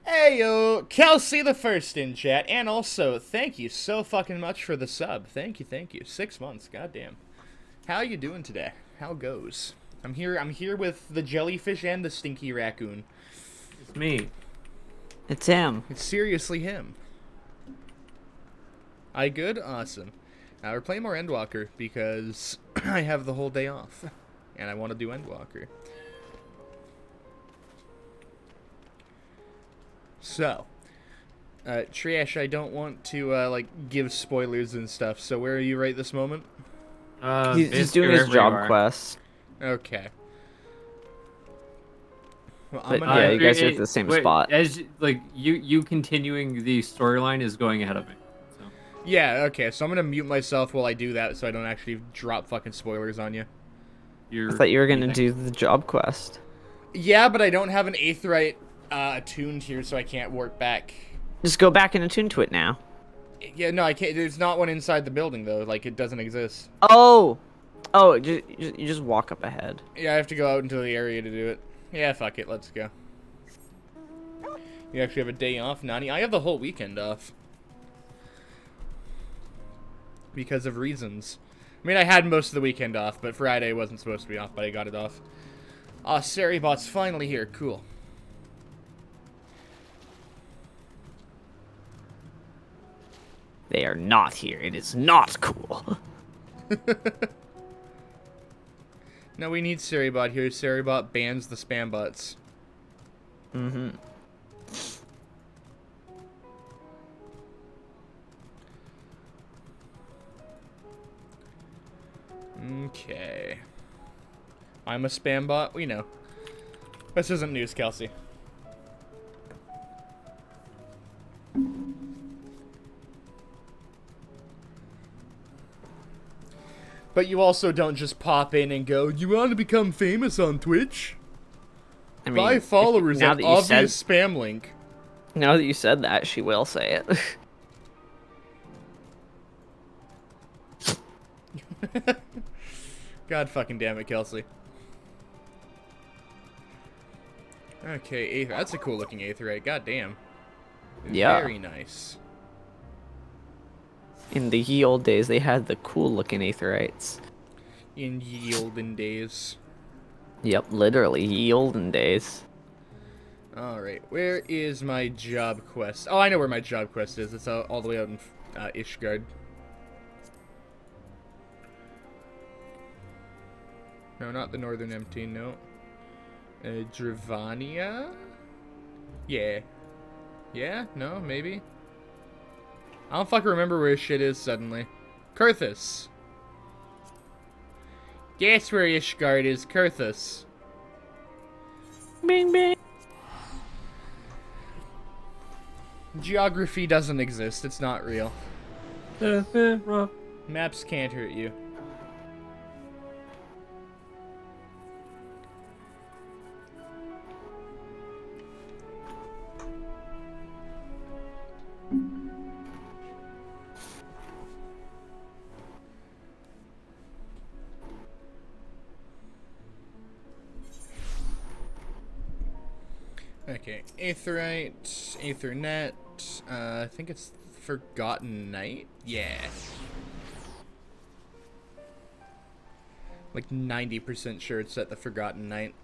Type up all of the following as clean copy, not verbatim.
Hey yo, Kelsey the first in chat, and also thank you so fucking much for the sub. Thank you, thank you. 6 months, goddamn. How you doing today? How goes? I'm here with the jellyfish and the stinky raccoon. It's me. It's him. It's seriously him. I good? Awesome. We're playing more Endwalker because I have the whole day off, and I want to do Endwalker. So, Trash, I don't want to, give spoilers and stuff, so where are you right this moment? He's doing his job quest. Okay. Well, But yeah, you guys are at the same spot. As you continuing the storyline is going ahead of me. So. Yeah, okay, so I'm gonna mute myself while I do that so I don't actually drop fucking spoilers on you. I thought you were gonna do the job quest. Yeah, but I don't have an Aetheryte attuned here, so I can't warp back. Just go back and attune to it now. Yeah, no, I can't. There's not one inside the building, though. Like, it doesn't exist. Oh! Oh, you just walk up ahead. Yeah, I have to go out into the area to do it. Yeah, fuck it, let's go. You actually have a day off, Nani? I have the whole weekend off. Because of reasons. I mean, I had most of the weekend off, but Friday wasn't supposed to be off, but I got it off. Seribot's finally here. Cool. They are not here. It is not cool. No, we need Seribot here. Seribot bans the spam bots. Mm-hmm. Okay. I'm a spam bot? We know. This isn't news, Kelsey. But you also don't just pop in and go, you want to become famous on Twitch? I mean, Buy followers now at that you obvious said, spam link. Now that you said that, she will say it. God fucking damn it, Kelsey. Okay, that's a cool looking Aetheryte. God damn. Yeah. Very nice. In the ye old days, they had the cool looking Aetherites. In ye olden days. Yep, literally, ye olden days. Alright, where is my job quest? Oh, I know where my job quest is. It's all the way out in Ishgard. No, not the Northern MT, no. Dravania? Yeah. Yeah? No? Maybe? I don't fucking remember where shit is suddenly. Kurthus. Guess where Ishgard is, Kurthus. Bing bing. Geography doesn't exist. It's not real. Maps can't hurt you. Okay, Aetheryte, Aethernet, I think it's Forgotten Night? Yeah. Like 90% sure it's at the Forgotten Night.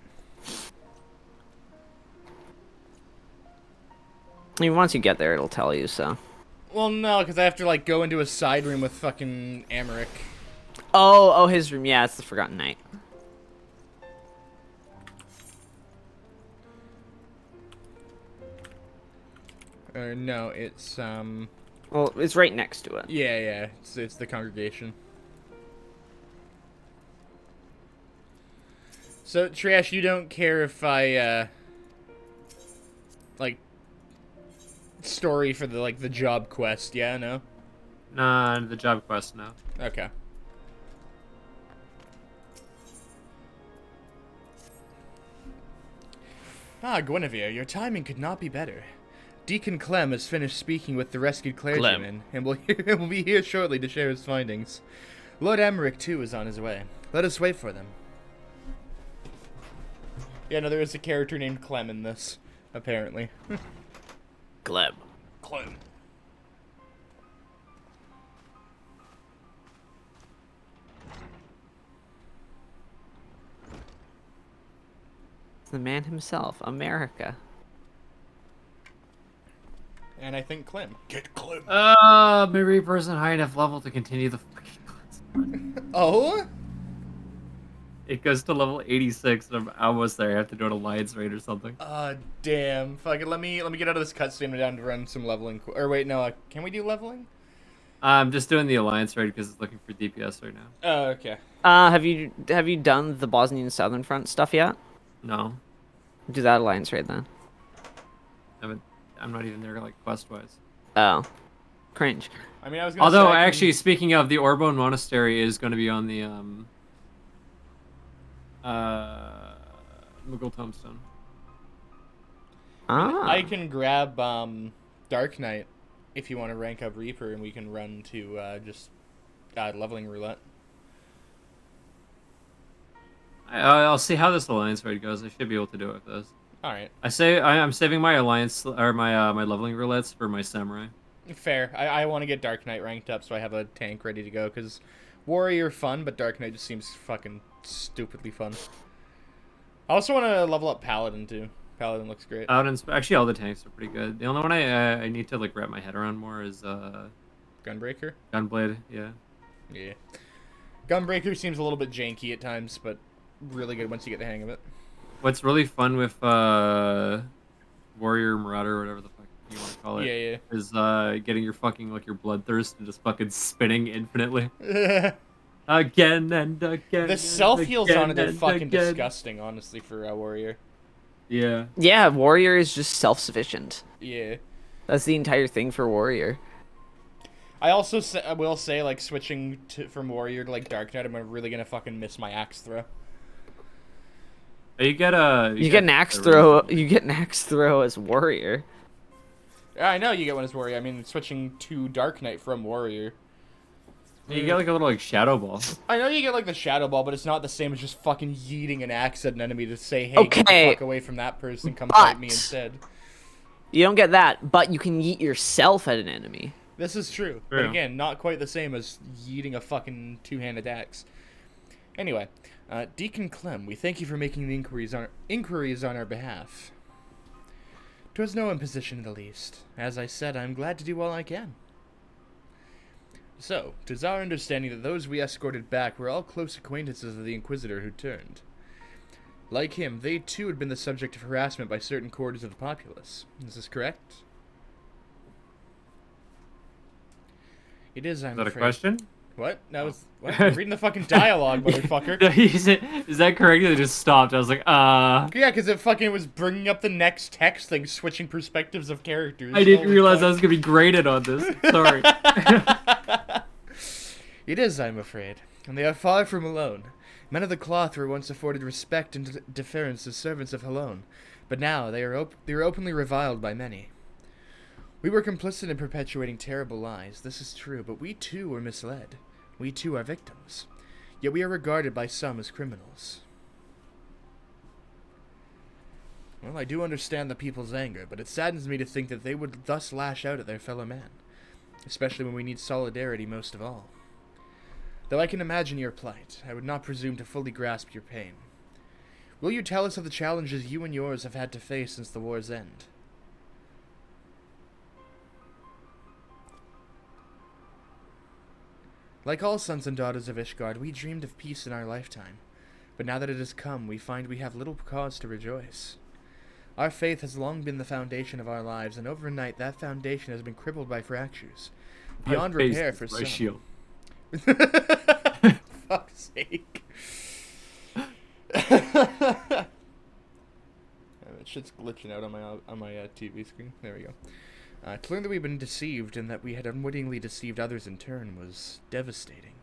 I mean, once you get there, it'll tell you, so. Well, no, because I have to, like, go into a side room with fucking Amaric. Oh, his room. Yeah, it's the Forgotten Night. No, it's, Well, it's right next to it. yeah, it's the Congregation. So, Trash, you don't care if I, like, story for the, like, the job quest, yeah, no? Nah, the job quest, no. Okay. Ah, Guinevere, your timing could not be better. Deacon Clem has finished speaking with the rescued clergyman, and will be here shortly to share his findings. Lord Emmerich, too, is on his way. Let us wait for them. Yeah, no, there is a character named Clem in this, apparently. Clem. Clem. It's the man himself, America. And I think Clem. Get Clem. Maybe a person high enough level to continue the fucking class. Oh? It goes to level 86, and I'm almost there. I have to do an alliance raid or something. Damn. Fuck it. Let me get out of this cutscene and down to run some leveling. Or wait, no. Can we do leveling? I'm just doing the alliance raid because it's looking for DPS right now. Oh, okay. Have you done the Bosnian Southern Front stuff yet? No, Do that alliance raid then. I'm not even there like quest wise. Oh, cringe. I mean, I was gonna Although say I can- actually, speaking of, the Orbone Monastery is going to be on the Mughal Tombstone. I can grab Dark Knight if you want to rank up Reaper, and we can run to just leveling roulette. I'll see how this alliance raid goes. I should be able to do it with this. All right. I'm saving my alliance or my leveling roulettes for my samurai. Fair. I want to get Dark Knight ranked up so I have a tank ready to go, because Warrior fun, but Dark Knight just seems fucking stupidly fun. I also want to level up Paladin too. Paladin looks great. Paladins, actually, all the tanks are pretty good. The only one I need to like wrap my head around more is Gunbreaker? Gunblade. Yeah. Yeah. Gunbreaker seems a little bit janky at times, but really good once you get the hang of it. What's really fun with Warrior Marauder or whatever the fuck you want to call it is getting your fucking like your bloodthirst and just fucking spinning infinitely. Again and again. The self heals on it are fucking again. disgusting, honestly, for a Warrior. Yeah. Yeah, Warrior is just self-sufficient. Yeah. That's the entire thing for Warrior. I also will say, like, switching from Warrior to, like, Dark Knight, I'm really gonna fucking miss my axe throw. You get an axe throw. You get an axe throw as Warrior. I know you get one as Warrior. I mean, switching to Dark Knight from Warrior. You get like a little like shadow ball. I know you get like the Shadow Ball, but it's not the same as just fucking yeeting an axe at an enemy to say, hey, get the fuck away from that person, come fight me instead. You don't get that, but you can yeet yourself at an enemy. This is true. But again, not quite the same as yeeting a fucking two-handed axe. Anyway, Deacon Clem, we thank you for making the inquiries on our behalf. 'Twas no imposition in the least. As I said, I am glad to do all I can. So, 'tis our understanding that those we escorted back were all close acquaintances of the Inquisitor who turned. Like him, they too had been the subject of harassment by certain quarters of the populace. Is this correct? It is, I'm Is that afraid. a question? What? That was what? I'm reading the fucking dialogue, motherfucker. Is that correct? It just stopped. I was like, Yeah, because it fucking was bringing up the next text thing, switching perspectives of characters. I didn't Holy realize fuck. I was gonna be graded on this. Sorry. It is, I'm afraid, and they are far from alone. Men of the cloth were once afforded respect and deference as servants of Helone, but now they are openly reviled by many. We were complicit in perpetuating terrible lies, this is true, but we too were misled. We too are victims. Yet we are regarded by some as criminals. Well, I do understand the people's anger, but it saddens me to think that they would thus lash out at their fellow man, especially when we need solidarity most of all. Though I can imagine your plight, I would not presume to fully grasp your pain. Will you tell us of the challenges you and yours have had to face since the war's end? Like all sons and daughters of Ishgard, we dreamed of peace in our lifetime, but now that it has come, we find we have little cause to rejoice. Our faith has long been the foundation of our lives, and overnight that foundation has been crippled by fractures, beyond repair for some. Shield. Fuck's sake. Shit's glitching out on my TV screen. There we go. To learn that we've been deceived and that we had unwittingly deceived others in turn was devastating.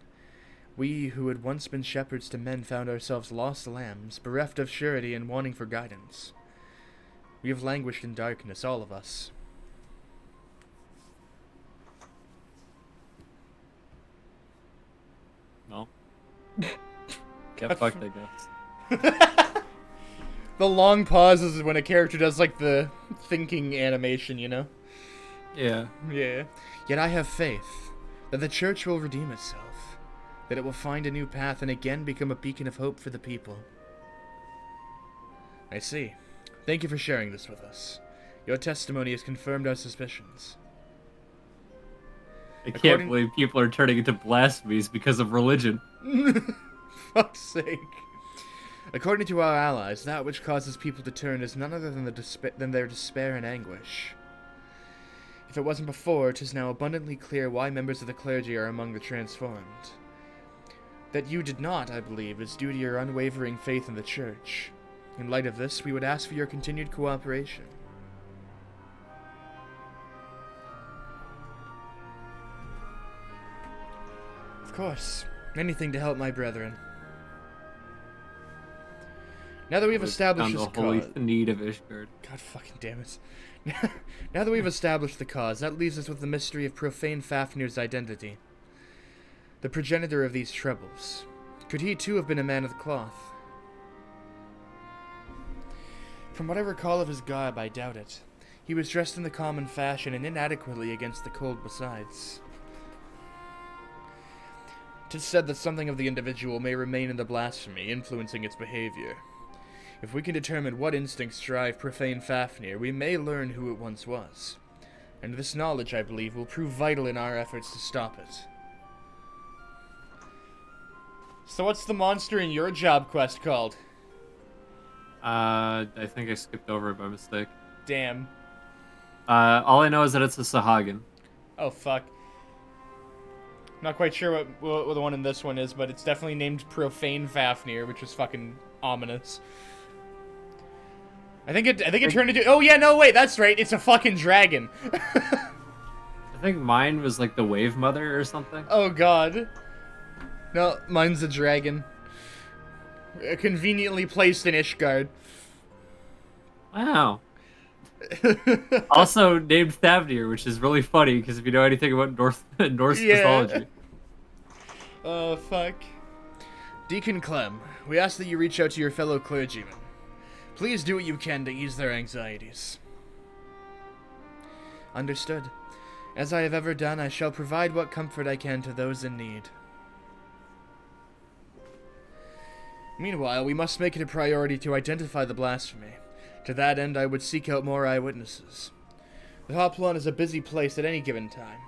We, who had once been shepherds to men, found ourselves lost lambs, bereft of surety and wanting for guidance. We have languished in darkness, all of us. No. Get fucked, I guess. The long pauses is when a character does, like, the thinking animation, you know? Yeah. Yeah. Yet I have faith that the church will redeem itself, that it will find a new path and again become a beacon of hope for the people. I see. Thank you for sharing this with us. Your testimony has confirmed our suspicions. I can't believe people are turning into blasphemies because of religion. Fuck's sake. According to our allies, that which causes people to turn is none other than their despair and anguish. If it wasn't before, 'tis now abundantly clear why members of the clergy are among the transformed. That you did not, I believe, is due to your unwavering faith in the church. In light of this, we would ask for your continued cooperation. Of course, anything to help my brethren. Now that we've established this holy cause... need of Ishgard. God fucking damn it. Now that we've established the cause, that leaves us with the mystery of profane Fafnir's identity. The progenitor of these troubles. Could he too have been a man of the cloth? From what I recall of his garb, I doubt it. He was dressed in the common fashion and inadequately against the cold besides. 'Tis said that something of the individual may remain in the blasphemy, influencing its behavior. If we can determine what instincts drive profane Fafnir, we may learn who it once was. And this knowledge, I believe, will prove vital in our efforts to stop it. So what's the monster in your job quest called? I think I skipped over it by mistake. Damn. All I know is that it's a Sahagin. Oh, fuck. Not quite sure what the one in this one is, but it's definitely named Profane Fafnir, which is fucking ominous. I think it turned into... Oh, yeah, no, wait, that's right. It's a fucking dragon. I think mine was like the Wave Mother or something. Oh, God. No, mine's a dragon. Conveniently placed in Ishgard. Wow. Also named Thavnir, which is really funny, because if you know anything about Norse mythology. Oh, fuck. Deacon Clem, we ask that you reach out to your fellow clergymen. Please do what you can to ease their anxieties. Understood. As I have ever done, I shall provide what comfort I can to those in need. Meanwhile, we must make it a priority to identify the blasphemy. To that end, I would seek out more eyewitnesses. The Hoplon is a busy place at any given time.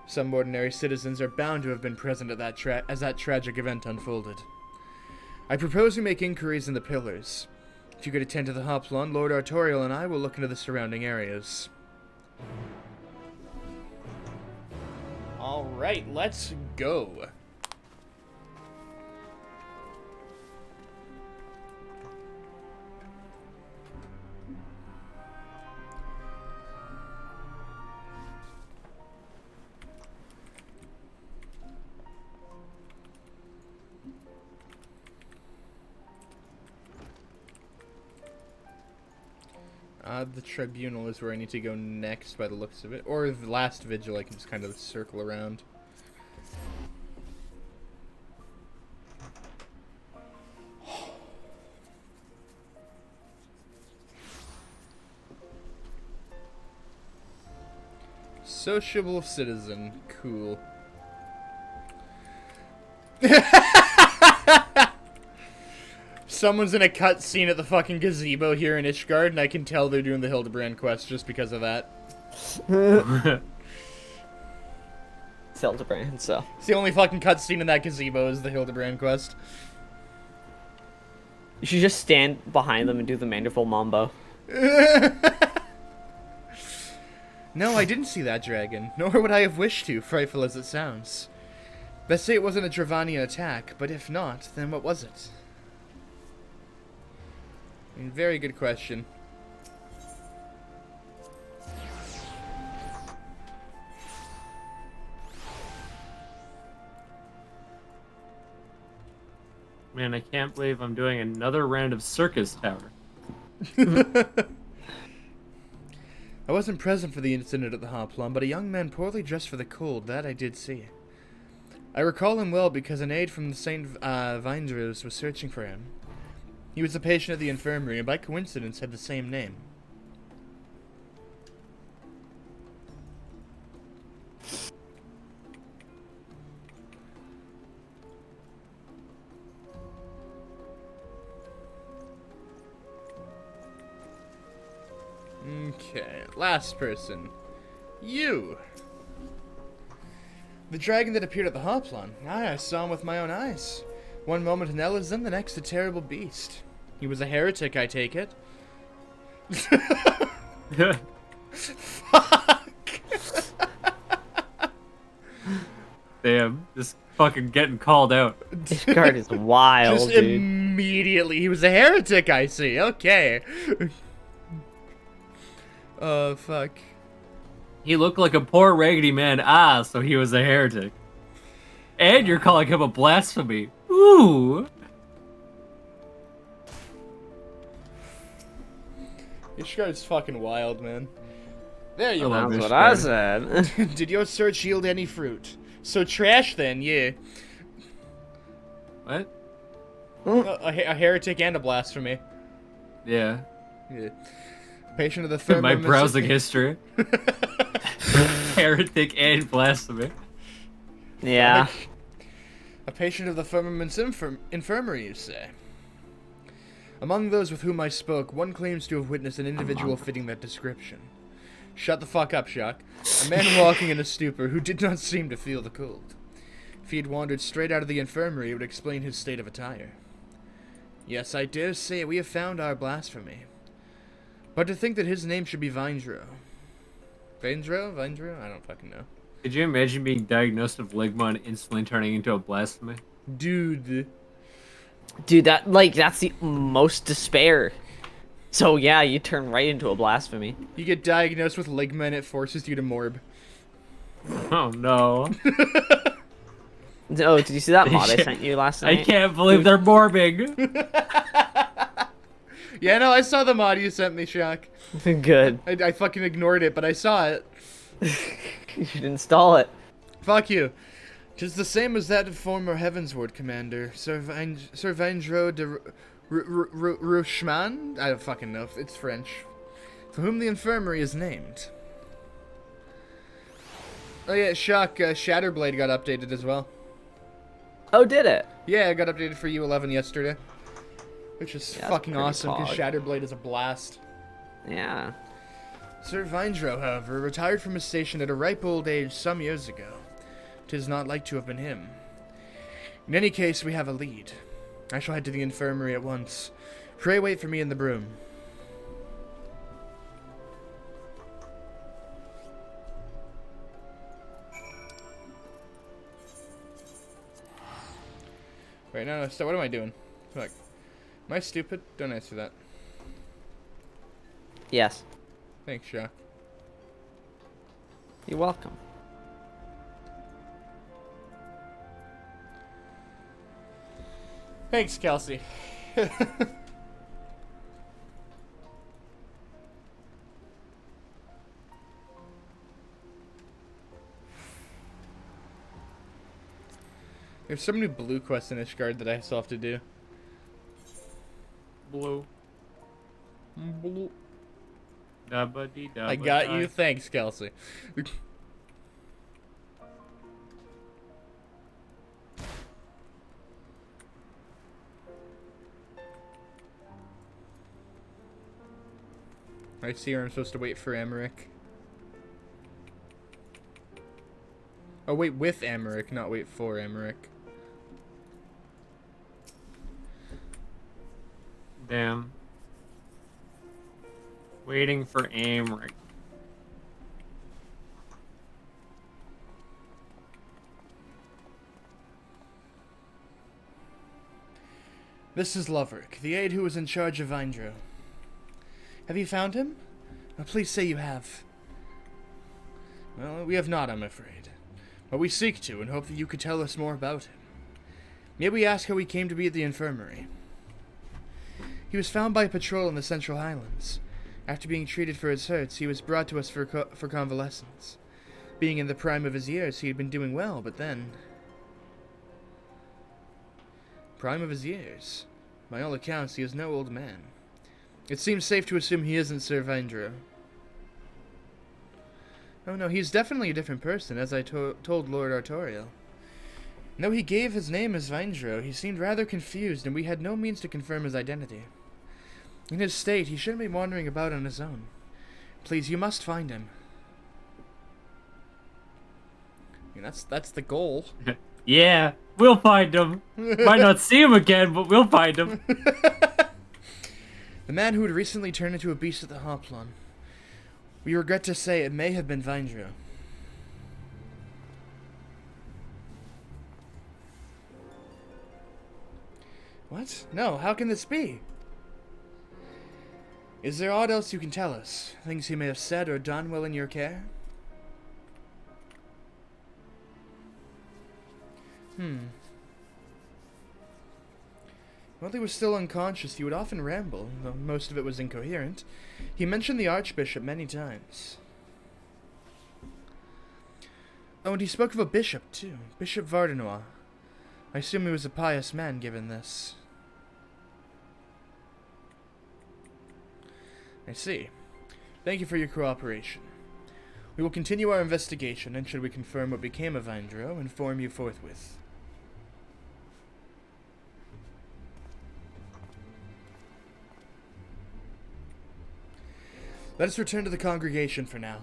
Some ordinary citizens are bound to have been present at as that tragic event unfolded. I propose we make inquiries in the Pillars. If you could attend to the Hoplon, Lord Artorial and I will look into the surrounding areas. Alright, let's go. The Tribunal is where I need to go next by the looks of it. Or the last vigil, I can just kind of circle around. Sociable citizen. Cool. Someone's in a cutscene at the fucking gazebo here in Ishgard, and I can tell they're doing the Hildebrand quest just because of that. It's Hildebrand, so. It's the only fucking cutscene in that gazebo is the Hildebrand quest. You should just stand behind them and do the Manderful Mambo. No, I didn't see that dragon, nor would I have wished to, frightful as it sounds. Best say it wasn't a Dravanian attack, but if not, then what was it? Very good question. Man, I can't believe I'm doing another round of Circus Tower. I wasn't present for the incident at the Hoplon, but a young man poorly dressed for the cold, that I did see. I recall him well because an aide from the St. Vindrose was searching for him. He was a patient at the infirmary, and by coincidence had the same name. Last person. You. The dragon that appeared at the Hoplon. Aye, I saw him with my own eyes. One moment an Ellison, the next a terrible beast. He was a heretic, I take it. Fuck. Damn, just fucking getting called out. This card is wild, Just dude. immediately. He was a heretic, I see. Okay. Oh, fuck. He looked like a poor raggedy man. Ah, so he was a heretic. And you're calling him a blasphemy. Ooh. This card's fucking wild, man. There you love go. That's this what I card. said. Did your search yield any fruit? So trash then, yeah. What? A heretic and a blasphemy. Yeah. Yeah. Patient of the My firmament. browsing history. Heretic and blasphemy. Yeah. A patient of the firmament's infirmary, you say? Among those with whom I spoke, one claims to have witnessed an individual fitting that description. Shut the fuck up, Shock. A man walking in a stupor who did not seem to feel the cold. If he had wandered straight out of the infirmary, it would explain his state of attire. Yes, I dare say we have found our blasphemy. But to think that his name should be Vindro. Vindro? I don't fucking know. Could you imagine being diagnosed with ligma and instantly turning into a blasphemy? Dude. Dude, that's the most despair. So yeah, you turn right into a blasphemy. You get diagnosed with ligma and it forces you to morb. Oh no. Oh, did you see that mod I sent you last night? I can't believe they're morbing. Yeah, no, I saw the mod you sent me, Shock. Good. I fucking ignored it, but I saw it. You should install it. Fuck you. 'Tis the same as that of former Heavensward commander, Sir Vindro de Rouchman? I don't fucking know. It's French. For whom the infirmary is named. Oh yeah, Shock, Shatterblade got updated as well. Oh, did it? Yeah, it got updated for U11 yesterday. Which is Yeah, fucking pretty awesome, because pog. Shatterblade is a blast. Yeah. Sir Vindro, however, retired from his station at a ripe old age some years ago. 'Tis not like to have been him. In any case, we have a lead. I shall head to the infirmary at once. Pray wait for me in the broom. Wait, no, so what am I doing? Fuck. Am I stupid? Don't answer that. Yes. Thanks, Shock. You're welcome. Thanks, Kelsey. There's so many blue quests in Ishgard that I still have to do. Blue. Blue. Da-ba-dee-da-ba-di. I got you. Thanks, Kelsey. I see her. I'm supposed to wait for Emmerich. Oh, wait with Emmerich, not wait for Emmerich. Damn. Waiting for Amric. This is Loverick, the aide who was in charge of Vindro. Have you found him? Oh, please say you have. Well, we have not, I'm afraid. But we seek to, and hope that you could tell us more about him. May we ask how he came to be at the infirmary? He was found by a patrol in the Central Highlands. After being treated for his hurts, he was brought to us for convalescence. Being in the prime of his years, he had been doing well, but then... Prime of his years? By all accounts, he is no old man. It seems safe to assume he isn't Sir Vindro. Oh no, he's definitely a different person, as I told Lord Artorial. Though he gave his name as Vindro, he seemed rather confused, and we had no means to confirm his identity. In his state, he shouldn't be wandering about on his own. Please, you must find him. I mean, that's the goal. Yeah, we'll find him. Might not see him again, but we'll find him. The man who had recently turned into a beast at the Hoplon. We regret to say it may have been Vindro. What? No, how can this be? Is there aught else you can tell us? Things he may have said or done while in your care? While he was still unconscious, he would often ramble, though most of it was incoherent. He mentioned the Archbishop many times. Oh, and he spoke of a bishop, too. Bishop Vardenois. I assume he was a pious man, given this. I see. Thank you for your cooperation. We will continue our investigation, and should we confirm what became of Vindro, inform you forthwith. Let us return to the congregation for now.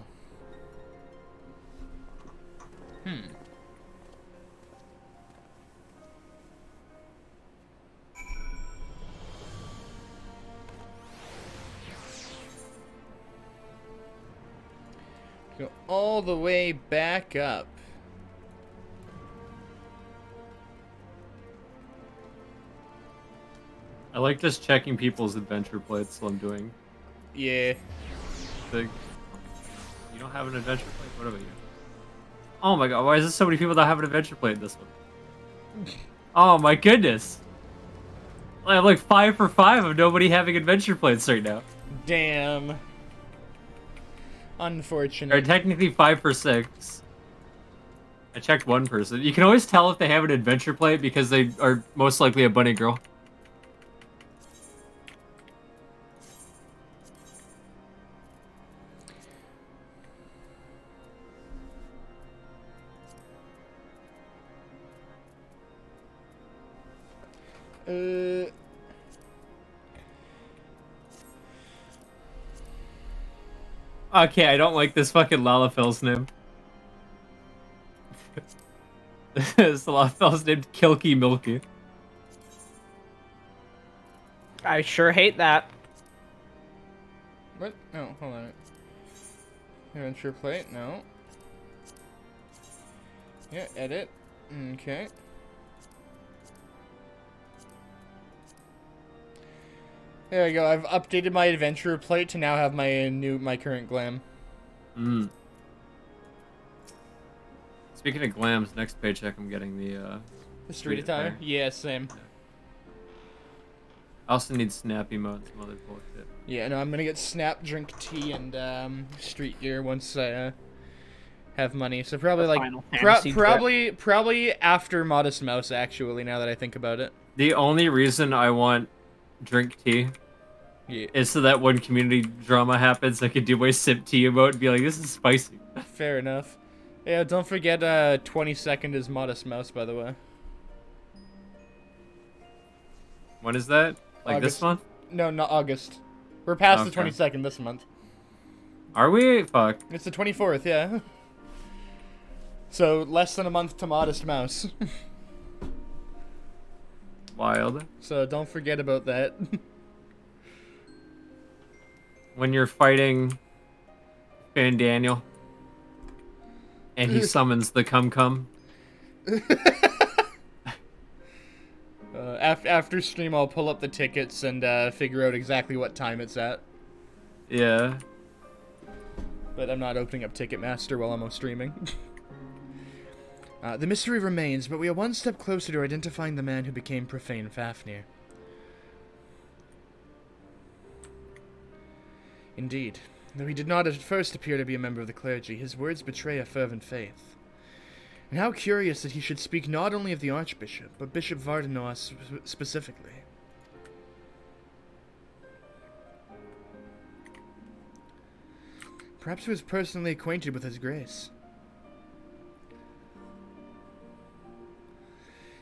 Go all the way back up. I like just checking people's adventure plates while I'm doing. Yeah. You don't have an adventure plate? What about you? Oh my god, why is there so many people that have an adventure plate in this one? Oh my goodness. I have like 5 for 5 of nobody having adventure plates right now. Damn. Unfortunate. Or technically 5 for 6. I checked one person. You can always tell if they have an adventure plate because they are most likely a bunny girl. Okay, I don't like this fucking Lalafell's name. This Lalafell's named Kilky Milky. I sure hate that. What? No, hold on. Adventure plate, no. Yeah, edit. Okay. There we go. I've updated my adventure plate to now have my current glam. Speaking of glams, next paycheck I'm getting the street attire. Yeah, same. I also need snap emotes, some other bullshit. Yeah, no, I'm gonna get snap, drink tea, and street gear once I have money. So probably like probably after Modest Mouse. Actually, now that I think about it. The only reason I want drink tea is so that when community drama happens, I can do my sip tea emote and be like, this is spicy. Fair enough. Yeah, don't forget 22nd is Modest Mouse, by the way. When is that? Like August. This month? No, not August. We're past the 22nd this month. Are we? Fuck. It's the 24th, yeah. So, less than a month to Modest Mouse. Wild. So, don't forget about that. When you're fighting Fan Daniel, and he summons the cum-cum. After stream, I'll pull up the tickets and figure out exactly what time it's at. Yeah. But I'm not opening up Ticketmaster while I'm streaming. The mystery remains, but we are one step closer to identifying the man who became Profane Fafnir. Indeed. Though he did not at first appear to be a member of the clergy, his words betray a fervent faith. And how curious that he should speak not only of the Archbishop, but Bishop Vardenois specifically. Perhaps he was personally acquainted with his grace.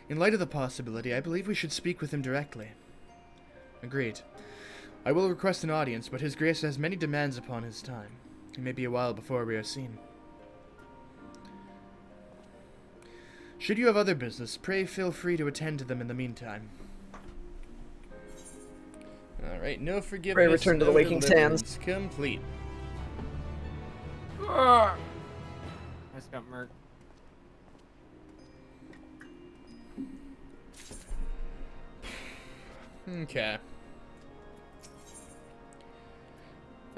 In light of the possibility, I believe we should speak with him directly. Agreed. I will request an audience, but his grace has many demands upon his time. It may be a while before we are seen. Should you have other business, pray feel free to attend to them in the meantime. Alright, no forgiveness, return to no the Waking deliverance. Sands. Complete. I just got murked. Okay.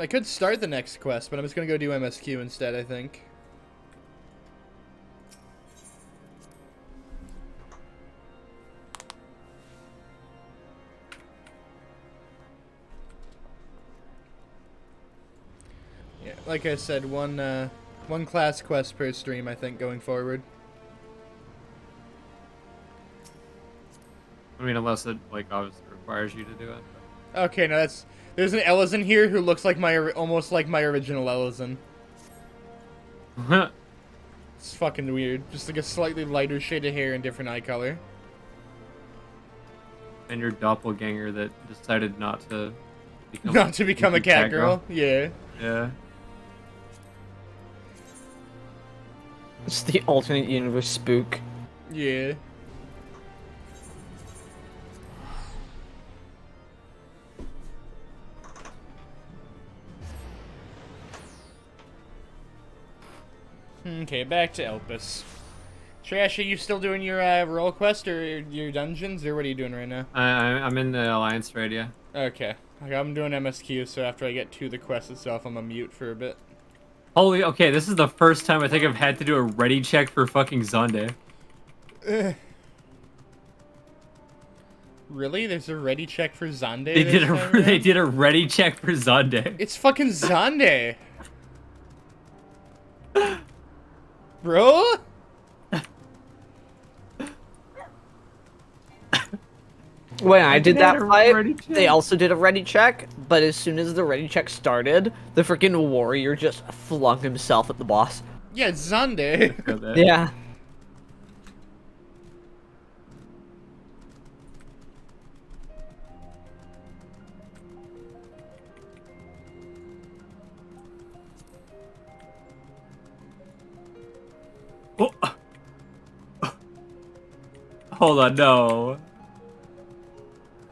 I could start the next quest, but I'm just gonna go do MSQ instead, I think. Yeah, like I said, one class quest per stream, I think, going forward. I mean, unless it, like, obviously requires you to do it. Okay, no, there's an Ellison here who looks like almost like my original Ellison. It's fucking weird. Just like a slightly lighter shade of hair and different eye color. And your doppelganger that decided not to become Not to become a cat girl. Yeah. Yeah. It's the alternate universe spook. Yeah. Okay, back to Elpis. Trash, are you still doing your role quest or your dungeons, or what are you doing right now? I'm in the Alliance raid, yeah. Okay. I'm doing MSQ, so after I get to the quest itself, I'm gonna mute for a bit. Holy, okay, this is the first time I think I've had to do a ready check for fucking Zonde. Really? There's a ready check for Zonde? They did a ready check for Zonde. It's fucking Zonde! Bro? When I did that fight, ready check. they also did a ready check, but as soon as the ready check started, the freaking warrior just flung himself at the boss. Yeah, it's Zonde. Yeah. Oh. Hold on, no.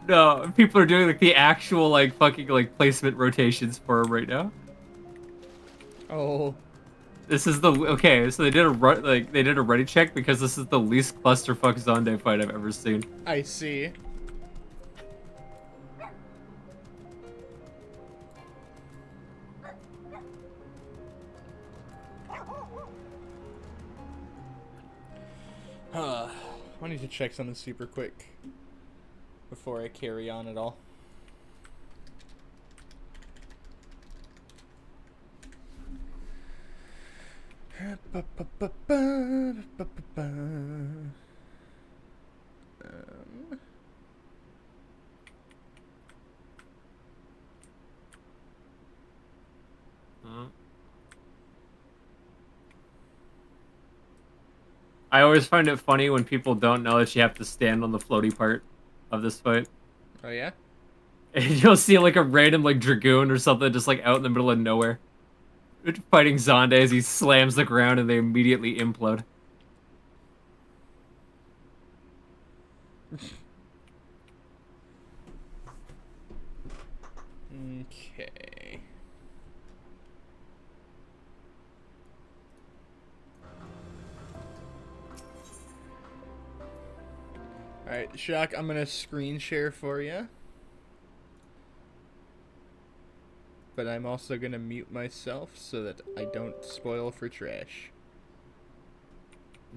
No, people are doing like the actual like fucking like placement rotations for him right now. Oh. This is the okay. So they did a ready check because this is the least clusterfuck Zonde fight I've ever seen. I see. I need to check something super quick before I carry on at all. I always find it funny when people don't know that you have to stand on the floaty part of this fight. Oh yeah? And you'll see like a random like dragoon or something just like out in the middle of nowhere. Fighting Zonde as he slams the ground and they immediately implode. Okay. Alright, Shock, I'm gonna screen share for you. But I'm also gonna mute myself so that I don't spoil for Trash.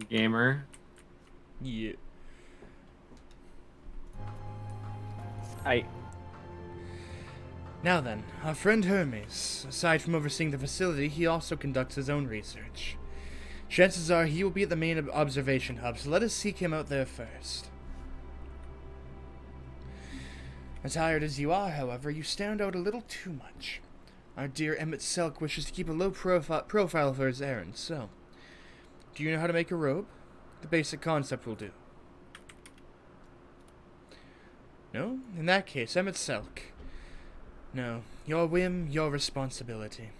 Gamer. Yeah. Now then, our friend Hermes. Aside from overseeing the facility, he also conducts his own research. Chances are he will be at the main observation hub, so let us seek him out there first. As tired as you are, however, you stand out a little too much. Our dear Emmett Selk wishes to keep a low profile for his errand, so... Do you know how to make a robe? The basic concept will do. No? In that case, Emmett Selk. No. Your whim, your responsibility.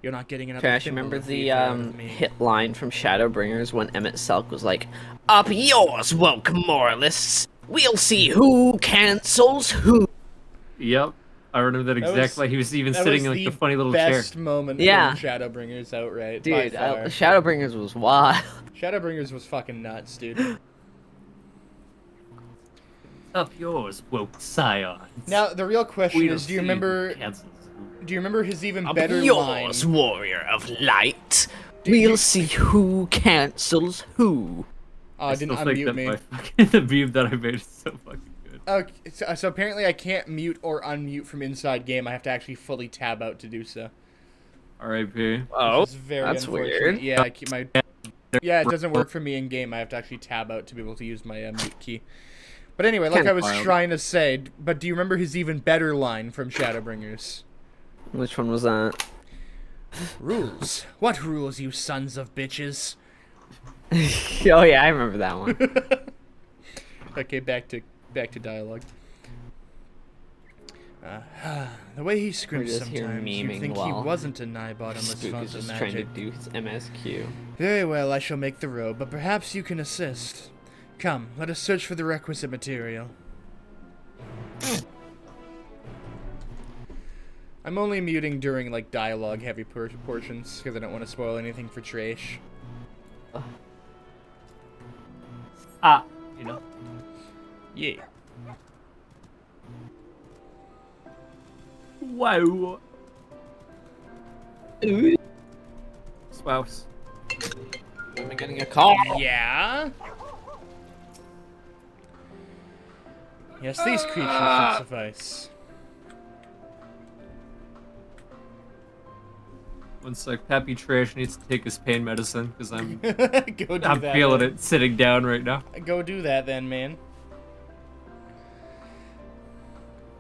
You're not getting another Trash, thimble remember of the ether out of me. hit line from Shadowbringers when Emmett Selk was like, "Up yours, woke moralists. We'll see who cancels who." Yep. I remember that exactly. He was even That sitting was in like the funny little chair. best moment Yeah. from Shadowbringers outright. Dude, by far. Shadowbringers was wild. Shadowbringers was fucking nuts, dude. Up yours, woke scions. Now the real question We'll is, do you see who remember? cancels who. Do you remember his even Up better yours, line? warrior of light. you- We'll see who cancels who. Oh, I didn't still think unmute that me. the meme that I made is so fucking good. Okay, so apparently I can't mute or unmute from inside game. I have to actually fully tab out to do so. R.I.P. Oh, Which is very that's unfortunate. weird. Yeah, I keep my. Yeah, it doesn't work for me in game. I have to actually tab out to be able to use my mute key. But anyway, like Kinda I was wild. trying to say, but do you remember his even better line from Shadowbringers? Which one was that? Rules? What rules, you sons of bitches? Oh yeah, I remember that one. Okay, back to dialogue. The way he scrimps just here sometimes, you'd memeing think he while wasn't a nigh bottomless Spook font is of just trying to magic. do his MSQ. Very well, I shall make the robe, but perhaps you can assist. Come, let us search for the requisite material. I'm only muting during, like, dialogue-heavy portions, because I don't want to spoil anything for Trash. You know. Yeah. Wow. Spouse. Am I getting a call? Yeah? Yes, these creatures should suffice. One sec, Pappy Trash needs to take his pain medicine because I'm Go do I'm that. feeling then. it sitting down right now. Go do that then, man.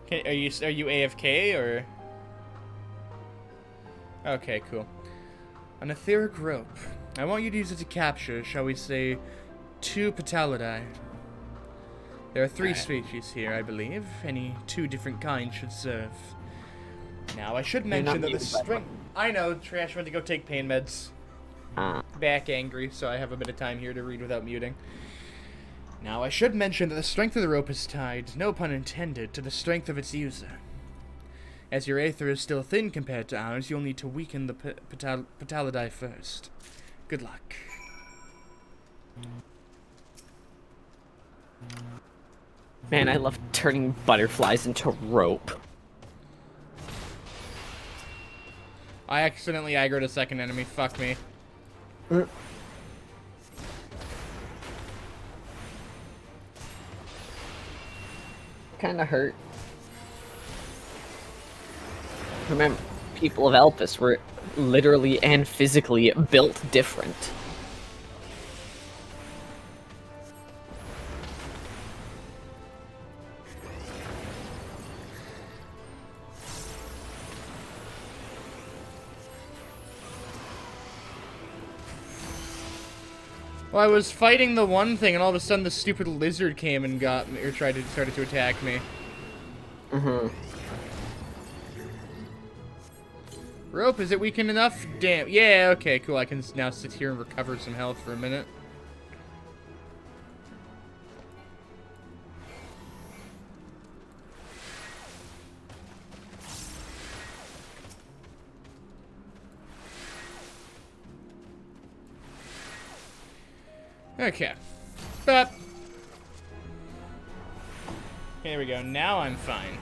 Okay, are you AFK or? Okay, cool. An etheric rope. I want you to use it to capture, shall we say, 2 Patalidae. There are 3 species here, I believe. Any 2 different kinds should serve. Now, I should mention that the strength. I know, Trash went to go take pain meds. Back angry, so I have a bit of time here to read without muting. Now, I should mention that the strength of the rope is tied, no pun intended, to the strength of its user. As your aether is still thin compared to ours, you'll need to weaken the Patalidae first. Good luck. Man, I love turning butterflies into rope. I accidentally aggroed a second enemy. Fuck me. Kinda hurt. Remember, people of Elpis were literally and physically built different. Well, I was fighting the one thing, and all of a sudden the stupid lizard came and got me, or started to attack me. Rope, is it weakened enough? Damn. Yeah, okay, cool. I can now sit here and recover some health for a minute. Okay. But here we go. Now I'm fine.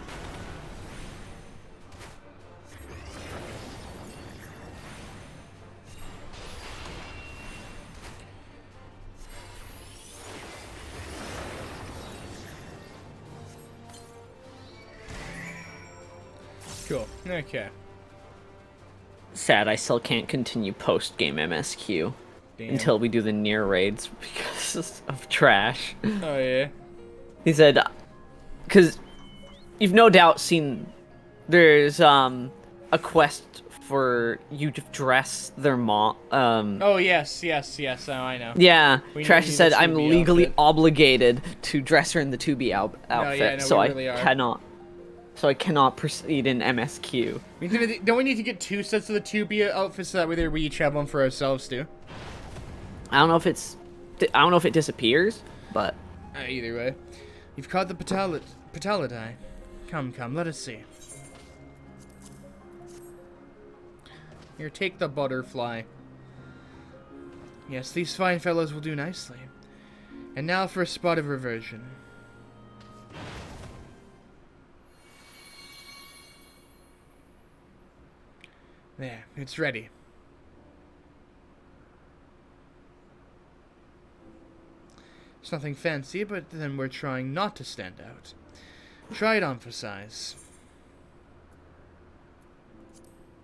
Cool. Okay. Sad, I still can't continue post-game MSQ Damn. until we do the near raids because of Trash. Oh yeah. He said, because you've no doubt seen there's a quest for you to dress their mom. Oh yes. Oh, I know. Yeah, We Trash need said the I'm 2B legally outfit." obligated to dress her in the 2B outfit, no, so we I really are. cannot. so I cannot proceed in MSQ. Don't we need to get 2 sets of the 2B outfits so that way we each have one for ourselves too? I don't know if it disappears, but Either way. You've caught the Patalidae. Come, let us see. Here, take the butterfly. Yes, these fine fellows will do nicely. And now for a spot of reversion. There, it's ready. It's nothing fancy, but then we're trying not to stand out. Try it on for size.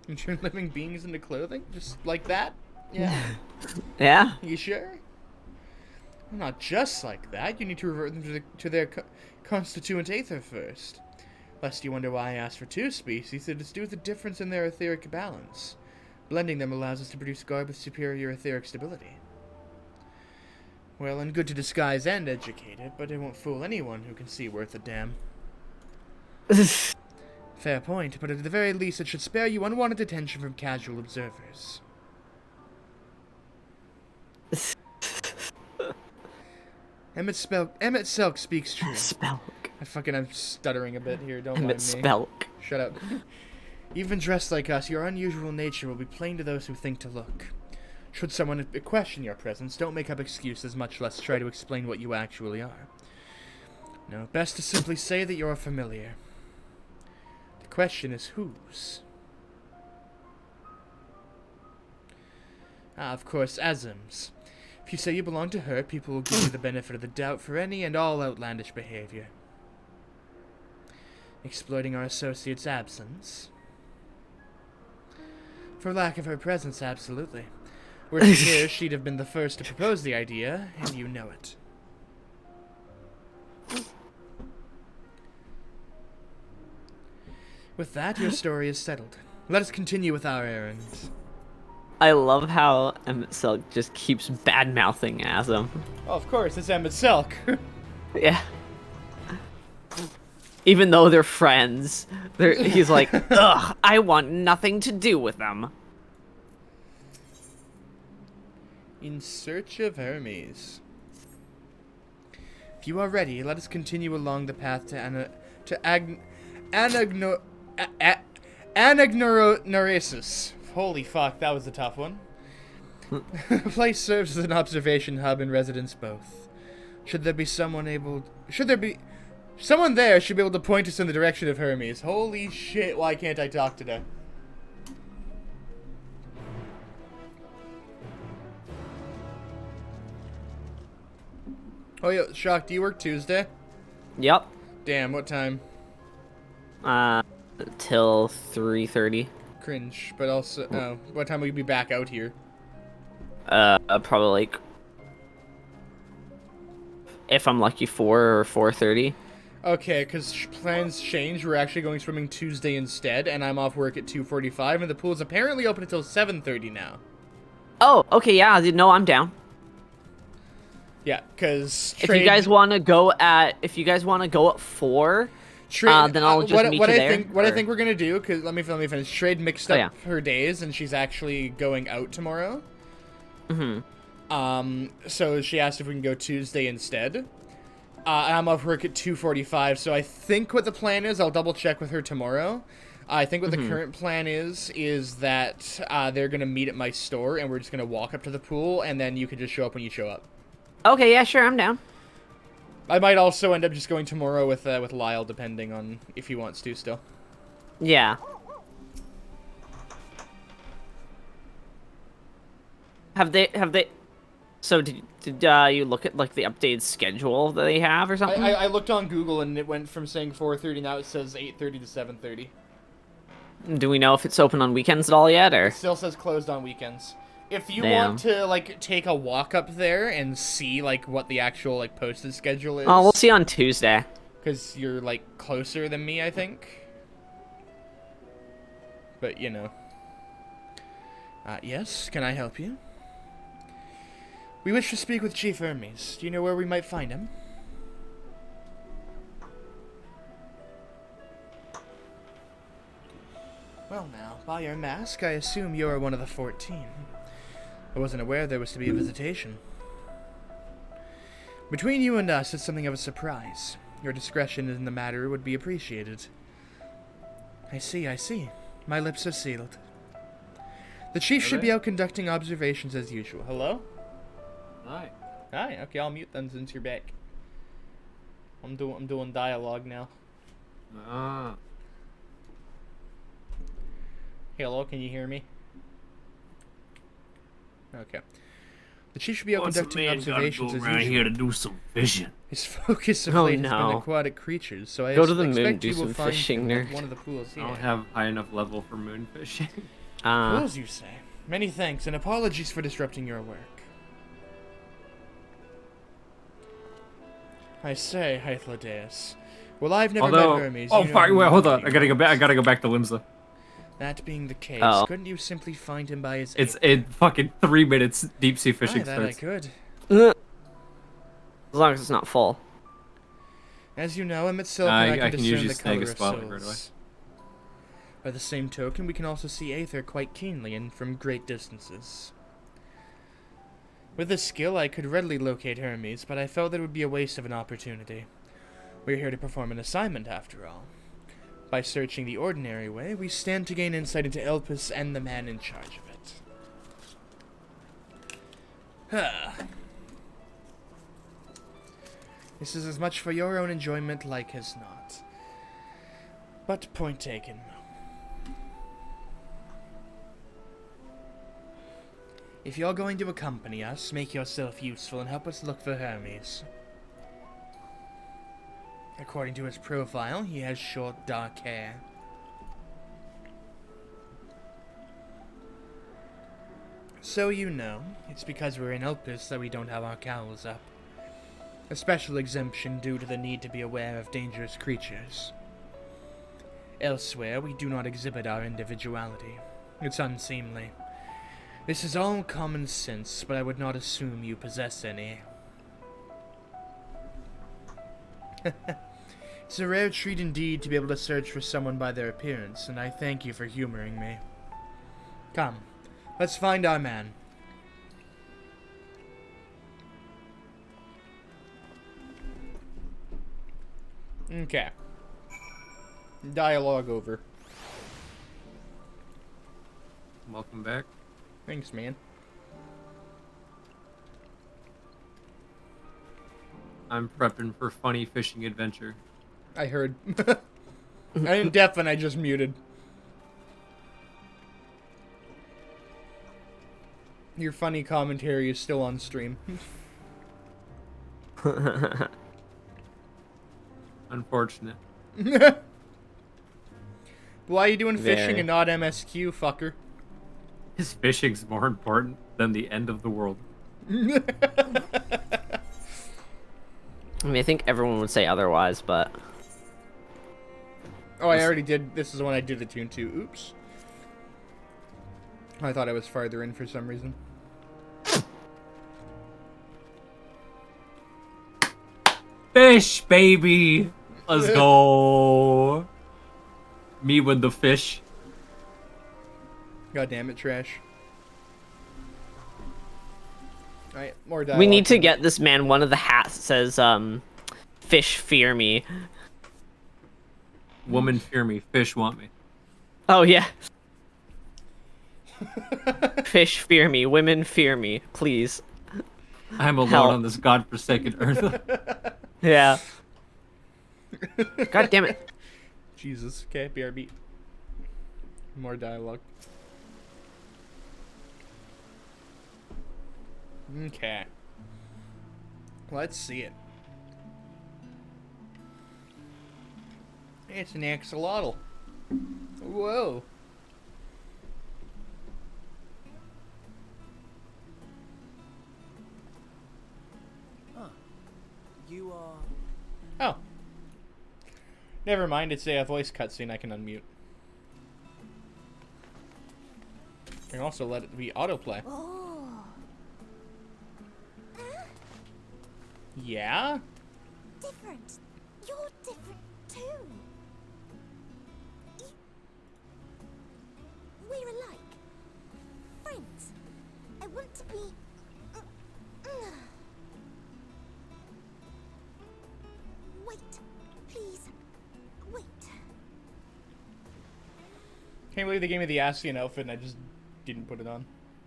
You turn living beings into clothing? Just like that? Yeah. yeah. You sure? Well, not just like that. You need to revert them to their constituent aether first. Lest you wonder why I asked for 2 species, it is due to the difference in their etheric balance. Blending them allows us to produce garb with superior etheric stability. Well and good to disguise and educate it, but it won't fool anyone who can see worth a damn. Fair point, but at the very least it should spare you unwanted attention from casual observers. Emmett Selk speaks true. Spelk. I'm stuttering a bit here, don't Emmett mind me. Spelk. Shut up. Even dressed like us, your unusual nature will be plain to those who think to look. Should someone question your presence, don't make up excuses, much less try to explain what you actually are. No, best to simply say that you're familiar. The question is whose? Ah, of course, Azim's. If you say you belong to her, people will give you the benefit of the doubt for any and all outlandish behavior. Exploiting our associate's absence? For lack of her presence, absolutely. Were she here, she'd have been the first to propose the idea, and you know it. With that, your story is settled. Let us continue with our errands. I love how Emmett Selk just keeps bad-mouthing Azim. Oh, of course, it's Emmett Selk. Yeah. Even though they're friends, he's like, ugh, I want nothing to do with them. In search of Hermes. If you are ready, let us continue along the path to Anagnorisis. Holy fuck, that was a tough one. The place serves as an observation hub and residence both. Someone there should be able to point us in the direction of Hermes. Holy shit, why can't I talk today? Oh, yeah, Shock, do you work Tuesday? Yep. Damn, what time? Till 3:30. Cringe, but also, oh, what time will you be back out here? Probably like, if I'm lucky, 4 or 4:30. Okay, because plans changed. We're actually going swimming Tuesday instead, and I'm off work at 2:45, and the pool's apparently open until 7:30 now. Oh, okay, yeah, no, I'm down. Yeah, because If you guys want to go at 4, then I'll just meet you there. I think we're gonna do, because let me finish. Trade mixed up her days, and she's actually going out tomorrow. So she asked if we can go Tuesday instead. And I'm off work at 2:45, so I think what the plan is, I'll double check with her tomorrow. I think what the current plan is that they're gonna meet at my store, and we're just gonna walk up to the pool, and then you can just show up when you show up. Okay, yeah, sure, I'm down. I might also end up just going tomorrow with Lyle, depending on if he wants to still. Yeah. Have they? So did you look at like the updated schedule that they have or something? I looked on Google and it went from saying 4:30, now it says 8:30 to 7:30. Do we know if it's open on weekends at all yet, or? It still says closed on weekends. If you want to like take a walk up there and see like what the actual like posted schedule is. Oh, we'll see on Tuesday. Because you're like closer than me, I think. But you know. Yes, can I help you? We wish to speak with Chief Hermes. Do you know where we might find him? By your mask, I assume you are one of the 14. I wasn't aware there was to be a visitation. Between you and us, it's something of a surprise. Your discretion in the matter would be appreciated. I see, I see. My lips are sealed. The chief should be out conducting observations as usual. Hello? Hi. Hi, okay, I'll mute them since you're back. I'm doing dialogue now. Ah. Hello, can you hear me? Okay. The chief should be out conducting observations as usual. Here to do some fishing. His focus of Oh, late has been no. aquatic creatures, so I Go to the expect moon, do you will some find fishing him at there. one of the pools I here. don't have high enough level for moon fishing. Pools, you say? Many thanks, and apologies for disrupting your work. I say, Hythlodeus. Well, I've never met Hermes. Oh, you know fuck, him wait, hold well, on. I gotta go back to Limsa. That being the case, Oh. couldn't you simply find him by his It's apron? in fucking 3 minutes. Deep sea fishing That I starts. could. As long as it's not full. As you know, amid silk, I I can can discern usually the snag color a of spot right away. souls. By the same token, we can also see Aether quite keenly and from great distances. With this skill, I could readily locate Hermes, but I felt that it would be a waste of an opportunity. We're here to perform an assignment, after all. By searching the ordinary way, we stand to gain insight into Elpis and the man in charge of it. This is as much for your own enjoyment like as not. But point taken. If you're going to accompany us, make yourself useful and help us look for Hermes. According to his profile, he has short, dark hair. So you know, it's because we're in Elpis that we don't have our cowls up. A special exemption due to the need to be aware of dangerous creatures. Elsewhere, we do not exhibit our individuality. It's unseemly. This is all common sense, but I would not assume you possess any. It's a rare treat indeed to be able to search for someone by their appearance, and I thank you for humoring me. Come, let's find our man. Okay. Dialogue over. Welcome back. Thanks, man. I'm prepping for funny fishing adventure. I heard. I didn't deafen, I just muted. Your funny commentary is still on stream. Unfortunate. Why are you doing fishing Very. and not MSQ, fucker? His fishing's more important than the end of the world. I mean, I think everyone would say otherwise, but... Oh, I already did. This is the one I did the tune to. Oops. I thought I was farther in for some reason. Fish, baby! Let's go! Me with the fish. God damn it, trash. Alright, more dialogue. We need to get this man one of the hats that says, fish fear me. Woman fear me, fish want me. Oh, yeah. Fish fear me, women fear me, please. I'm alone Help. on this godforsaken earth. Yeah. God damn it. Jesus. Okay, BRB. More dialogue. Okay. Let's see it. It's an axolotl. Whoa. You are... Oh. Never mind, it's a voice cutscene I can unmute. I can also let it be autoplay. Oh. Yeah? Different. You're different too. Can't believe they gave me the Ascian outfit and I just didn't put it on.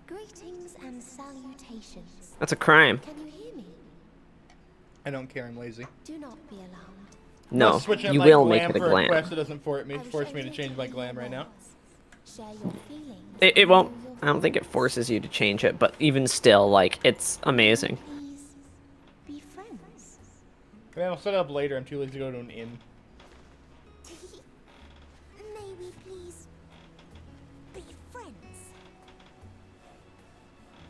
Greetings and salutations. That's a crime. Can you hear me? I don't care, I'm lazy. Do not be alarmed. No, Let's switch up you my will make glam it a for glam. quest that doesn't force I will me to show change you my your glam right now. words. Share your feelings. It won't. Know your I don't think it thoughts. forces you to change it, but even still, like, it's amazing. Please be friends. Man, I'll set it up later. I'm too lazy to go to an inn. May we please be friends?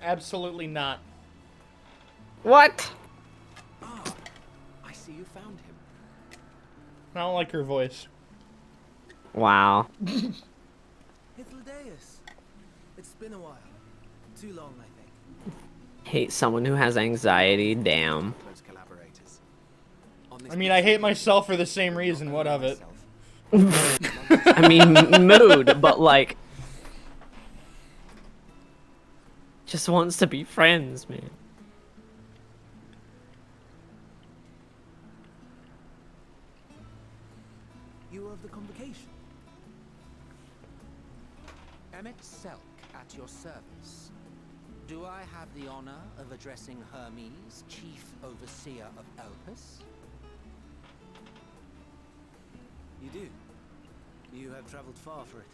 Absolutely not. What? Ah, I see you found him. I don't like her voice. Wow. Hitheldeus. It's been a while. Too long, I think. Hate someone who has anxiety. Damn. Close collaborators. On this I mean, I hate myself for the same reason. What of it? I mean, mood, but like, just wants to be friends, man. You are of the convocation. Emmett Selk at your service. Do I have the honor of addressing Hermes, Chief Overseer of Elpis? You do. You have traveled far for it.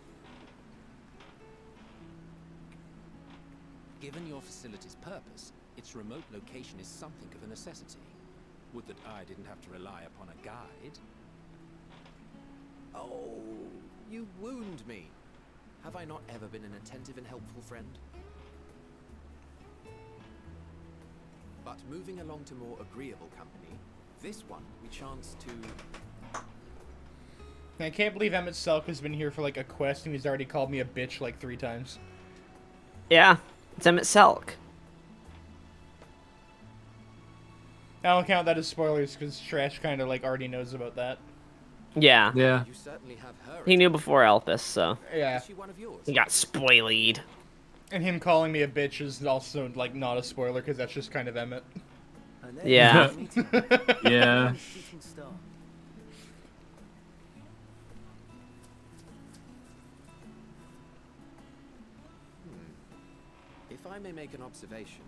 Given your facility's purpose, its remote location is something of a necessity. Would that I didn't have to rely upon a guide. Oh, you wound me. Have I not ever been an attentive and helpful friend? But moving along to more agreeable company, this one we chance to... I can't believe Emmett Selk has been here for like a quest and he's already called me a bitch like 3 times. Yeah, it's Emmett Selk. I don't count that as spoilers because Trash kind of like already knows about that. Yeah, Yeah. You certainly have her. he knew before Elpis, so Yeah. Is she one of yours? he got spoiled. And him calling me a bitch is also like not a spoiler because that's just kind of Emmett. And there Yeah. you meet him. Yeah. Shooting star. If I may make an observation,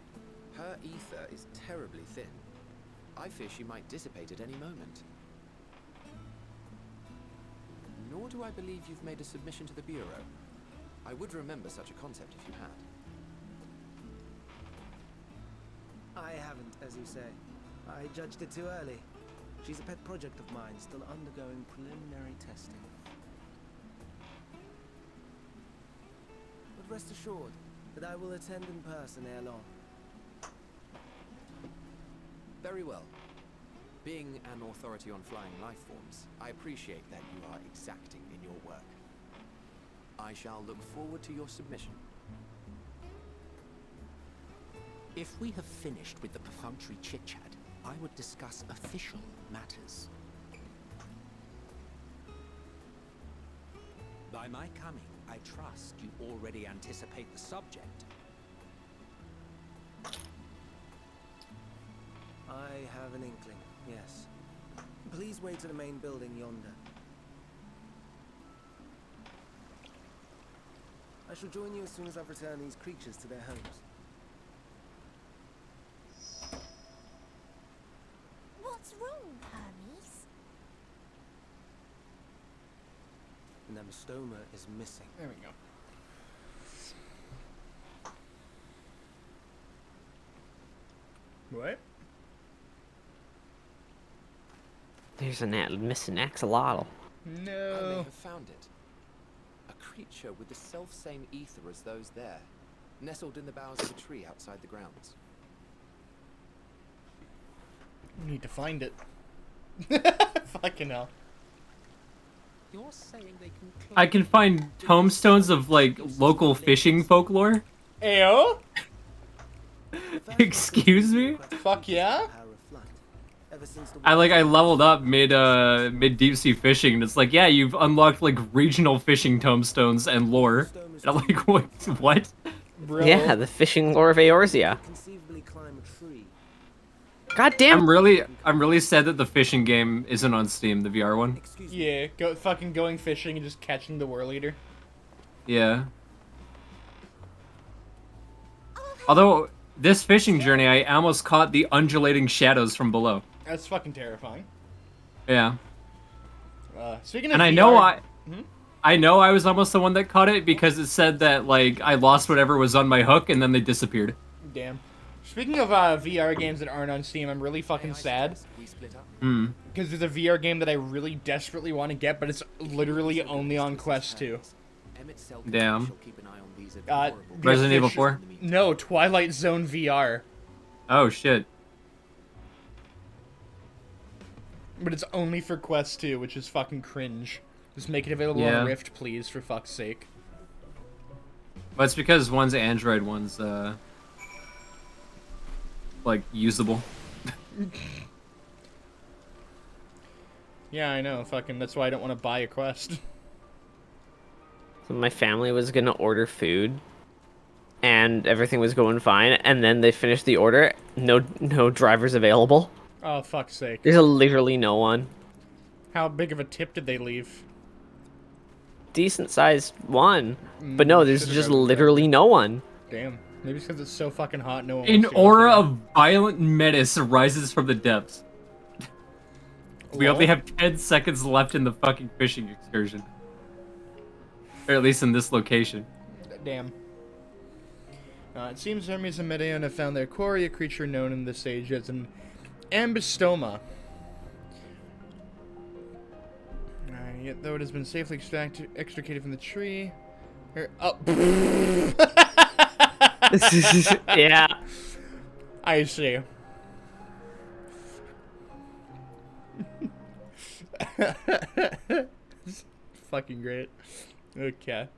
her ether is terribly thin. I fear she might dissipate at any moment. Nor do I believe you've made a submission to the Bureau. I would remember such a concept if you had. I haven't, as you say. I judged it too early. She's a pet project of mine, still undergoing preliminary testing. But rest assured that I will attend in person ere long. Very well. Being an authority on flying life forms, I appreciate that you are exacting in your work. I shall look forward to your submission. If we have finished with the perfunctory chit-chat, I would discuss official matters. By my coming, I trust you already anticipate the subject. I have an inkling, yes. Please wait in the main building yonder. I shall join you as soon as I've returned these creatures to their homes. What's wrong, Hermes? The Nemostoma is missing. There we go. What? There's a missing axolotl. I may No. have found it. A creature with the self-same ether as those there, nestled in the boughs of a tree outside the grounds. You need to find it. Fucking hell. You're saying they can claim I can find tombstones of like local fishing folklore. Ayo? Excuse me? Fuck yeah? Power of flight. Ever since the I leveled up mid deep sea fishing and it's like, yeah, you've unlocked like regional fishing tombstones and lore. And I'm like, what? Bro. Yeah, the fishing lore of Eorzea. conceivably climb a tree. God damn. I'm really sad that the fishing game isn't on Steam, the VR one. Excuse me. Yeah, fucking going fishing and just catching the whirl eater. Yeah. Although, this fishing journey, I almost caught the undulating shadows from below. That's fucking terrifying. Yeah. Speaking of And VR, I know I was almost the one that caught it because it said that, like, I lost whatever was on my hook and then they disappeared. damn. Speaking of VR games that aren't on Steam, I'm really fucking sad. We split up. Because there's a VR game that I really desperately want to get, but it's literally only on Quest 2. Damn. Shall keep an eye on these The adorable Resident Evil official- 4? No, Twilight Zone VR. Oh, shit. But it's only for Quest 2, which is fucking cringe. Just make it available Yeah. on Rift, please, for fuck's sake. But it's because one's Android, one's, like, usable. Yeah, I know. Fucking, that's why I don't want to buy a Quest. So my family was gonna order food, and everything was going fine, and then they finished the order. No drivers available. Oh, fuck's sake. There's literally no one. How big of a tip did they leave? Decent sized one, but no, there's should've just grabbed a literally no one. Damn. Maybe it's because it's so fucking hot, no one An wants to go aura to of violent menace rises from the depths. We Lol. only have 10 seconds left in the fucking fishing excursion. Or at least in this location. Damn. It seems Hermes and Medeon have found their quarry, a creature known in this age as an ambystoma. Yet though it has been safely extricated from the tree... Oh. Yeah. I see. Fucking great. Okay.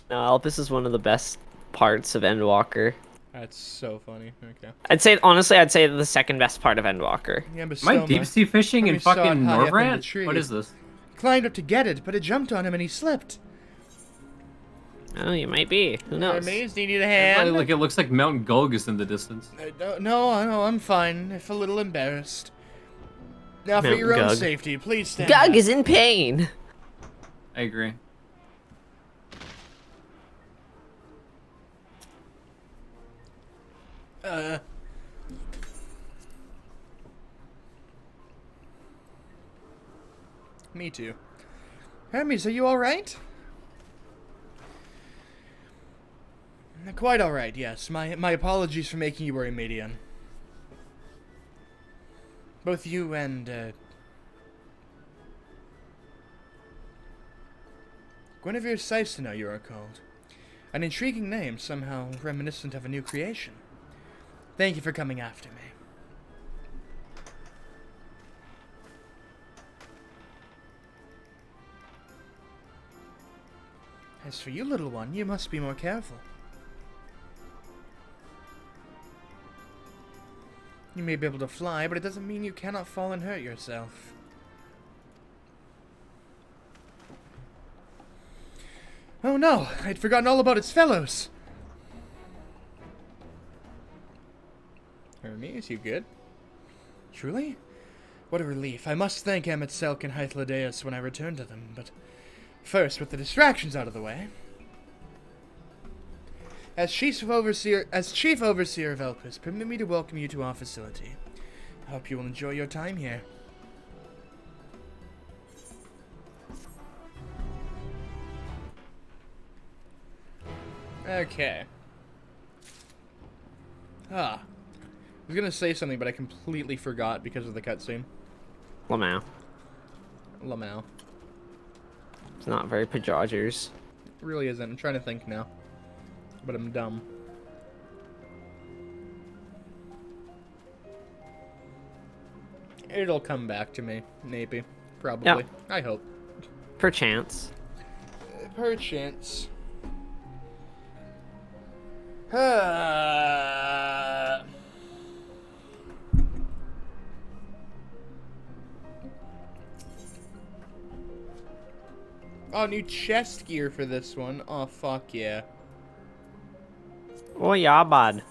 No, Elpis is one of the best parts of Endwalker. That's so funny. Okay. I'd say the second best part of Endwalker. The Am I ambystoma. deep sea fishing in Hermes saw it fucking high up in the Norvrant? tree. What is this? Climbed up to get it, but it jumped on him and he slipped. Oh, you might be. Who knows? Hermes, do you need a hand? Like, it looks like Mount Gulgus in the distance. No, I'm fine. If a little embarrassed. Now, for Mount your own Gug. safety, please stand Gug up. is in pain. I agree. Me too. Hermes, are you alright? Quite alright, yes. My apologies for making you worry, Median. Both you and, Guinevere Sysino, you are called. An intriguing name, somehow reminiscent of a new creation. Thank you for coming after me. As for you, little one, you must be more careful. You may be able to fly, but it doesn't mean you cannot fall and hurt yourself. Oh no, I'd forgotten all about its fellows. Hermes, you good? Truly? What a relief. I must thank Amitselk and Hythlodeus when I return to them, but first, with the distractions out of the way. As Chief Overseer of Elpis, permit me to welcome you to our facility. I hope you will enjoy your time here. Okay. I was gonna say something, but I completely forgot because of the cutscene. Lamau. Lamau. It's not very pejogers. It really isn't. I'm trying to think now. But I'm dumb. It'll come back to me. Maybe. Probably. Yeah. I hope. Perchance. Perchance. Oh, new chest gear for this one. Oh, fuck yeah. Oh yeah, bud.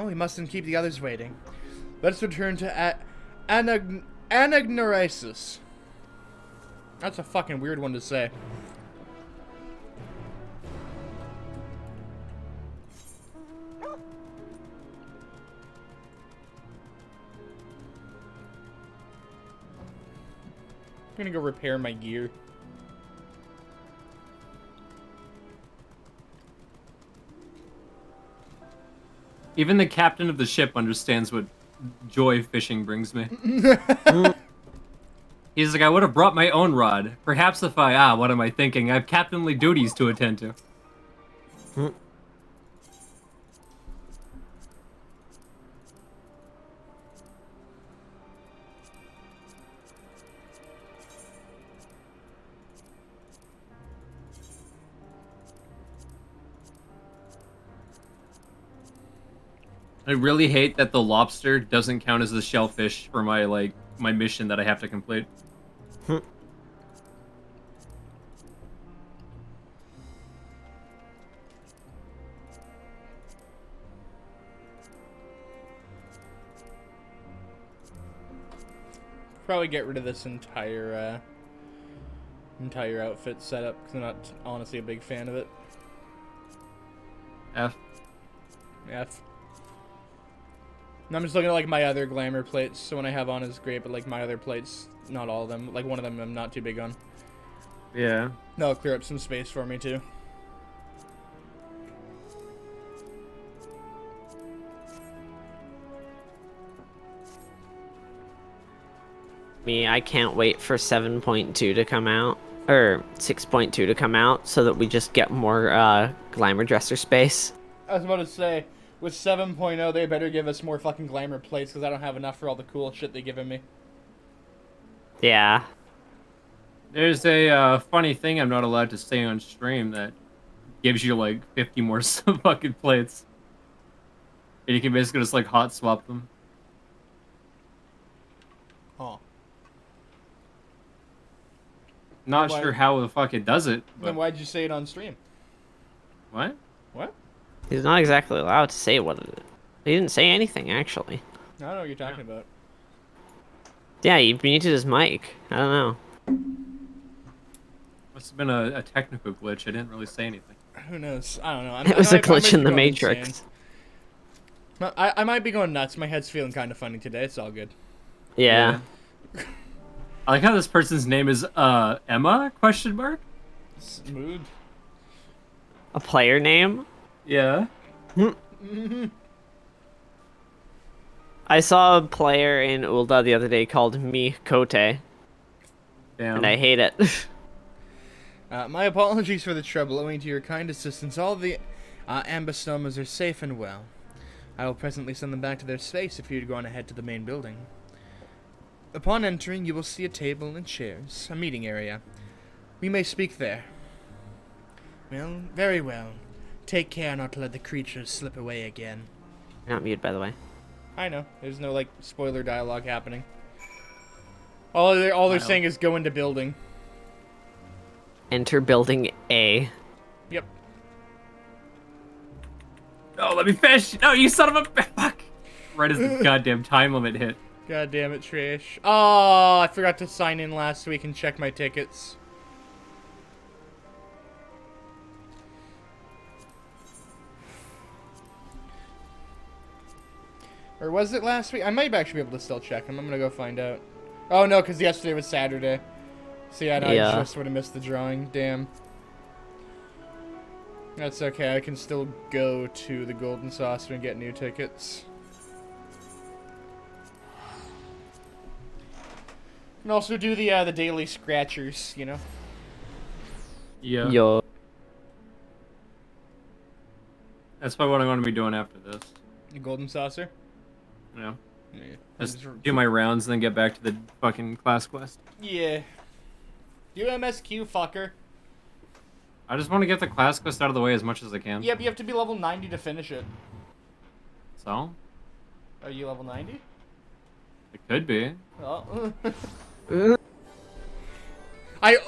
Well, we mustn't keep the others waiting. Let's return to Anagnorisis. That's a fucking weird one to say. I'm gonna go repair my gear. Even the captain of the ship understands what joy fishing brings me. He's like, I would have brought my own rod. Perhaps if what am I thinking? I have captainly duties to attend to. I really hate that the lobster doesn't count as the shellfish for my my mission that I have to complete. Probably get rid of this entire outfit setup because I'm not honestly a big fan of it. F. And I'm just looking at like my other glamour plates. So one I have on is great, but like my other plates, not all of them. Like one of them I'm not too big on. Yeah. That'll clear up some space for me too. I can't wait for 7.2 to come out, or 6.2 to come out, so that we just get more glamour dresser space. I was about to say, with 7.0, they better give us more fucking glamour plates, because I don't have enough for all the cool shit they're giving me. Yeah. There's a funny thing I'm not allowed to say on stream that gives you like 50 more fucking plates. And you can basically just like hot swap them. Oh. Not Why- sure how the fuck it does it. Then But... why'd you say it on stream? What? What? He's not exactly allowed to say what it is. He didn't say anything, actually. I don't know what you're talking about. Yeah, he muted his mic. I don't know. Must have been a technical glitch. I didn't really say anything. Who knows? I don't know. It was a I might glitch be in the going Matrix. insane. I might be going nuts. My head's feeling kind of funny today. It's all good. Yeah. I like how this person's name is Emma? Question mark? Smooth. A player name? Yeah. I saw a player in Ulda the other day called Me Kote, Damn. and I hate it. My apologies for the trouble. Owing to your kind assistance, all the ambistomas are safe and well. I will presently send them back to their space if you'd go on ahead to the main building. Upon entering, you will see a table and chairs, a meeting area. We may speak there. Well, very well. Take care not to let the creatures slip away again. You're not muted, by the way. I know. There's no, like, spoiler dialogue happening. All they're saying is go into building. Enter building A. Yep. Oh, let me fish! No, you son of a fuck! Right as the goddamn time limit hit. God damn it, Trish. Oh, I forgot to sign in last week and check my tickets. Or was it last week? I might actually be able to still check them. I'm gonna go find out. Oh no, because yesterday was Saturday. So yeah, no, I Yeah. just would have missed the drawing. Damn. That's okay. I can still go to the Golden Saucer and get new tickets. And also do the daily scratchers, you know. Yeah. Yo. That's probably what I'm going to be doing after this. The Golden Saucer. Yeah. Yeah. Just do my rounds and then get back to the fucking class quest. Yeah. Do MSQ, fucker. I just want to get the class quest out of the way as much as I can. Yep, you have to be level 90 to finish it. So? Are you level 90? It could be. Oh.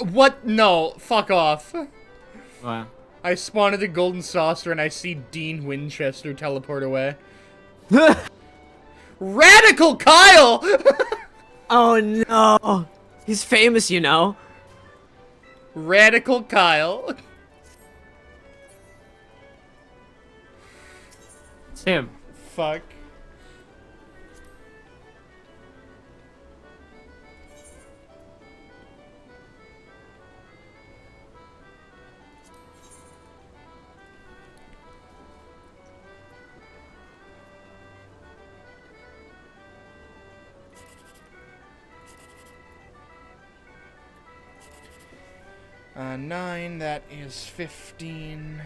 What? No, fuck off. Well, I spawned at the Golden Saucer and I see Dean Winchester teleport away. Radical Kyle! Oh no! He's famous, you know. Radical Kyle. It's him. Fuck. Nine, that is 15.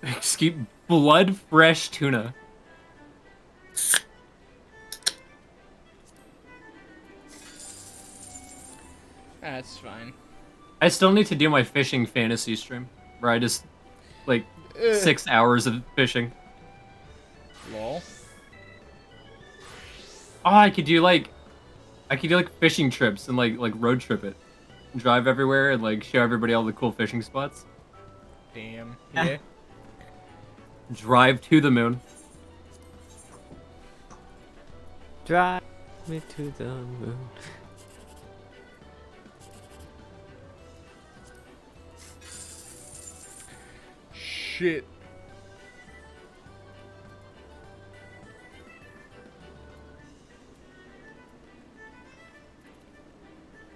Excuse blood fresh tuna. That's fine. I still need to do my fishing fantasy stream, where I just like Ugh. 6 hours of fishing. Lol. Oh, I could do like fishing trips and like road trip it, drive everywhere and like show everybody all the cool fishing spots. Damn. Yeah. Drive to the moon. Drive me to the moon. Shit.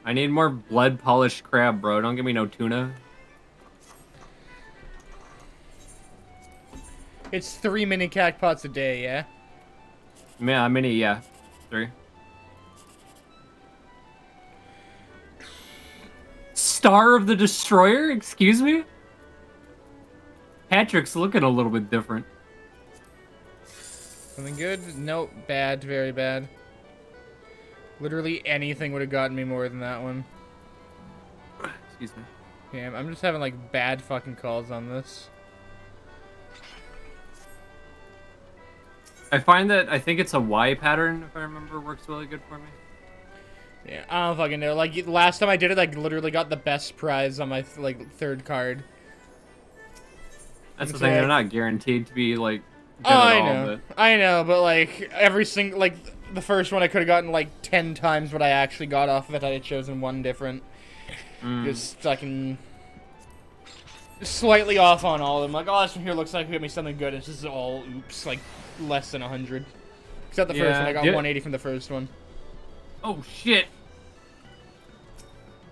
I need more blood polished crab, bro. Don't give me no tuna. It's 3 mini cacpots a day, yeah? Yeah, mini, yeah. 3. Star of the Destroyer? Excuse me? Patrick's looking a little bit different. Something good? Nope. Bad. Very bad. Literally anything would have gotten me more than that one. Excuse me. Damn, I'm just having like bad fucking calls on this. I find that I think it's a Y pattern, if I remember, works really good for me. Yeah, I don't fucking know. Like last time I did it, I literally got the best prize on my like third card. That's the It's thing; they're like- not guaranteed to be like good Oh, at I all. know. I know, but like every single like the first one I could have gotten like 10 times what I actually got off of it. I had chosen one different. Just fucking slightly off on all of them. Like, oh, this one here looks like it got me something good. It's just all oops, like less than 100. Except the first Yeah, one, I got yeah. 180 from the first one. Oh shit!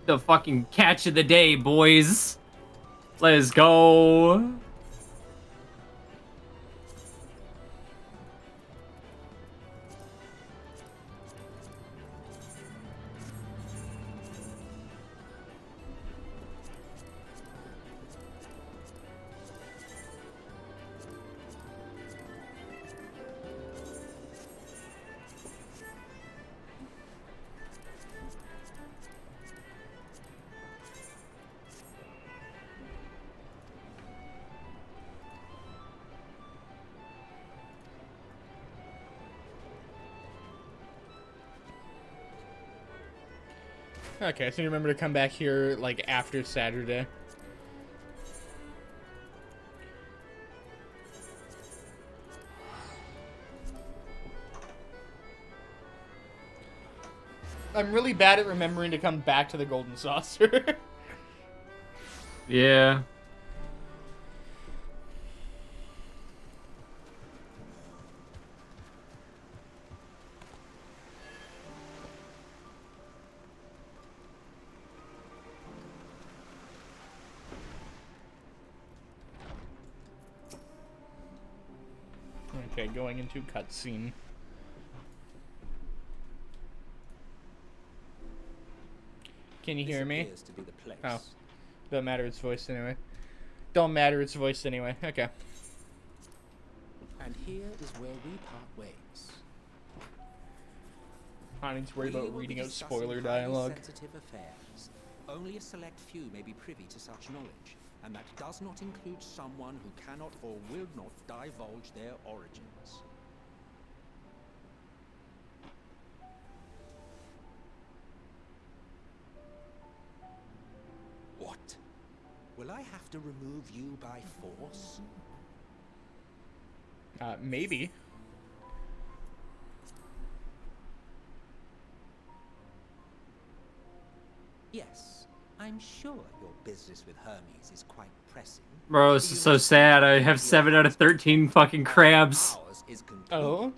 The fucking catch of the day, boys. Let's go. Okay, so you remember to come back here like after Saturday. I'm really bad at remembering to come back to the Golden Saucer. Yeah. Okay, going into cutscene. Can you hear me? Appears to be the place. Oh. Don't matter, it's voiced anyway. Don't matter, it's voiced anyway. Okay. And here is where we part ways. I don't need to worry We about will reading be out discussing spoiler highly dialogue. sensitive affairs. Only a select few may be privy to such knowledge, and that does not include someone who cannot or will not divulge their origins. What? Will I have to remove you by force? Maybe. Yes, I'm sure your business with Hermes is quite pressing. Bro, this is so sad. I have 7 out of 13 fucking crabs. Ours is concluded. Oh.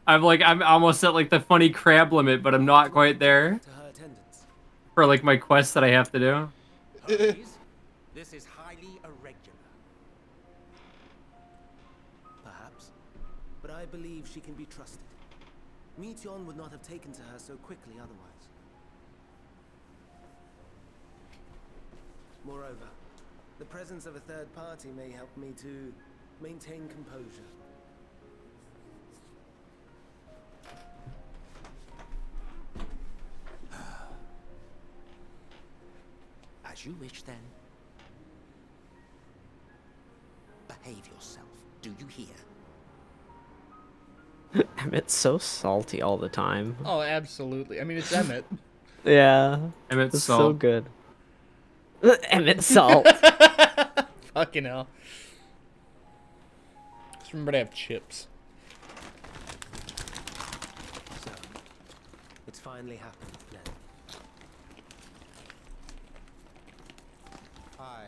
I'm almost at like the funny crab limit, but I'm not quite there To her attendants. for like my quests that I have to do. Hermes, this is highly irregular. Perhaps. But I believe she can be trusted. Meteon would not have taken to her so quickly otherwise. Moreover, the presence of a third party may help me to maintain composure. As you wish, then. Behave yourself. Do you hear? Emmett's so salty all the time. Oh, absolutely. I mean, it's Emmett. Yeah. Emmett's It's so salt. good. Emmett Salt. Fucking hell. Just remember to have chips. So, it's finally happened, then. Aye.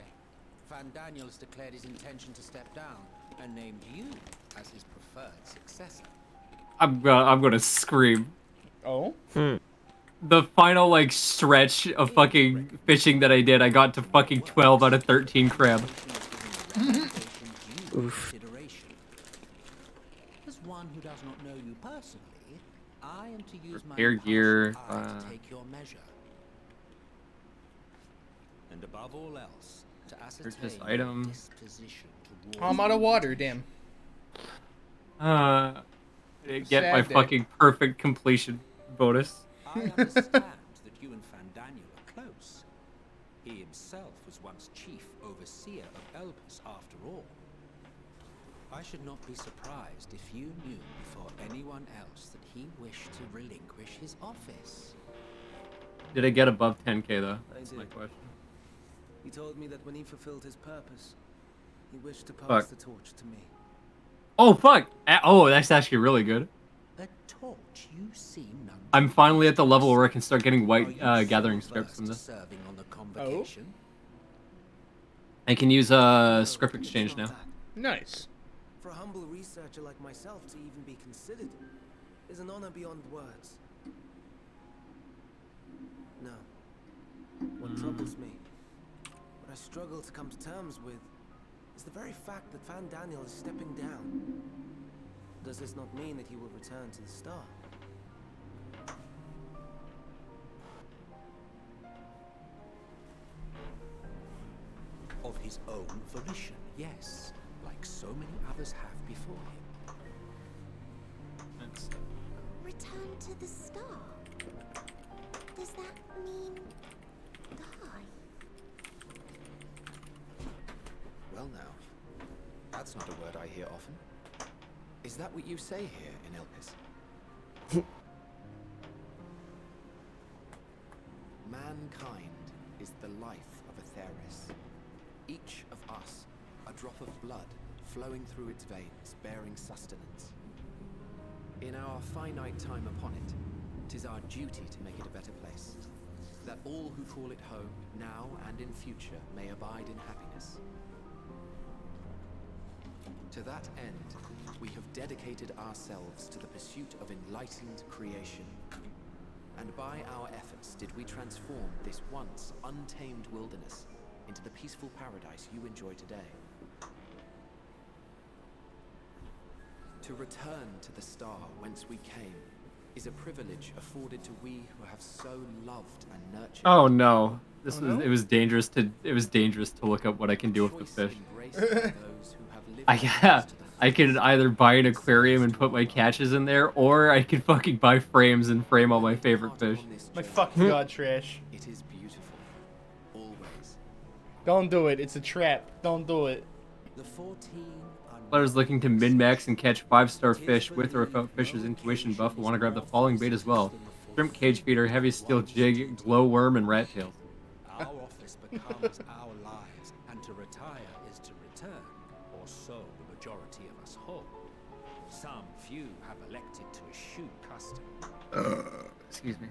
Van Daniels declared his intention to step down and named you as his preferred successor. I'm gonna scream. Oh? The final like stretch of fucking fishing that I did, I got to fucking 12 out of 13 crab. Oof. As one who does not know you personally, I am to use my Repair gear, impartial eye to take your measure. And above all else, to Purchase ascertain your item. disposition towards Oh, I'm out of water, damn. I didn't get my Sad day. fucking perfect completion bonus. I understand that you and Van Daniel are close. He himself was once chief overseer of Elpis after all. I should not be surprised if you knew before anyone else that he wished to relinquish his office. Did I get above 10k though? I That's did. my question. He told me that when he fulfilled his purpose, he wished to pass Fuck. the torch to me. Oh fuck! Oh, that's actually really good. A torch, you seem none. I'm finally at the level where I can start getting white Are you gathering so scripts from versed this. serving on the convocation? I can use script exchange It's now. not that. Nice. For a humble researcher like myself to even be considered is an honor beyond words. No. What troubles me, what I struggle to come to terms with, is the very fact that Van Daniel is stepping down. Does this not mean that he will return to the Star? Of his own volition, yes. Like so many others have before him. That's- Return to the star. Does that mean die? Well now, that's not a word I hear often. Is that what you say here in Elpis? Mankind is the life of Atheris. Each of us, a drop of blood flowing through its veins, bearing sustenance. In our finite time upon it, 'tis our duty to make it a better place, that all who call it home, now and in future, may abide in happiness. To that end, we have dedicated ourselves to the pursuit of enlightened creation. And by our efforts did we transform this once untamed wilderness into the peaceful paradise you enjoy today. To return to the star whence we came is a privilege afforded to we who have so loved and nurtured. Oh no! This Oh, was no? it was dangerous to look up what I can do with the Choice fish. embraced by those who have lived I close to the I could either buy an aquarium and put my catches in there, or I could fucking buy frames and frame all my favorite fish. My fucking god, Trash. It is beautiful. Always. Don't do it. It's a trap. Don't do it. The 14 Players looking to min-max and catch 5-star fish with or without Fisher's intuition buff will want to grab the following bait as well. Shrimp cage feeder, heavy steel jig, glowworm, and rat tails. Our office becomes our lives, and to retire is to return, or so the eschew custom. Excuse me.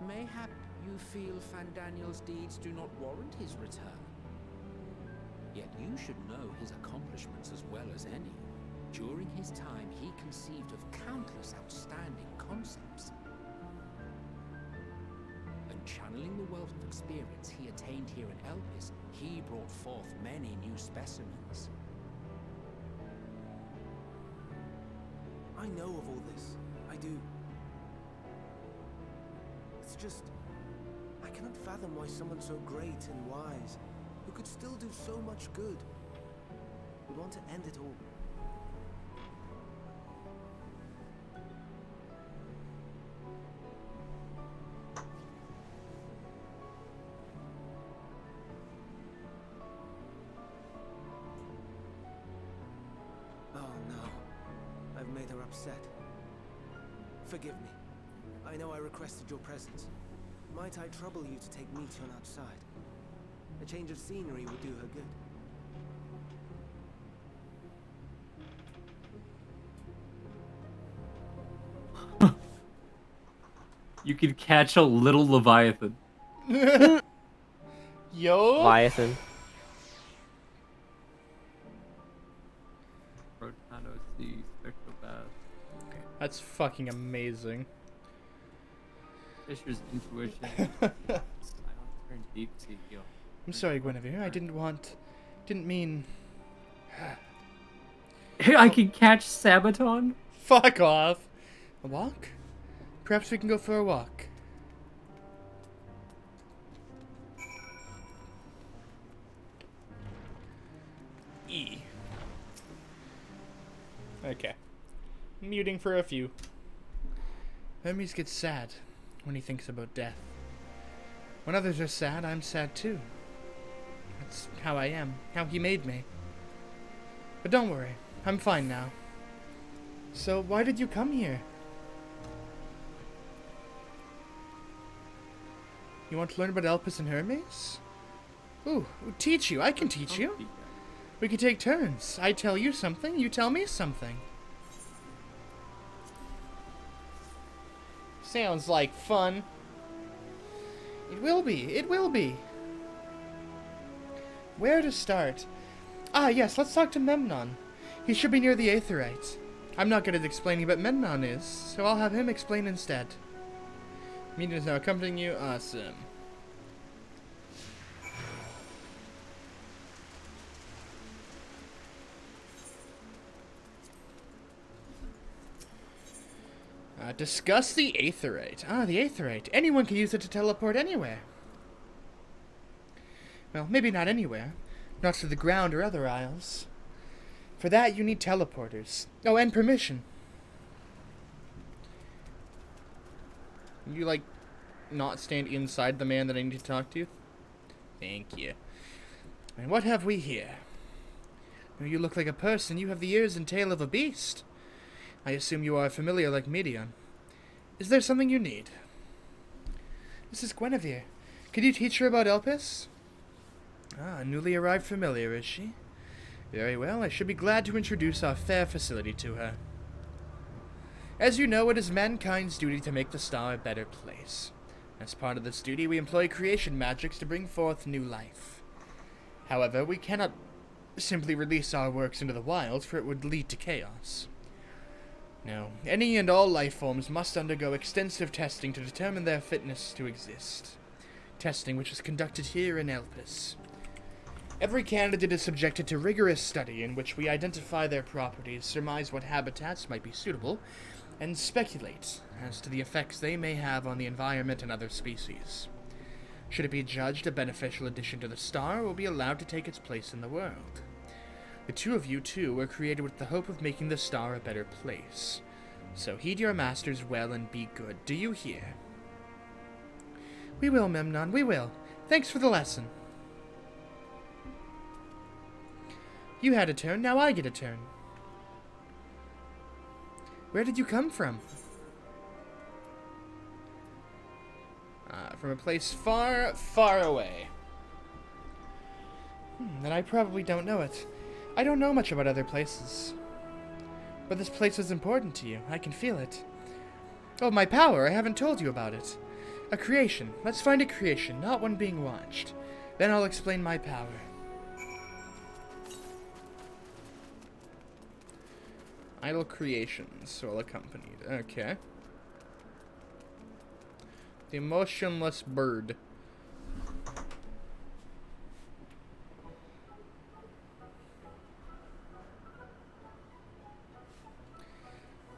Mayhap you feel Fandaniel's deeds do not warrant his return. Yet you should know his accomplishments as well as any. During his time, he conceived of countless outstanding concepts. And channeling the wealth of experience he attained here in Elpis, he brought forth many new specimens. I know of all this. I do. It's just... I cannot fathom why someone so great and wise, who could still do so much good, would want to end it all. Oh no. I've made her upset. Forgive me. I know I requested your presence. Might I trouble you to take Meteon outside? A change of scenery would do her good. You can catch a little Leviathan. Yo. Leviathan. Rotano Sea, Spectral Bath. That's fucking amazing. Fisher's Intuition. I don't turn Deep Sea Heal. I'm sorry, Guinevere. I didn't mean... I can catch Sabaton? Fuck off. A walk? Perhaps we can go for a walk. E. Okay. Muting for a few. Hermes gets sad when he thinks about death. When others are sad, I'm sad too. That's how I am, how he made me. But don't worry, I'm fine now. So why did you come here? You want to learn about Elpis and Hermes? Ooh, teach you. I can teach you. We could take turns. I tell you something, you tell me something. Sounds like fun. It will be. It will be. Where to start? Ah, yes, let's talk to Memnon. He should be near the Aetherite. I'm not good at explaining, but Memnon is, so I'll have him explain instead. Meteon is now accompanying you. Awesome. Discuss the Aetherite. Ah, the Aetherite. Anyone can use it to teleport anywhere. Well, maybe not anywhere. Not to the ground or other isles. For that, you need teleporters. Oh, and permission. You, like, not stand inside the man that I need to talk to? Thank you. And what have we here? You look like a person. You have the ears and tail of a beast. I assume you are familiar like Meteon. Is there something you need? This is Guinevere. Could you teach her about Elpis? Ah, a newly arrived familiar, is she? Very well, I should be glad to introduce our fair facility to her. As you know, it is mankind's duty to make the star a better place. As part of this duty, we employ creation magics to bring forth new life. However, we cannot simply release our works into the wild, for it would lead to chaos. No, any and all life forms must undergo extensive testing to determine their fitness to exist. Testing which is conducted here in Elpis. Every candidate is subjected to rigorous study in which we identify their properties, surmise what habitats might be suitable, and speculate as to the effects they may have on the environment and other species. Should it be judged a beneficial addition to the star, it will be allowed to take its place in the world. The two of you, too, were created with the hope of making the star a better place. So heed your masters well and be good. Do you hear? We will, Memnon, we will. Thanks for the lesson. You had a turn, now I get a turn. Where did you come from? From a place far, far away. Then I probably don't know it. I don't know much about other places. But this place is important to you. I can feel it. Oh, my power. I haven't told you about it. A creation. Let's find a creation, not one being watched. Then I'll explain my power. Idle creations, well accompanied. Okay. The emotionless bird.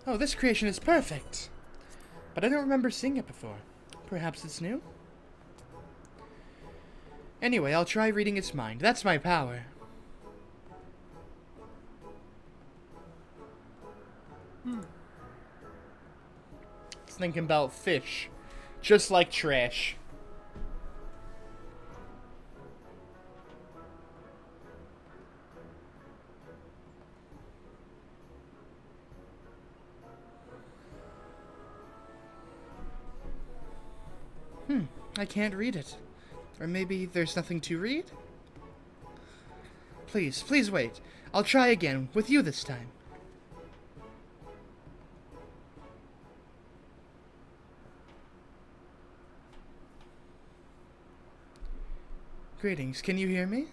Oh, this creation is perfect. But I don't remember seeing it before. Perhaps it's new? Anyway, I'll try reading its mind. That's my power. It's thinking about fish. Just like trash. I can't read it. Or maybe there's nothing to read? Please, please wait. I'll try again, with you this time. Greetings, can you hear me?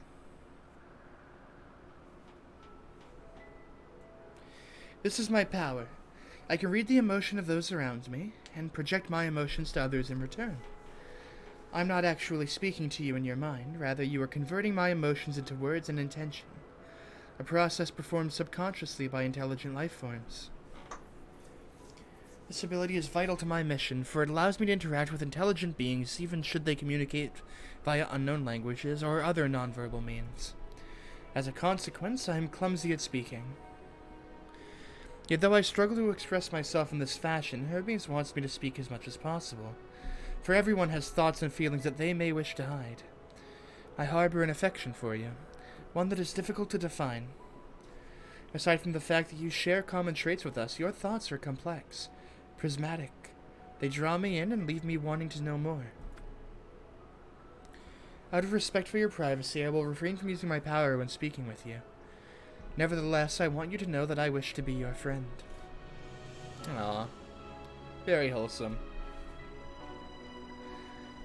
This is my power. I can read the emotion of those around me, and project my emotions to others in return. I'm not actually speaking to you in your mind, rather you are converting my emotions into words and intention, a process performed subconsciously by intelligent life forms. This ability is vital to my mission, for it allows me to interact with intelligent beings even should they communicate via unknown languages or other nonverbal means. As a consequence, I am clumsy at speaking. Yet though I struggle to express myself in this fashion, Hermes wants me to speak as much as possible. For everyone has thoughts and feelings that they may wish to hide. I harbor an affection for you, one that is difficult to define. Aside from the fact that you share common traits with us, your thoughts are complex, prismatic. They draw me in and leave me wanting to know more. Out of respect for your privacy, I will refrain from using my power when speaking with you. Nevertheless, I want you to know that I wish to be your friend. Aww. Very wholesome.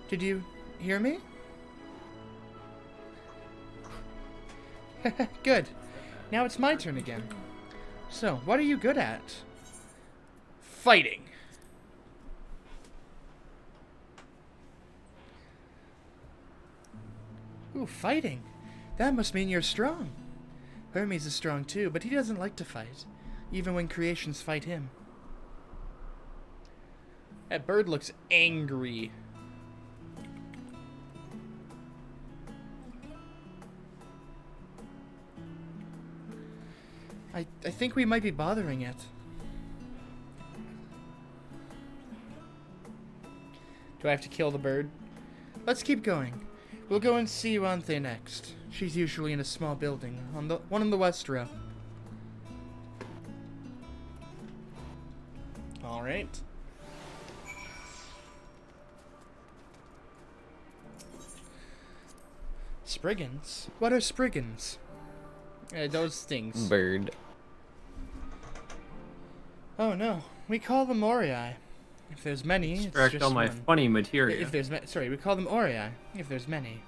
Did you hear me? Good. Now it's my turn again. So, what are you good at? Fighting. Ooh, fighting. That must mean you're strong. Hermes is strong too, but he doesn't like to fight, even when creations fight him. That bird looks angry. I think we might be bothering it. Do I have to kill the bird? Let's keep going. We'll go and see Yuanthe next. She's usually in a small building, on the one on the west row. Alright. Spriggans? What are Spriggans? Those things. Bird. Oh no, we call them Aurii. If there's many, it's Extract just all my one. funny materia. If there's sorry, we call them Aurii. If there's many.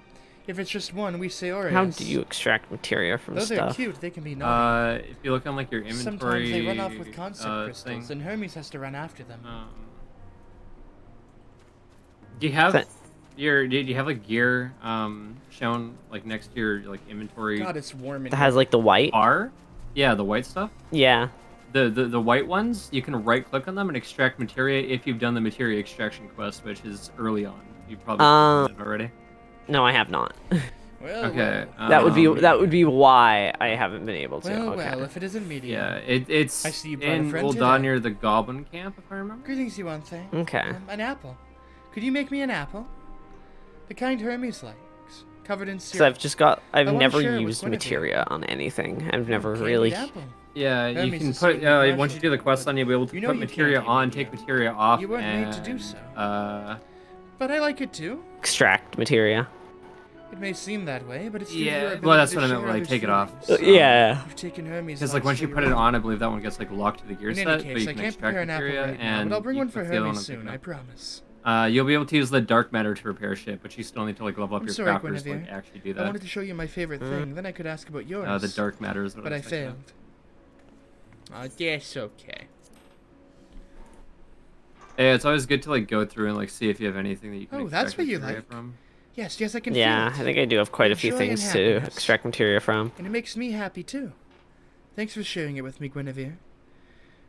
If it's just one, we say Aureus. How do you extract materia from Those stuff? are cute. They can be naughty. If you look on like your inventory, Sometimes they run off with concept crystals, thing. and Hermes has to run after them. Do you have That- do you have like gear shown like next to your like inventory God, it's warm in That here. has like the white. bar? Yeah, the white stuff. Yeah. The white ones, you can right click on them and extract materia if you've done the materia extraction quest, which is early on. You probably done it already. No, I have not. Well, Okay. That would be why I haven't been able to. well, okay. well, if it isn't medium. Yeah, it's I see you brought a in friend Ul'dah today. near the Goblin Camp, if I remember. Greetings, Yuanthe. Okay. An apple. Could you make me an apple? The kind Hermes likes, covered in Because syrup. I've wanna never share it with used Guinevere. materia on anything. I've never Candied really. apple. Yeah, you Hermes can is put sweet and once you do the quest line, you'll be able to You know put you materia can't do on, media. take materia off. You weren't and, made to do so. Uh, But I like it too. Extract materia. It may seem that way, but it's due to Yeah, your well, ability that's to what I meant share when I others' take it off. feelings. Yeah. You've taken Hermes' Because like life once so you you're put it ready. on, I believe that one gets like locked to the gear In set, any but case, you I can can't extract prepare an apple materia, right now, and but I'll bring you one for put the other Hermes one picking soon, up. I promise. You'll be able to use the dark matter to repair shit, but you still need to like level up I'm your sorry, crafters to like Guinevere. actually do I that. wanted to show you my favorite thing, then I could ask about yours. The dark matter is what But I I was thinking of. failed. I guess okay. Yeah, it's always good to like go through and like see if you have anything that you can Oh, extract that's what you materia like. from. Yes, I can Yeah, feel I it. think I do have quite a few Joy and things to happiness. extract materia from. And it makes me happy, too. Thanks for sharing it with me, Guinevere.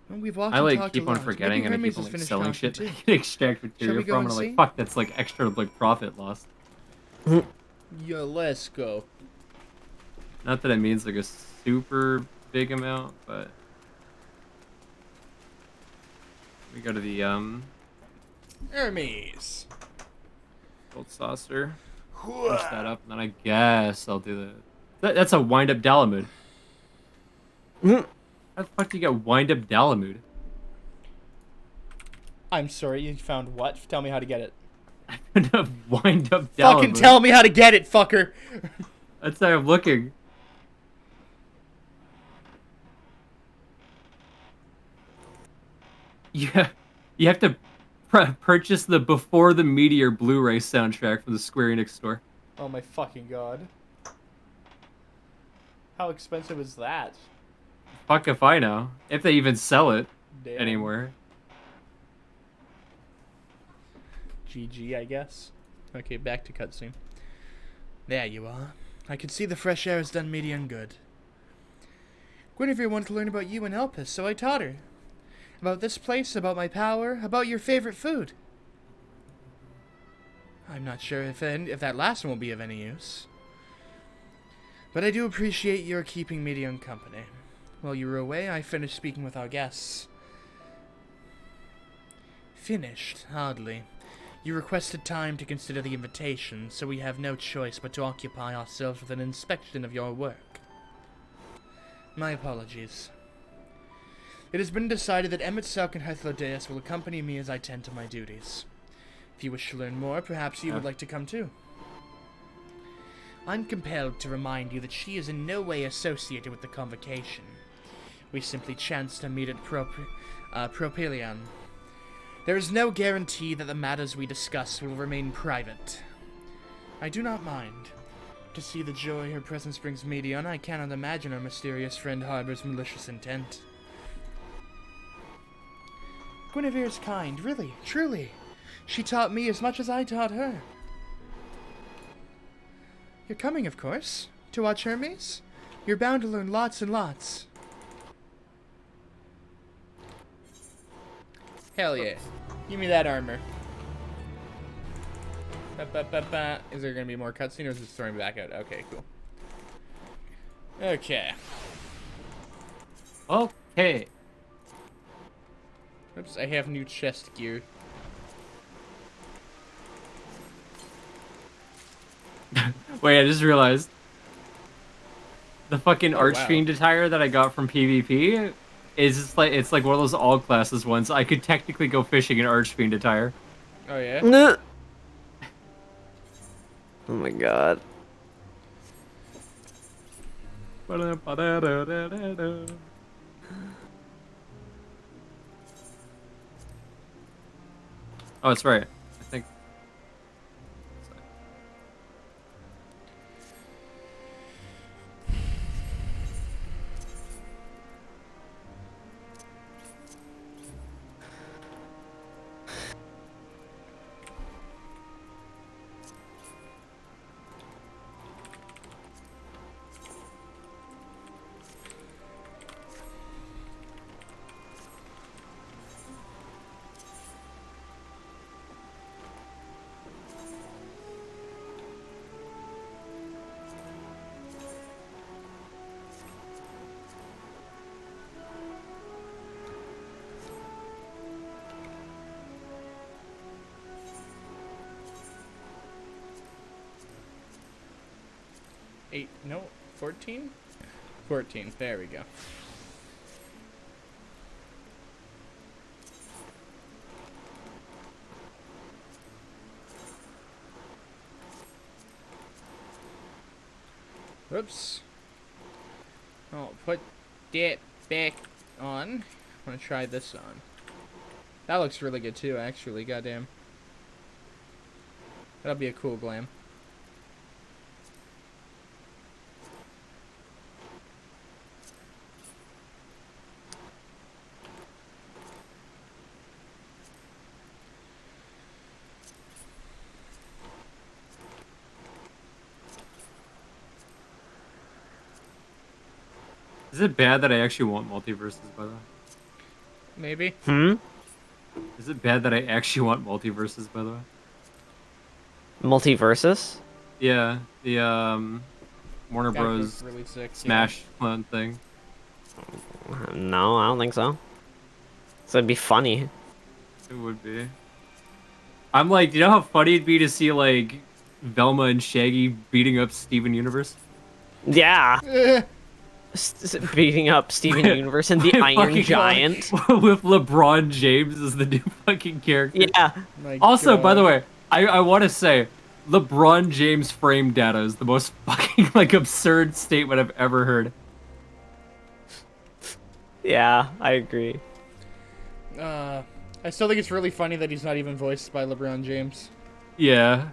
Well, we've walked I and like talked keep a on lot. forgetting Maybe and I Hermes keep on has like finished selling talking, shit that too. I can extract Shall materia we go from, and and I'm see? like, fuck, that's like extra like profit lost. Yeah, let's go. Not that it means like a super big amount, but we go to the Hermes. gold saucer. Punch that up, and then I guess I'll do that's a wind up Dalamud. How the fuck do you get wind up Dalamud? I'm sorry, you found what? Tell me how to get it. Wind up Dalamud. Fucking tell me how to get it, fucker! That's how I'm looking. Yeah, you have to purchase the Before the Meteor Blu-ray soundtrack from the Square Enix store. Oh my fucking god. How expensive is that? Fuck if I know. If they even sell it Damn. anywhere. GG, I guess. Okay, back to cutscene. There you are. I can see the fresh air has done Median good. Guinevere wanted to learn about you and help us, so I taught her. About this place, about my power, about your favorite food. I'm not sure if that last one will be of any use. But I do appreciate your keeping Median company. While you were away, I finished speaking with our guests. Finished? Hardly. You requested time to consider the invitation, so we have no choice but to occupy ourselves with an inspection of your work. My apologies. It has been decided that Emmett Selk and Hythlodeus will accompany me as I tend to my duties. If you wish to learn more, perhaps you would like to come too. I'm compelled to remind you that she is in no way associated with the convocation. We simply chanced to meet at Propylion. There is no guarantee that the matters we discuss will remain private. I do not mind. To see the joy her presence brings Medion, I cannot imagine our mysterious friend harbors malicious intent. Guinevere is kind, really, truly. She taught me as much as I taught her. You're coming, of course, to watch Hermes? You're bound to learn lots and lots. Hell yeah. Give me that armor. Ba-ba-ba-ba. Is there gonna be more cutscene or is it throwing me back out? Okay, cool. Okay. Okay. Oops, I have new chest gear. Wait, I just realized. The fucking Oh, Archfiend attire that I got from PvP is just like, it's like one of those all classes ones. I could technically go fishing in Archfiend attire. Oh yeah? Oh my god. Oh, that's right. I think. No, 14? 14, there we go. Whoops. I'll put that back on. I'm gonna try this on. That looks really good too, actually. Goddamn. That'll be a cool glam. Is it bad that I actually want multiverses, by the way? Maybe. Is it bad that I actually want multiverses, by the way? Multiversus? Yeah, the Warner That would Bros. look really sick. Smash clone thing. No, I don't think so. So it'd be funny. It would be. I'm like, you know how funny it'd be to see like Velma and Shaggy beating up Steven Universe? Yeah. Yeah. Beating up Steven Universe and the Iron Fucking Giant. with LeBron James as the new fucking character. Yeah. My Also, by the God. way, I want to say, LeBron James frame data is the most fucking like absurd statement I've ever heard. Yeah, I agree. I still think it's really funny that he's not even voiced by LeBron James. Yeah.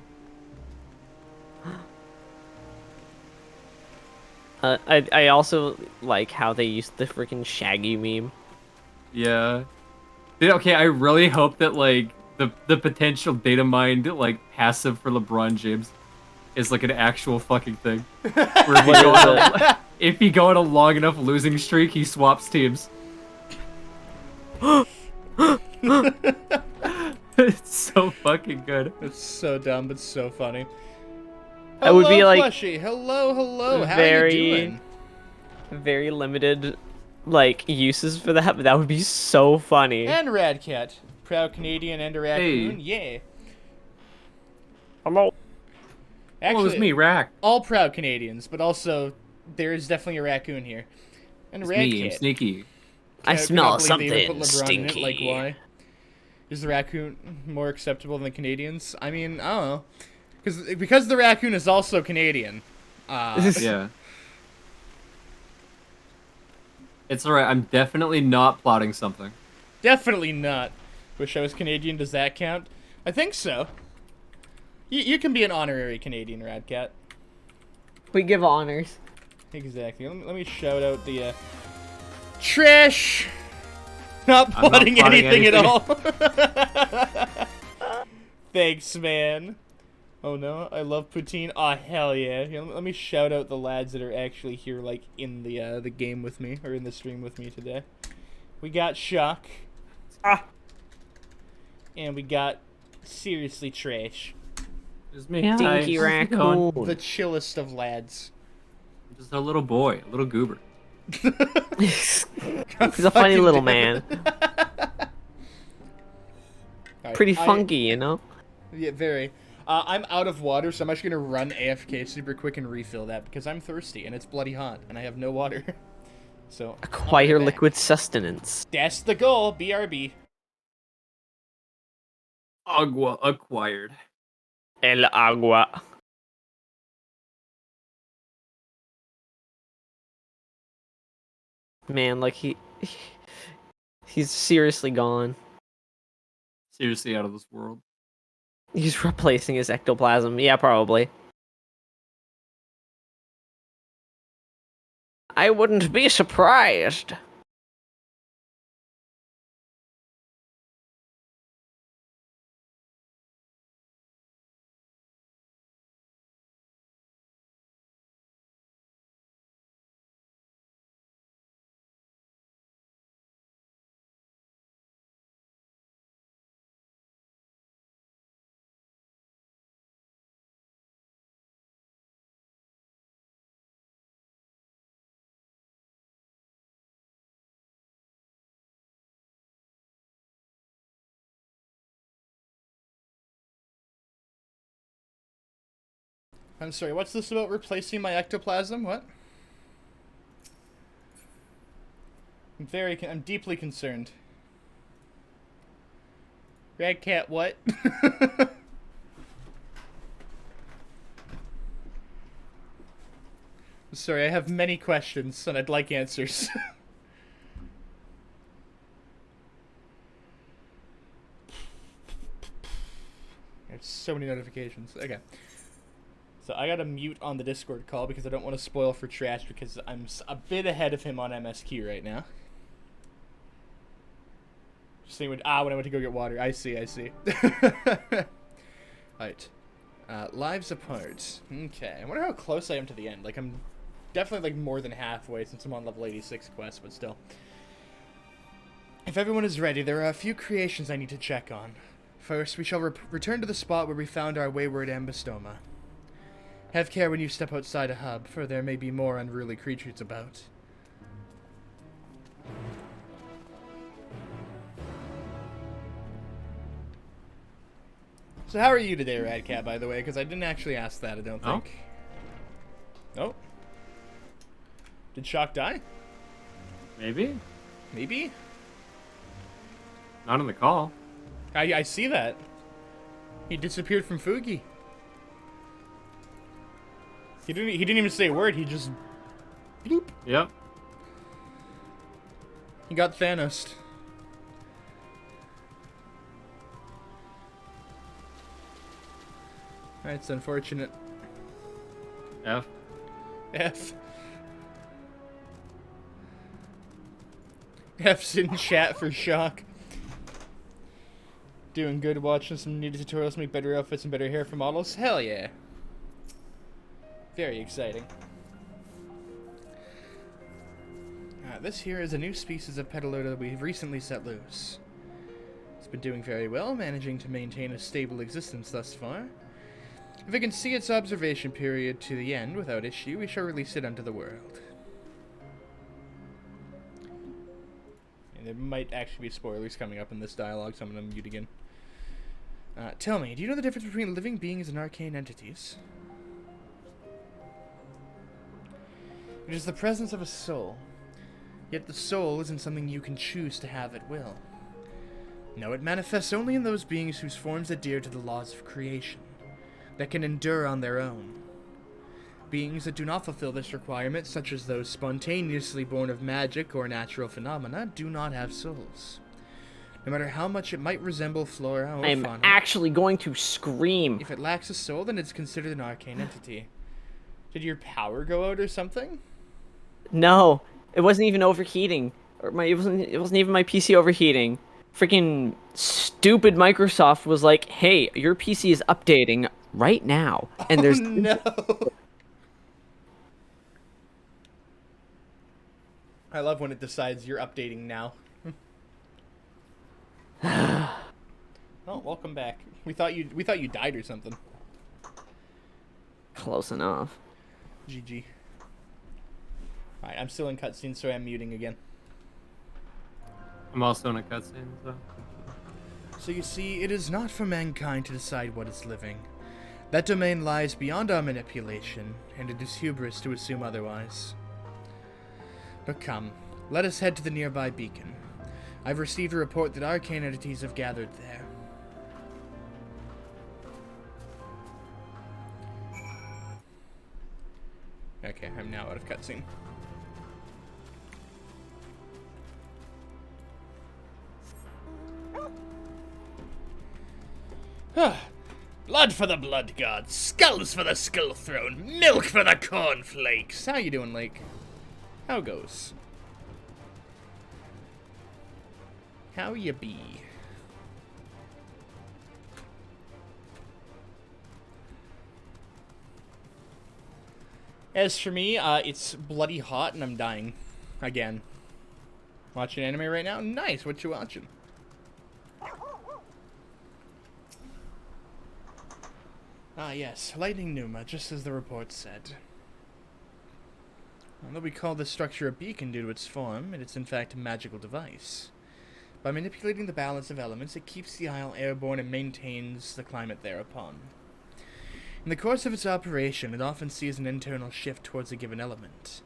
I also like how they used the freaking Shaggy meme. Yeah. Dude, okay, I really hope that like the potential data mined like passive for LeBron James is like an actual fucking thing. Where if he go on a long enough losing streak, he swaps teams. It's so fucking good. It's so dumb, but so funny. It would be Hello, like Fleshy. Hello, hello. How very- you doing? very limited like uses for that, but that would be so funny. And Radcat. Proud Canadian and a raccoon. Yeah. Hello. Actually, Well, it was me, Rack. all proud Canadians, but also there is definitely a raccoon here. And It's me, I'm Radcat. sneaky. I Cannot smell believe they even something put LeBron in it. Like, stinky. why? Is the raccoon more acceptable than the Canadians? I mean, I don't know. Because the raccoon is also Canadian. Yeah. It's alright, I'm definitely not plotting something. Definitely not. Wish I was Canadian. Does that count? I think so. You can be an honorary Canadian, Radcat. We give honors. Exactly. Let me shout out the trash. Not I'm not plotting plotting anything at anything. all. Thanks, man. Oh no, I love poutine. Aw, hell yeah. Here, let me shout out the lads that are actually here, like, in the game with me, or in the stream with me today. We got Shock. And we got SrslyTrash. It's me. Stinky Hi, how's it raccoon. going? The chillest of lads. I'm just a little boy, a little goober. He's a funny little man. Alright, Pretty funky, you know? Yeah, very. I'm out of water, so I'm actually gonna run AFK super quick and refill that because I'm thirsty and it's bloody hot and I have no water. So I'll be Acquire back. liquid sustenance. That's the goal. BRB. Agua acquired. El agua. Man, like he's seriously gone. Seriously out of this world. He's replacing his ectoplasm. Yeah, probably. I wouldn't be surprised. I'm sorry, what's this about replacing my ectoplasm? What? I'm deeply concerned. Radcat, what? Sorry, I have many questions, and I'd like answers. There's so many notifications. Okay. So I gotta mute on the Discord call because I don't want to spoil for Trash because I'm a bit ahead of him on MSQ right now. Just saying when I went to go get water. I see. Alright. Lives apart. Okay. I wonder how close I am to the end. Like, I'm definitely, like, more than halfway since I'm on level 86 quest, but still. If everyone is ready, there are a few creations I need to check on. First, we shall return to the spot where we found our wayward ambystoma. Have care when you step outside a hub, for there may be more unruly creatures about. So how are you today, Radcat, by the way? Because I didn't actually ask that, I don't think. Oh. Did Shock die? Maybe? Maybe? Not on the call. I see that. He disappeared from Fugi. He didn't even say a word, he just... bloop. Yep. He got Thanos. That's unfortunate. F. F's in chat for Shock. Doing good, watching some new tutorials make better outfits and better hair for models. Hell yeah. Very exciting. This here is a new species of petalota that we've recently set loose. It's been doing very well, managing to maintain a stable existence thus far. If it can see its observation period to the end without issue, we shall release it unto the world. And there might actually be spoilers coming up in this dialogue, so I'm going to mute again. Tell me, do you know the difference between living beings and arcane entities? It is the presence of a soul. Yet the soul isn't something you can choose to have at will. No, it manifests only in those beings whose forms adhere to the laws of creation, that can endure on their own. Beings that do not fulfill this requirement, such as those spontaneously born of magic or natural phenomena, do not have souls. No matter how much it might resemble flora or I'm fauna, actually going to scream. if it lacks a soul, then it's considered an arcane entity. Did your power go out or something? No, it wasn't even overheating. It wasn't even my PC overheating. Freaking stupid Microsoft was like, "Hey, your PC is updating right now," and there's no. I love when it decides you're updating now. Oh, welcome back. We thought you died or something. close enough. GG. Alright, I'm still in cutscene, so I'm muting again. I'm also in a cutscene, so. So you see, it is not for mankind to decide what is living. That domain lies beyond our manipulation, and it is hubris to assume otherwise. But come, let us head to the nearby beacon. I've received a report that arcane entities have gathered there. Okay, I'm now out of cutscene. Blood for the blood gods, skulls for the skull throne, milk for the cornflakes. How you doing, Lake? How goes? How you be? As for me, it's bloody hot and I'm dying. Again. Watching anime right now? Nice, what you watching? Ah yes, lightning pneuma, just as the report said. Although we call this structure a beacon due to its form, it is in fact a magical device. By manipulating the balance of elements, it keeps the isle airborne and maintains the climate thereupon. In the course of its operation, it often sees an internal shift towards a given element.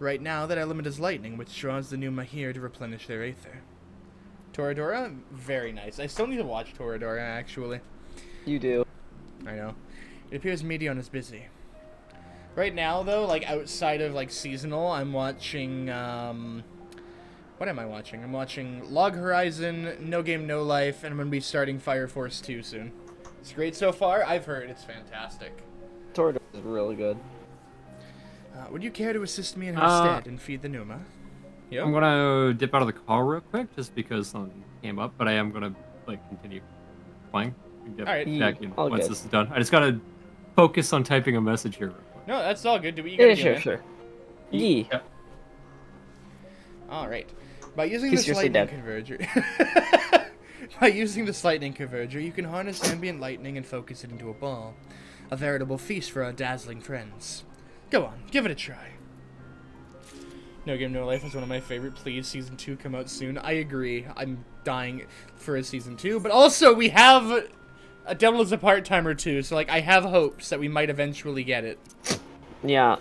Right now, that element is lightning, which draws the pneuma here to replenish their aether. Toradora? Very nice. I still need to watch Toradora, actually. You do. I know. It appears Medion is busy. Right now, though, like, outside of, like, seasonal, I'm watching, what am I watching? I'm watching Log Horizon, No Game, No Life, and I'm going to be starting Fire Force 2 soon. It's great so far. I've heard it's fantastic. Sword is really good. Would you care to assist me in her stead and feed the Numa? Yep. I'm gonna dip out of the call real quick just because something came up, but I am gonna like continue playing. Get Alright. back in All once good. this is done. I just gotta focus on typing a message here real quick. No, that's all good. Do what you gotta Yeah, do, sure, man. sure. Yee. Yeah. Alright. By using He's this seriously lightning converger... By using this lightning converger, you can harness ambient lightning and focus it into a ball. A veritable feast for our dazzling friends. Go on, give it a try. No Game No Life is one of my favorite. Please, Season 2 come out soon. I agree. I'm dying for a Season 2. But also, we have a Devil is a Part-Timer too, so like I have hopes that we might eventually get it. Yeah.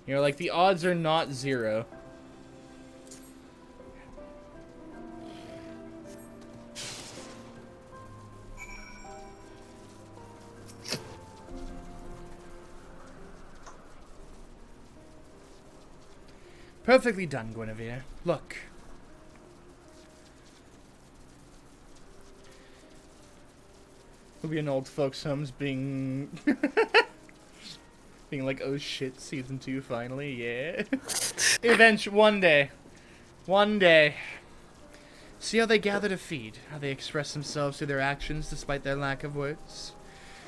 You know, like, the odds are not 0. Perfectly done, Guinevere. Look. We'll be in old folks' homes being... being like, oh shit, Season 2 finally, yeah. Eventually, one day. One day. See how they gather to feed, how they express themselves through their actions despite their lack of words.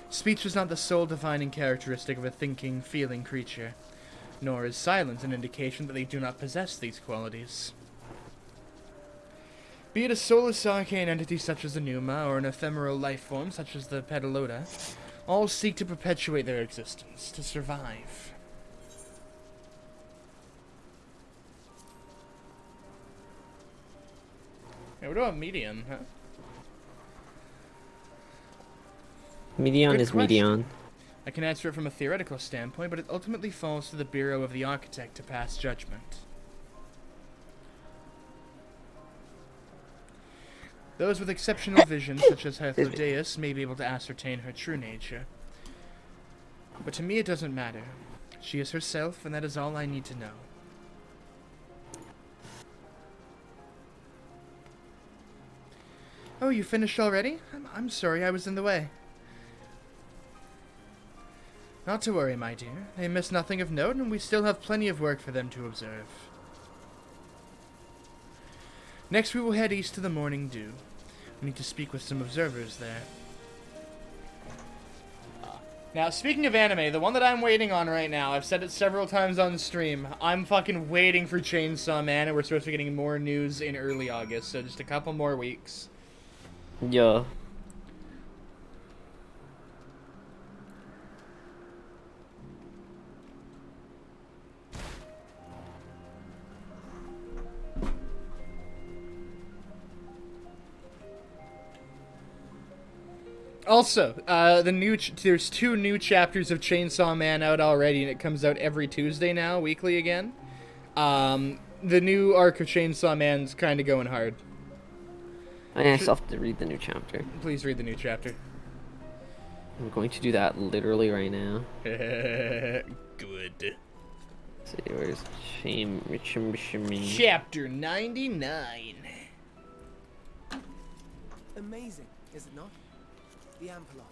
Speech is not the sole defining characteristic of a thinking, feeling creature, nor is silence an indication that they do not possess these qualities. Be it a soulless arcane entity such as the Numa, or an ephemeral life form such as the Pedalota, all seek to perpetuate their existence, to survive. Hey, what about Medion, huh? Medion Good is question. Medion. I can answer it from a theoretical standpoint, but it ultimately falls to the Bureau of the Architect to pass judgment. Those with exceptional vision, such as Hythlodeus, may be able to ascertain her true nature. But to me it doesn't matter. She is herself, and that is all I need to know. Oh, you finished already? I'm sorry, I was in the way. Not to worry, my dear. They miss nothing of note, and we still have plenty of work for them to observe. Next we will head east to the Morning Dew. We need to speak with some observers there. Now, speaking of anime, the one that I'm waiting on right now, I've said it several times on stream, I'm fucking waiting for Chainsaw Man, and we're supposed to be getting more news in early August, so just a couple more weeks. Yeah. Also, there's 2 new chapters of Chainsaw Man out already, and it comes out every Tuesday now, weekly again. The new arc of Chainsaw Man's kind of going hard. I still have to read the new chapter. Please read the new chapter. I'm going to do that literally right now. Good. Let's see, where's Chapter 99. Amazing, is it not? The Ampelos,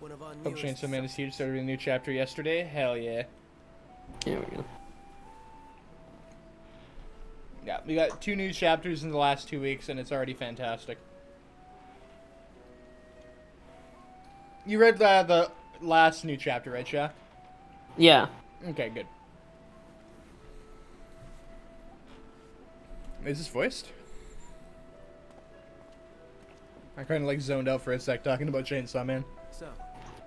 one of our Hope newest. Chainsaw Man is huge. Started reading a new chapter yesterday. Hell yeah. There we go. Yeah, we got 2 new chapters in the last 2 weeks, and it's already fantastic. You read the last new chapter, right, Shaq? Yeah. Okay, good. Is this voiced? I kind of like zoned out for a sec talking about Chainsaw Man. So,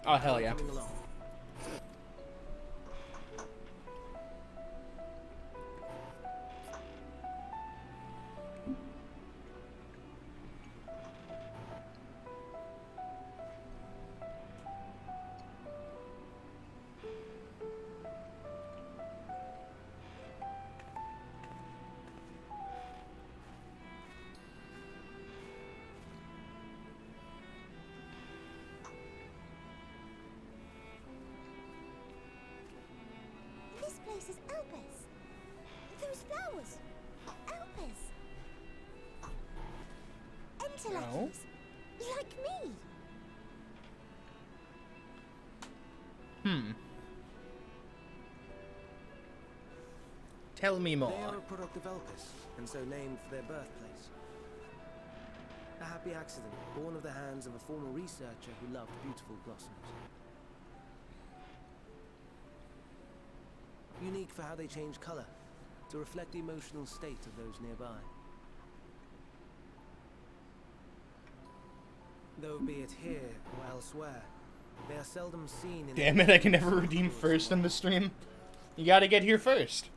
Oh, hell yeah. coming along. Oh? Like me. Tell me They more. are a product of Elpis, and so named for their birthplace. A happy accident, born of the hands of a former researcher who loved beautiful blossoms. Unique for how they change color, to reflect the emotional state of those nearby. Though be it here or elsewhere, they are seldom seen in... Damn it, I can never redeem first in the stream. You gotta get here first.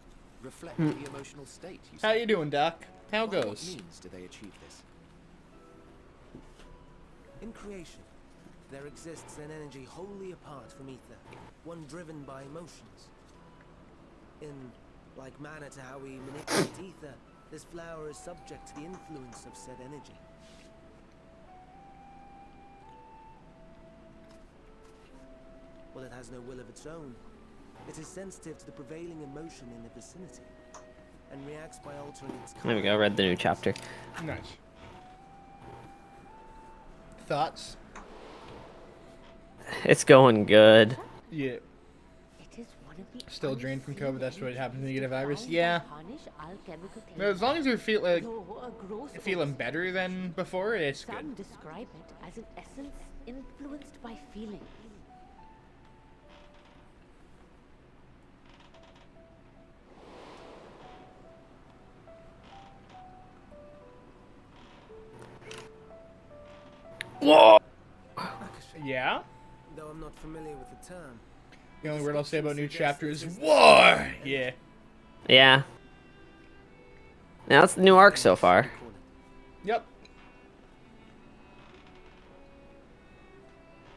Reflect the emotional state, you How say? you doing, Doc? How By what goes? means do they achieve this? In creation, there exists an energy wholly apart from ether, one driven by emotions. In like manner to how we manipulate ether, this flower is subject to the influence of said energy. While it has no will of its own, it is sensitive to the prevailing emotion in the vicinity, and reacts by altering its There we go. Read the new chapter. Nice. Thoughts? It's going good. Yeah. It is one of the Still drained from COVID, that's what happened to the unseen virus. found Yeah. tarnish alchemical But as long as you're Though a gross feeling odor, better than before, it's some good. describe it as an essence influenced by feeling. Yeah? Though I'm not familiar with the term, The only word I'll say about new chapter is war! Yeah. Yeah. Now that's the new arc so far. call it. Yep.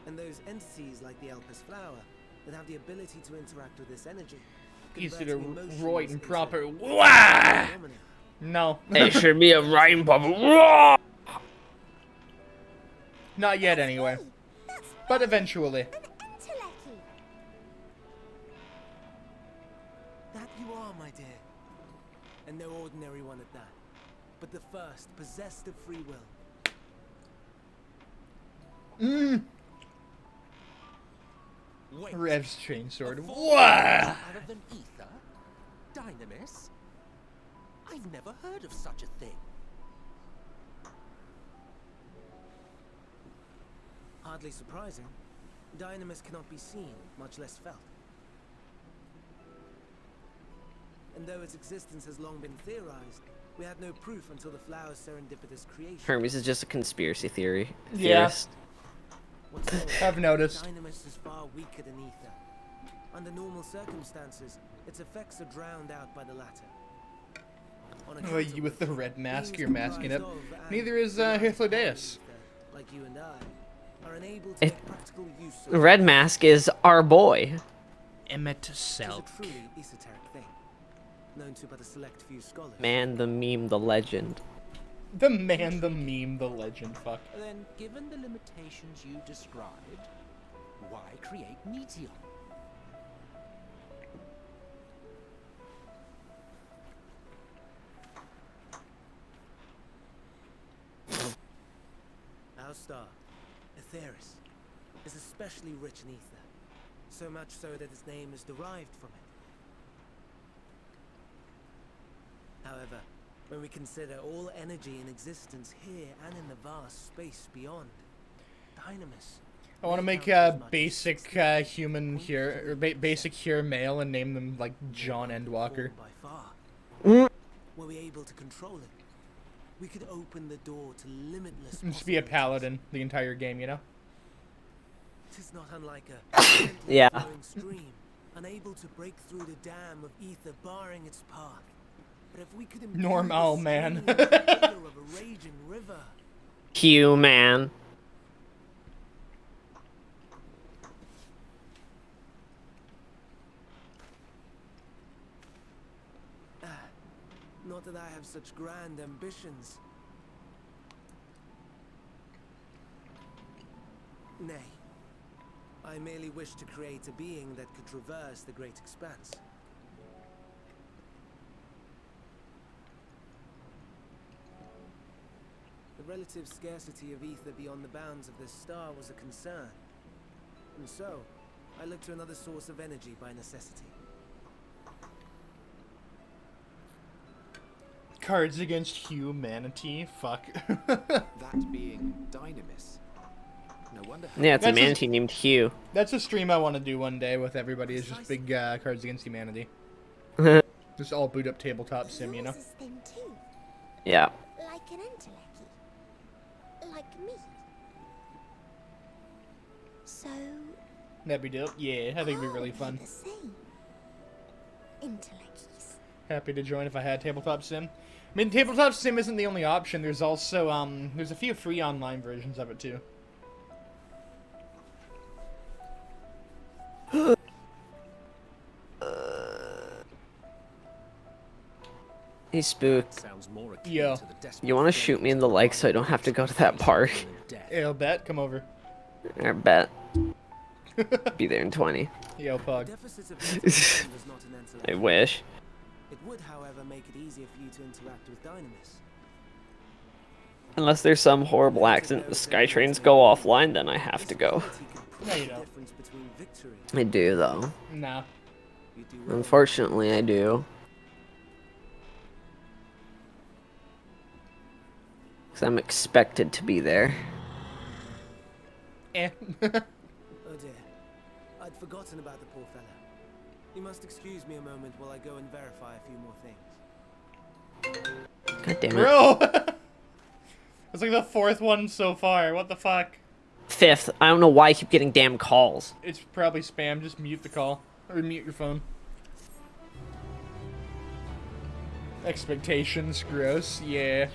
And those entities like the Elpis flower that have the ability to interact with this energy. Easy to converting emotions right and into proper. Wah! phenomena. No. It should be a rhyme bubble. Not yet, anyway. That's But eventually. an entelechy. That you are, my dear. And no ordinary one at that, but the first possessed of free will. Wait, Rev's chainsword. a form Wah! other than ether? Dynamis? I've never heard of such a thing. Hardly surprising. Dynamis cannot be seen, much less felt. And though its existence has long been theorized, we had no proof until the flower's serendipitous creation. Hermes is just a conspiracy theory. Yeah. Theorist. What's more, I've noticed. Dynamis is far weaker than ether. Under normal circumstances, its effects are drowned out by the latter. On Oh, account you of with the which, red mask, beings you're masking it. comprised of and Neither is reliant upon Hythlodaeus. ether, like you and I, are unable to It- make practical use of Red Mask is our boy. Emmet It is a Selk. truly esoteric thing, known to but a select few scholars. Man, the meme, the legend. The man, the meme, the legend. Fuck. Then, given the limitations you described, why create Meteor? Our star, Aetheris, is especially rich in ether, so much so that its name is derived from it. However, when we consider all energy in existence here and in the vast space beyond, Dynamis. I want to may make count as a much as basic 60 human here, or basic here male, and name them like John Endwalker. By far. Were we able to control it, we could open the door to limitless Just be a possibilities. paladin the entire game, you know? It is not unlike a gently Yeah. flowing stream, unable to break through the dam of ether barring its path. But if we could imbue Normal, the man. stream with the vigor of a raging river, Human. not that I have such grand ambitions. Nay, I merely wish to create a being that could traverse the great expanse. The relative scarcity of ether beyond the bounds of this star was a concern. And so, I looked to another source of energy by necessity. Cards Against Humanity. Fuck. That being Dynamis. No wonder. Yeah, it's a That's manatee named Hugh. That's a stream I want to do one day with everybody. Is just big Cards Against Humanity. Just all boot up tabletop sim, you know. Yours is thin too, Yeah. like an Endwalker. Like me. So, That'd be dope. Yeah, I think it'd be really are we fun. the same? Intelleckies. Happy to join if I had tabletop sim. I mean, tabletop sim isn't the only option. There's also there's a few free online versions of it too. He's spooked. Sounds more akin Yo. to the desperate You want to shoot me in the leg so I don't have to go to that park? Yo, bet, come over. I bet. Be there in 20. Yo, pug. Deficit of intellectualism is not an intellect. I wish. It would, however, make it easier for you to interact with Dynamis. Unless there's some horrible accident, the SkyTrains go offline, then I have to go. No, you don't. I do, though. Nah. Unfortunately, I do. Because I'm expected to be there. Eh. Oh dear. I'd forgotten about the poor fella. You must excuse me a moment while I go and verify a few more things. God damn it. Bro! It's like the fourth one so far. What the fuck? Fifth, I don't know why I keep getting damn calls. It's probably spam. Just mute the call. Or mute your phone. Expectations. Gross. Yeah.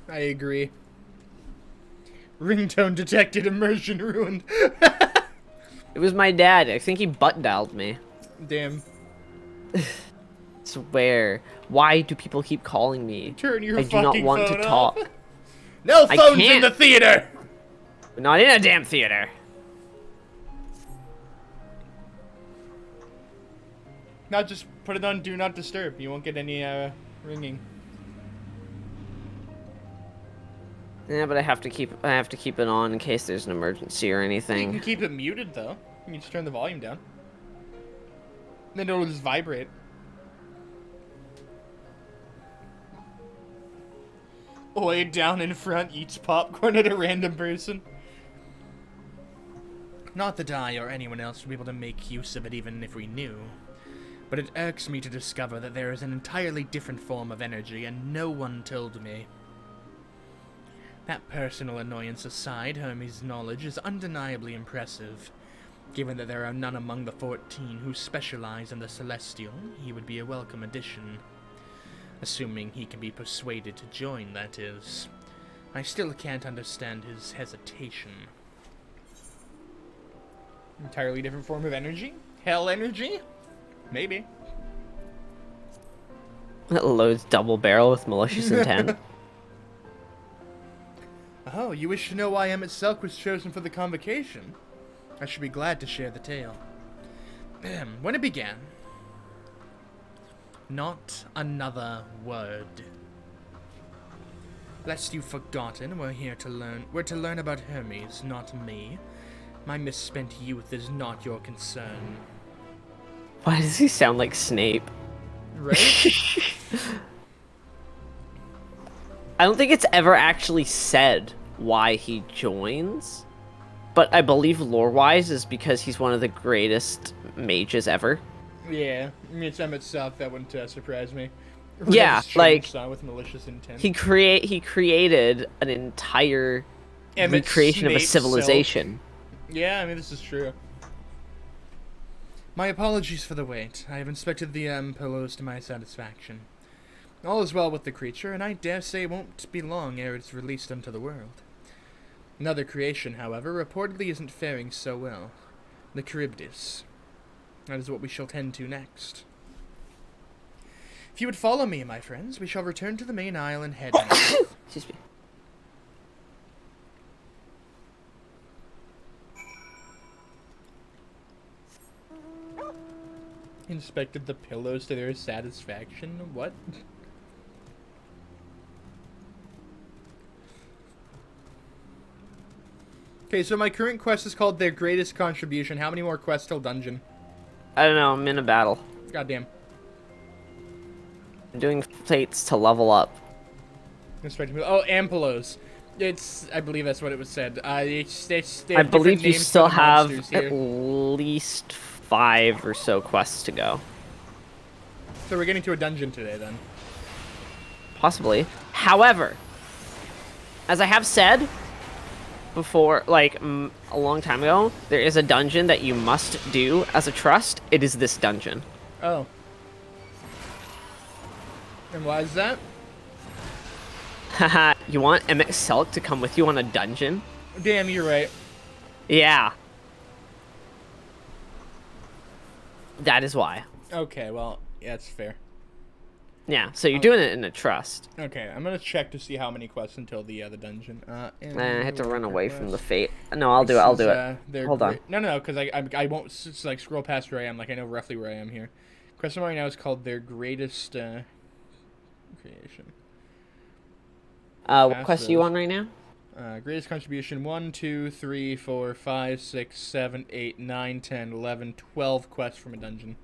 I agree. Ringtone detected. Immersion ruined. It was my dad. I think he butt dialed me. Damn. Swear. Why do people keep calling me? Turn your I do not fucking want phone to off. talk. No I phones in can't. the theater! We're not in a damn theater. Now just put it on Do Not Disturb. You won't get any ringing. Yeah, but I have to keep it on in case there's an emergency or You can anything. keep it muted though. You can just turn the volume down. Then it'll just vibrate. Way down in front eats popcorn at a random person. Not that I or anyone else would be able to make use of it even if we knew. But it irks me to discover that there is an entirely different form of energy and no one told me. That personal annoyance aside, Hermes' knowledge is undeniably impressive. Given that there are none among the 14 who specialize in the Celestial, he would be a welcome addition. Assuming he can be persuaded to join, that is. I still can't understand his hesitation. Entirely different form of energy? Hell energy? Maybe. That loads double barrel with malicious intent. Oh, you wish to know why Emmett Selk was chosen for the convocation? I should be glad to share the tale. When it began, not another word. Lest you've forgotten, we're to learn about Hermes, not me. My misspent youth is not your concern. Why does he sound like Snape? Right? I don't think it's ever actually said why he joins, but I believe lore-wise is because he's one of the greatest mages ever. Yeah, I mean, it's Emmett Selk, that wouldn't surprise me. Yeah, His like, chainsaw with malicious intent. he created an entire Emmett recreation of a Snape civilization. Yeah, I mean, this is true. My apologies for the wait. I have inspected the pillows to my satisfaction. All is well with the creature, and I dare say it won't be long ere it's released unto the world. Another creation, however, reportedly isn't faring so well. The Charybdis. That is what we shall tend to next. If you would follow me, my friends, we shall return to the main isle and head north. Excuse me. inspected the pillows to their satisfaction. What? Okay, so my current quest is called Their Greatest Contribution. How many more quests till dungeon? I don't know. I'm in a battle. Goddamn. I'm doing fates to level up. Oh, Ampelos. I believe that's what it was said. They I have believe different you names for still the have monsters at here. least 5 or so quests to go. So we're getting to a dungeon today, then. Possibly. However, as I have said before, like a long time ago, there is a dungeon that you must do as a trust. It is this dungeon. Oh. And why is that? Haha, you want Emmett Selk to come with you on a dungeon? Damn, you're right. Yeah. That is why. Okay, well, yeah, that's fair. Yeah, so you're doing it in a trust. Okay, I'm gonna check to see how many quests until the dungeon. I had to run away from the fate. No, I'll do it. I'll do it. Hold on. No, because I won't like scroll past where I am. Like I know roughly where I am here. Question right now is called Their Greatest Creation. What quest are you on right now? Greatest contribution 1, 2, 3, 4, 5, 6, 7, 8, 9, 10, 11, 12 quests from a dungeon.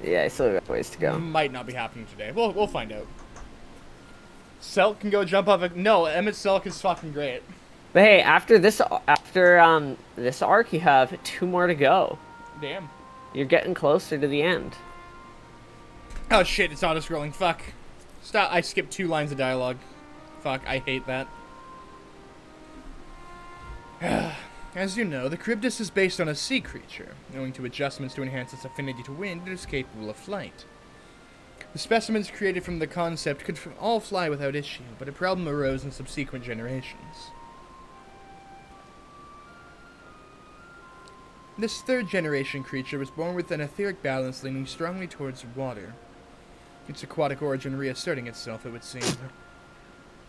Yeah, I still got ways to go. Might not be happening today. We'll find out. Selk can go jump off. No, Emmett Selk is fucking great. But hey, after this arc, you have 2 more to go. Damn. You're getting closer to the end. Oh shit! It's auto-scrolling. Fuck. Stop. I skipped 2 lines of dialogue. Fuck. I hate that. As you know, the Charybdis is based on a sea creature. Owing to adjustments to enhance its affinity to wind, it is capable of flight. The specimens created from the concept could all fly without issue, but a problem arose in subsequent generations. This 3rd generation creature was born with an etheric balance leaning strongly towards water. Its aquatic origin reasserting itself, it would seem.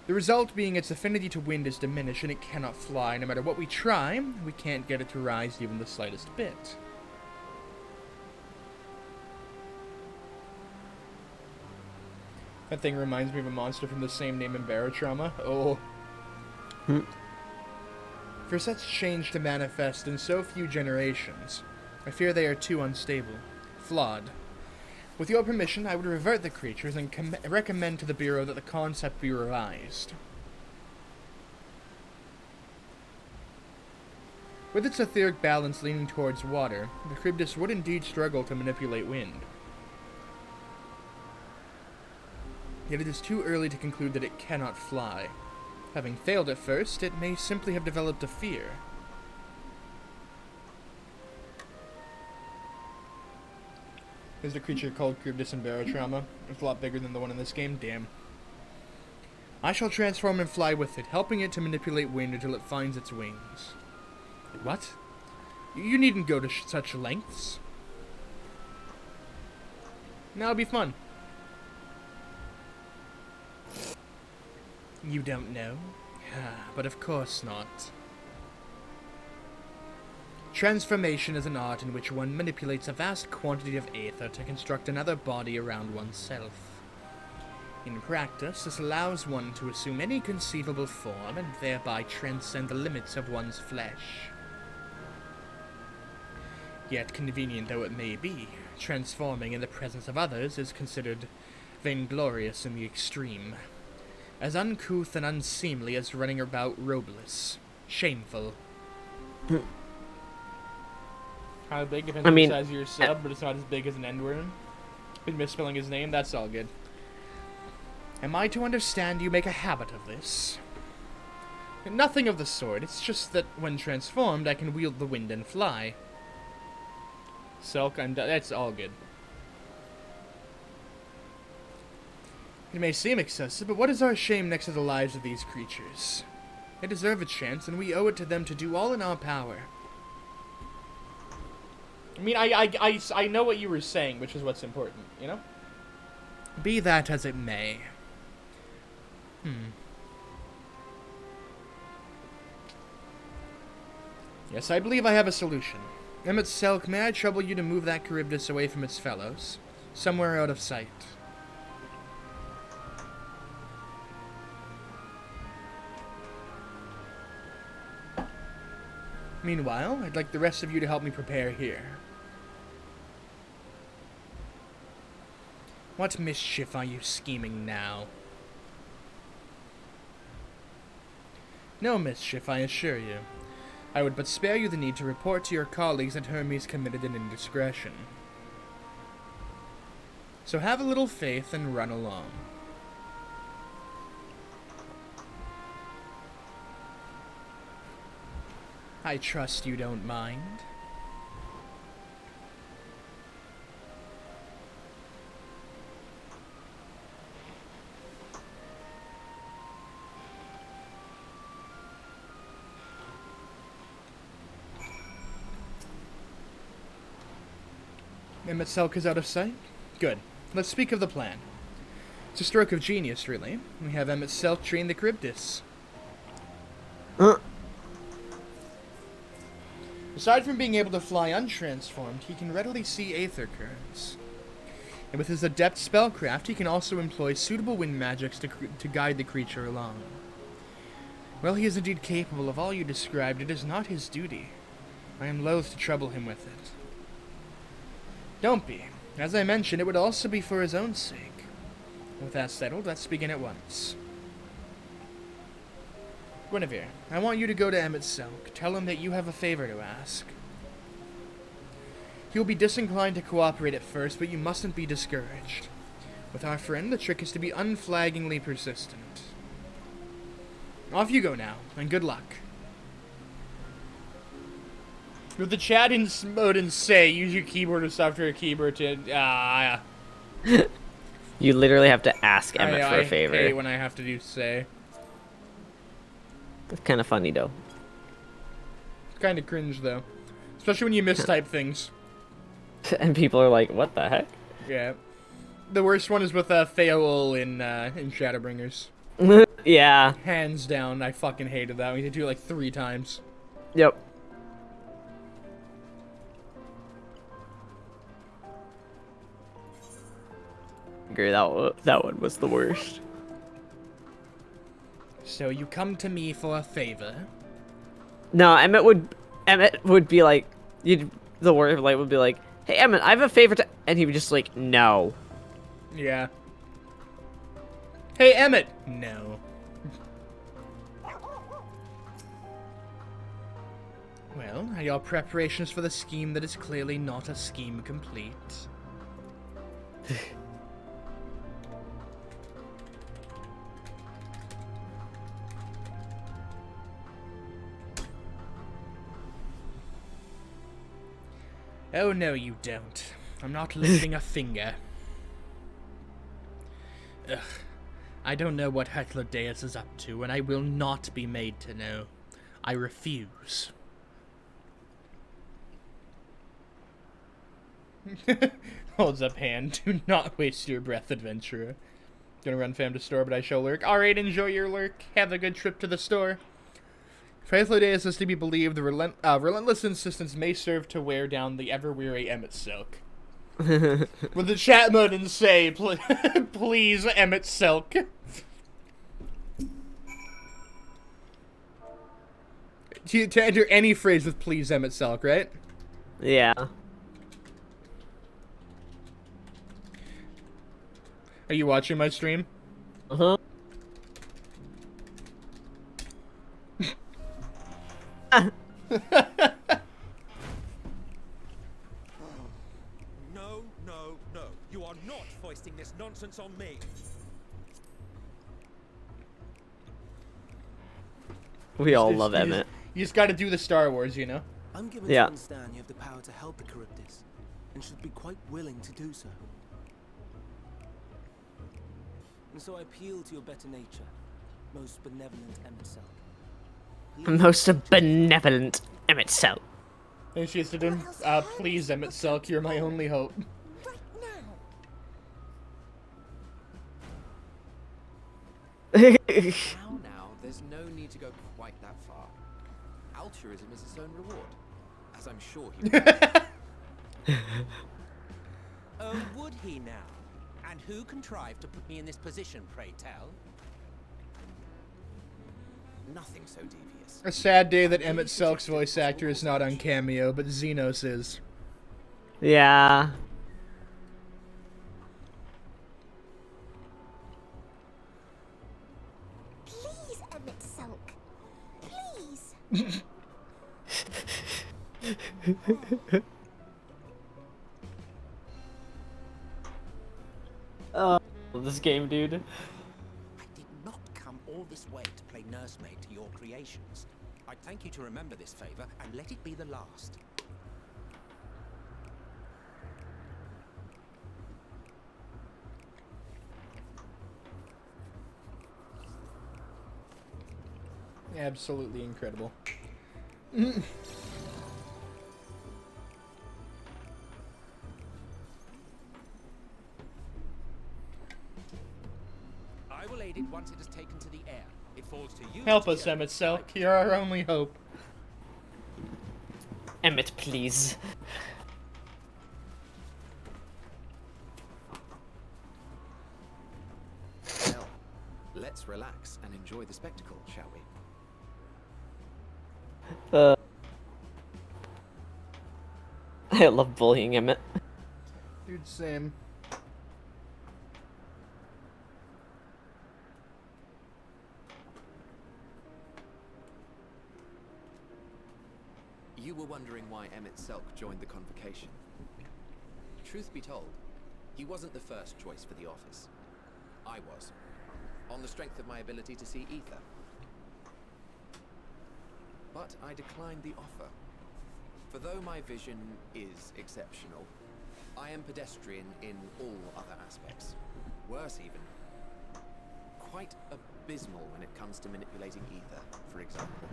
The result being its affinity to wind is diminished and it cannot fly. No matter what we try, we can't get it to rise even the slightest bit. That thing reminds me of a monster from the same name in Barotrauma. Oh. For such change to manifest in so few generations, I fear they are too unstable, flawed. With your permission, I would revert the creatures and recommend to the Bureau that the concept be revised. With its etheric balance leaning towards water, the Charybdis would indeed struggle to manipulate wind. Yet it is too early to conclude that it cannot fly. Having failed at first, it may simply have developed a fear. There's a creature called Charybdis in Barotrauma. It's a lot bigger than the one in this game. Damn. I shall transform and fly with it, helping it to manipulate wind until it finds its wings. What? You needn't go to such lengths. That'll be fun. You don't know? But of course not. Transformation is an art in which one manipulates a vast quantity of aether to construct another body around oneself. In practice, this allows one to assume any conceivable form and thereby transcend the limits of one's flesh. Yet, convenient though it may be, transforming in the presence of others is considered vainglorious in the extreme. As uncouth and unseemly as running about robeless. Shameful. How big depends on the size of your sub, but it's not as big as an Endworm. Been misspelling his name, that's all good. Am I to understand you make a habit of this? Nothing of the sort, it's just that when transformed, I can wield the wind and fly. Selk, that's all good. It may seem excessive, but what is our shame next to the lives of these creatures? They deserve a chance, and we owe it to them to do all in our power. I mean, I know what you were saying, which is what's important, you know? Be that as it may. Yes, I believe I have a solution. Emmett Selk, may I trouble you to move that Charybdis away from its fellows? Somewhere out of sight. Meanwhile, I'd like the rest of you to help me prepare here. What mischief are you scheming now? No mischief, I assure you. I would but spare you the need to report to your colleagues that Hermes committed an indiscretion. So have a little faith and run along. I trust you don't mind. Emmett Selk is out of sight? Good. Let's speak of the plan. It's a stroke of genius, really. We have Emmett Selk train the Charybdis. Aside from being able to fly untransformed, he can readily see aether currents. And with his adept spellcraft, he can also employ suitable wind magics to guide the creature along. While he is indeed capable of all you described, it is not his duty. I am loath to trouble him with it. Don't be. As I mentioned, it would also be for his own sake. With that settled, let's begin at once. Guinevere, I want you to go to Emmett Selk. Tell him that you have a favor to ask. He will be disinclined to cooperate at first, but you mustn't be discouraged. With our friend, the trick is to be unflaggingly persistent. Off you go now, and good luck. With the chat in mode and say, use your keyboard or software keyboard to, You literally have to ask Emmett for a favor. I hate when I have to do say. It's kind of funny, though. It's kind of cringe, though. Especially when you mistype things. And people are like, what the heck? Yeah. The worst one is with Theoul in Shadowbringers. Yeah. Hands down, I fucking hated that. We had to do it like 3 times. Yep. Agree, that one was the worst. So you come to me for a favor? No, Emmett would be like, the word light would be like, hey Emmett, I have a favor to, and he would just like, no. Yeah. Hey Emmett! No. Well, are your preparations for the scheme that is clearly not a scheme complete? Oh, no, you don't. I'm not lifting a finger. Ugh. I don't know what Heterodeus is up to, and I will not be made to know. I refuse. Holds up hand. Do not waste your breath, adventurer. Gonna run fam to store, but I shall lurk. Alright, enjoy your lurk. Have a good trip to the store. If Heterodeus is to be believed, the relentless insistence may serve to wear down the ever-weary Emmett Selk. With the chat mode and say, please, Emmett Selk. To enter any phrase with please, Emmett Selk, right? Yeah. Are you watching my stream? Uh-huh. No, no, no. You are not foisting this nonsense on me. We all love Emmett. You just gotta do the Star Wars, you know? I'm given Yeah. to understand you have the power to help the Charybdis, and should be quite willing to do so. And so I appeal to your better nature, most benevolent Emmett Selk. Most benevolent Emmett Selk. And she has to do, please, Emmett Selk, you're my only hope. Right now. Now, there's no need to go quite that far. Altruism is its own reward. as I'm sure he would. Oh, would he now? And who contrived to put me in this position, pray tell? Nothing so devious. A sad day that Emmett Selk's voice actor is not on Cameo, but Xenos is. Yeah. Please, Emmett Selk. Please. This game, dude. I did not come all this way to play nursemaid to your creations. I'd thank you to remember this favor and let it be the last. Absolutely incredible. I will aid it once it is taken to the air. It falls to you. Help to us, steer Emmett it. Selk. You're our only hope. Emmett, please. Well, let's relax and enjoy the spectacle, shall we? I love bullying Emmett. Dude, same. You were wondering why Emmett Selk joined the convocation. Truth be told, he wasn't the first choice for the office. I was, on the strength of my ability to see ether. But I declined the offer. For though my vision is exceptional, I am pedestrian in all other aspects. Worse even, quite abysmal when it comes to manipulating ether, for example.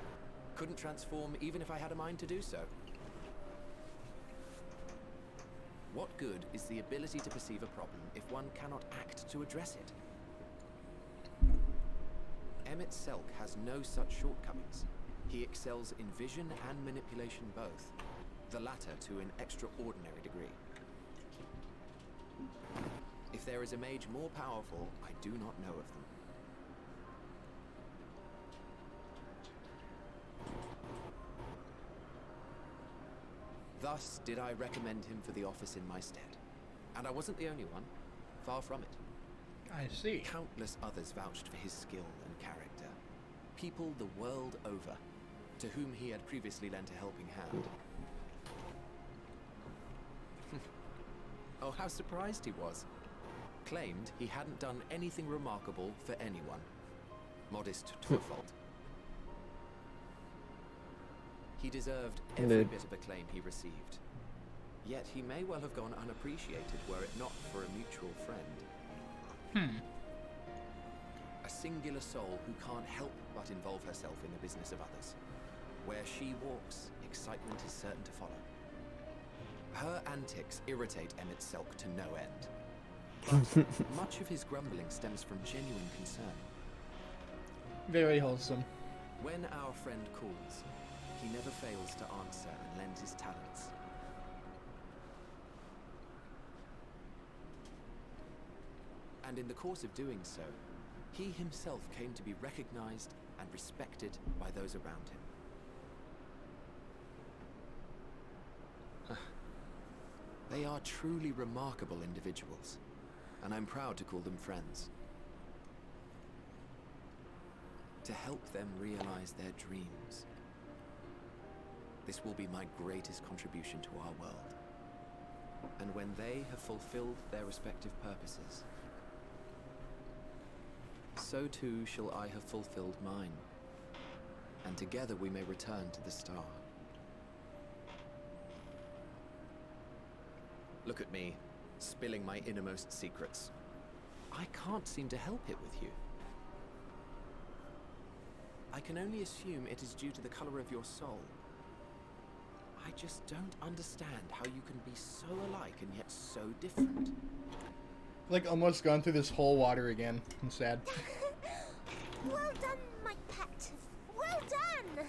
Couldn't transform even if I had a mind to do so. What good is the ability to perceive a problem if one cannot act to address it? Emmett Selk has no such shortcomings. He excels in vision and manipulation both, the latter to an extraordinary degree. If there is a mage more powerful, I do not know of them. Thus did I recommend him for the office in my stead. And I wasn't the only one. Far from it. I see. Countless others vouched for his skill and character. People the world over, to whom he had previously lent a helping hand. Oh, how surprised he was. Claimed he hadn't done anything remarkable for anyone. Modest to a fault. He deserved every Indeed. bit of acclaim he received. Yet he may well have gone unappreciated were it not for a mutual friend. A singular soul who can't help but involve herself in the business of others. Where she walks, excitement is certain to follow. Her antics irritate Emmett Selk to no end. But much of his grumbling stems from genuine concern. Very wholesome. When our friend calls, he never fails to answer and lend his talents. And in the course of doing so, he himself came to be recognized and respected by those around him. They are truly remarkable individuals, and I'm proud to call them friends. To help them realize their dreams. This will be my greatest contribution to our world. And when they have fulfilled their respective purposes, so too shall I have fulfilled mine. And together we may return to the star. Look at me, spilling my innermost secrets. I can't seem to help it with you. I can only assume it is due to the color of your soul. I just don't understand how you can be so alike and yet so different. Like, almost gone through this whole water again. I'm sad. Well done, my pet. Well done.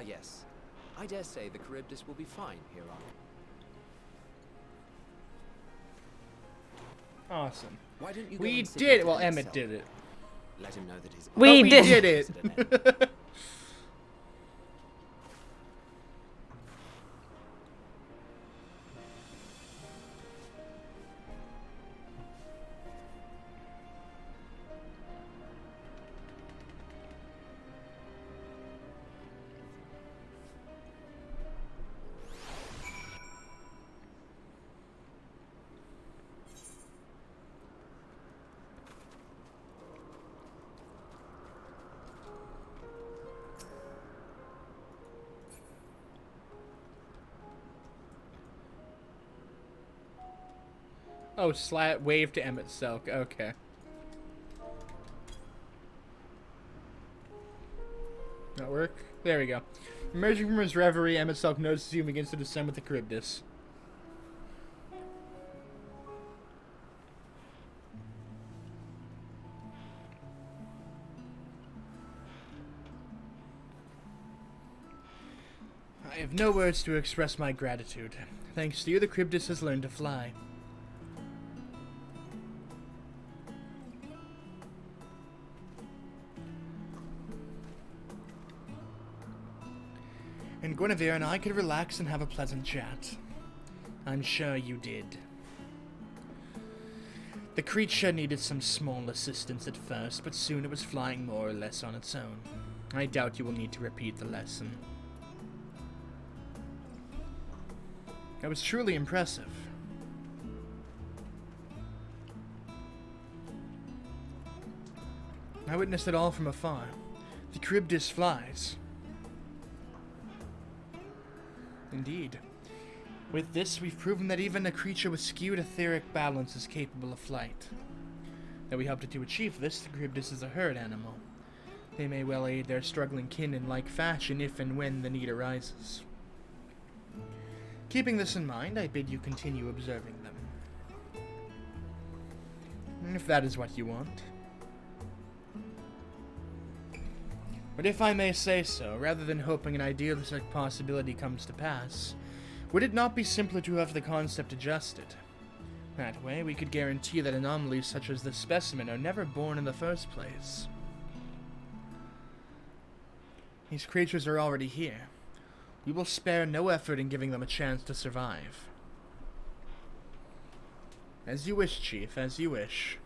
yes. I dare say the Charybdis will be fine here on. Awesome. Why don't you go We and sit did. next to Well, him Emmett yourself? did it. Let him know that his We But did. did it. Oh, wave to Emmett Selk. Okay. That work? There we go. Emerging from his reverie, Emmett Selk notices you and begins to descend with the Charybdis. I have no words to express my gratitude. Thanks to you, the Charybdis has learned to fly. And Guinevere and I could relax and have a pleasant chat. I'm sure you did. The creature needed some small assistance at first, but soon it was flying more or less on its own. I doubt you will need to repeat the lesson. That was truly impressive. I witnessed it all from afar. The Charybdis flies. Indeed. With this, we've proven that even a creature with skewed etheric balance is capable of flight. That we helped it to achieve this, the Charybdis is a herd animal. They may well aid their struggling kin in like fashion if and when the need arises. Keeping this in mind, I bid you continue observing them. If that is what you want. But if I may say so, rather than hoping an idealistic possibility comes to pass, would it not be simpler to have the concept adjusted? That way, we could guarantee that anomalies such as this specimen are never born in the first place. These creatures are already here. We will spare no effort in giving them a chance to survive. As you wish, Chief, as you wish.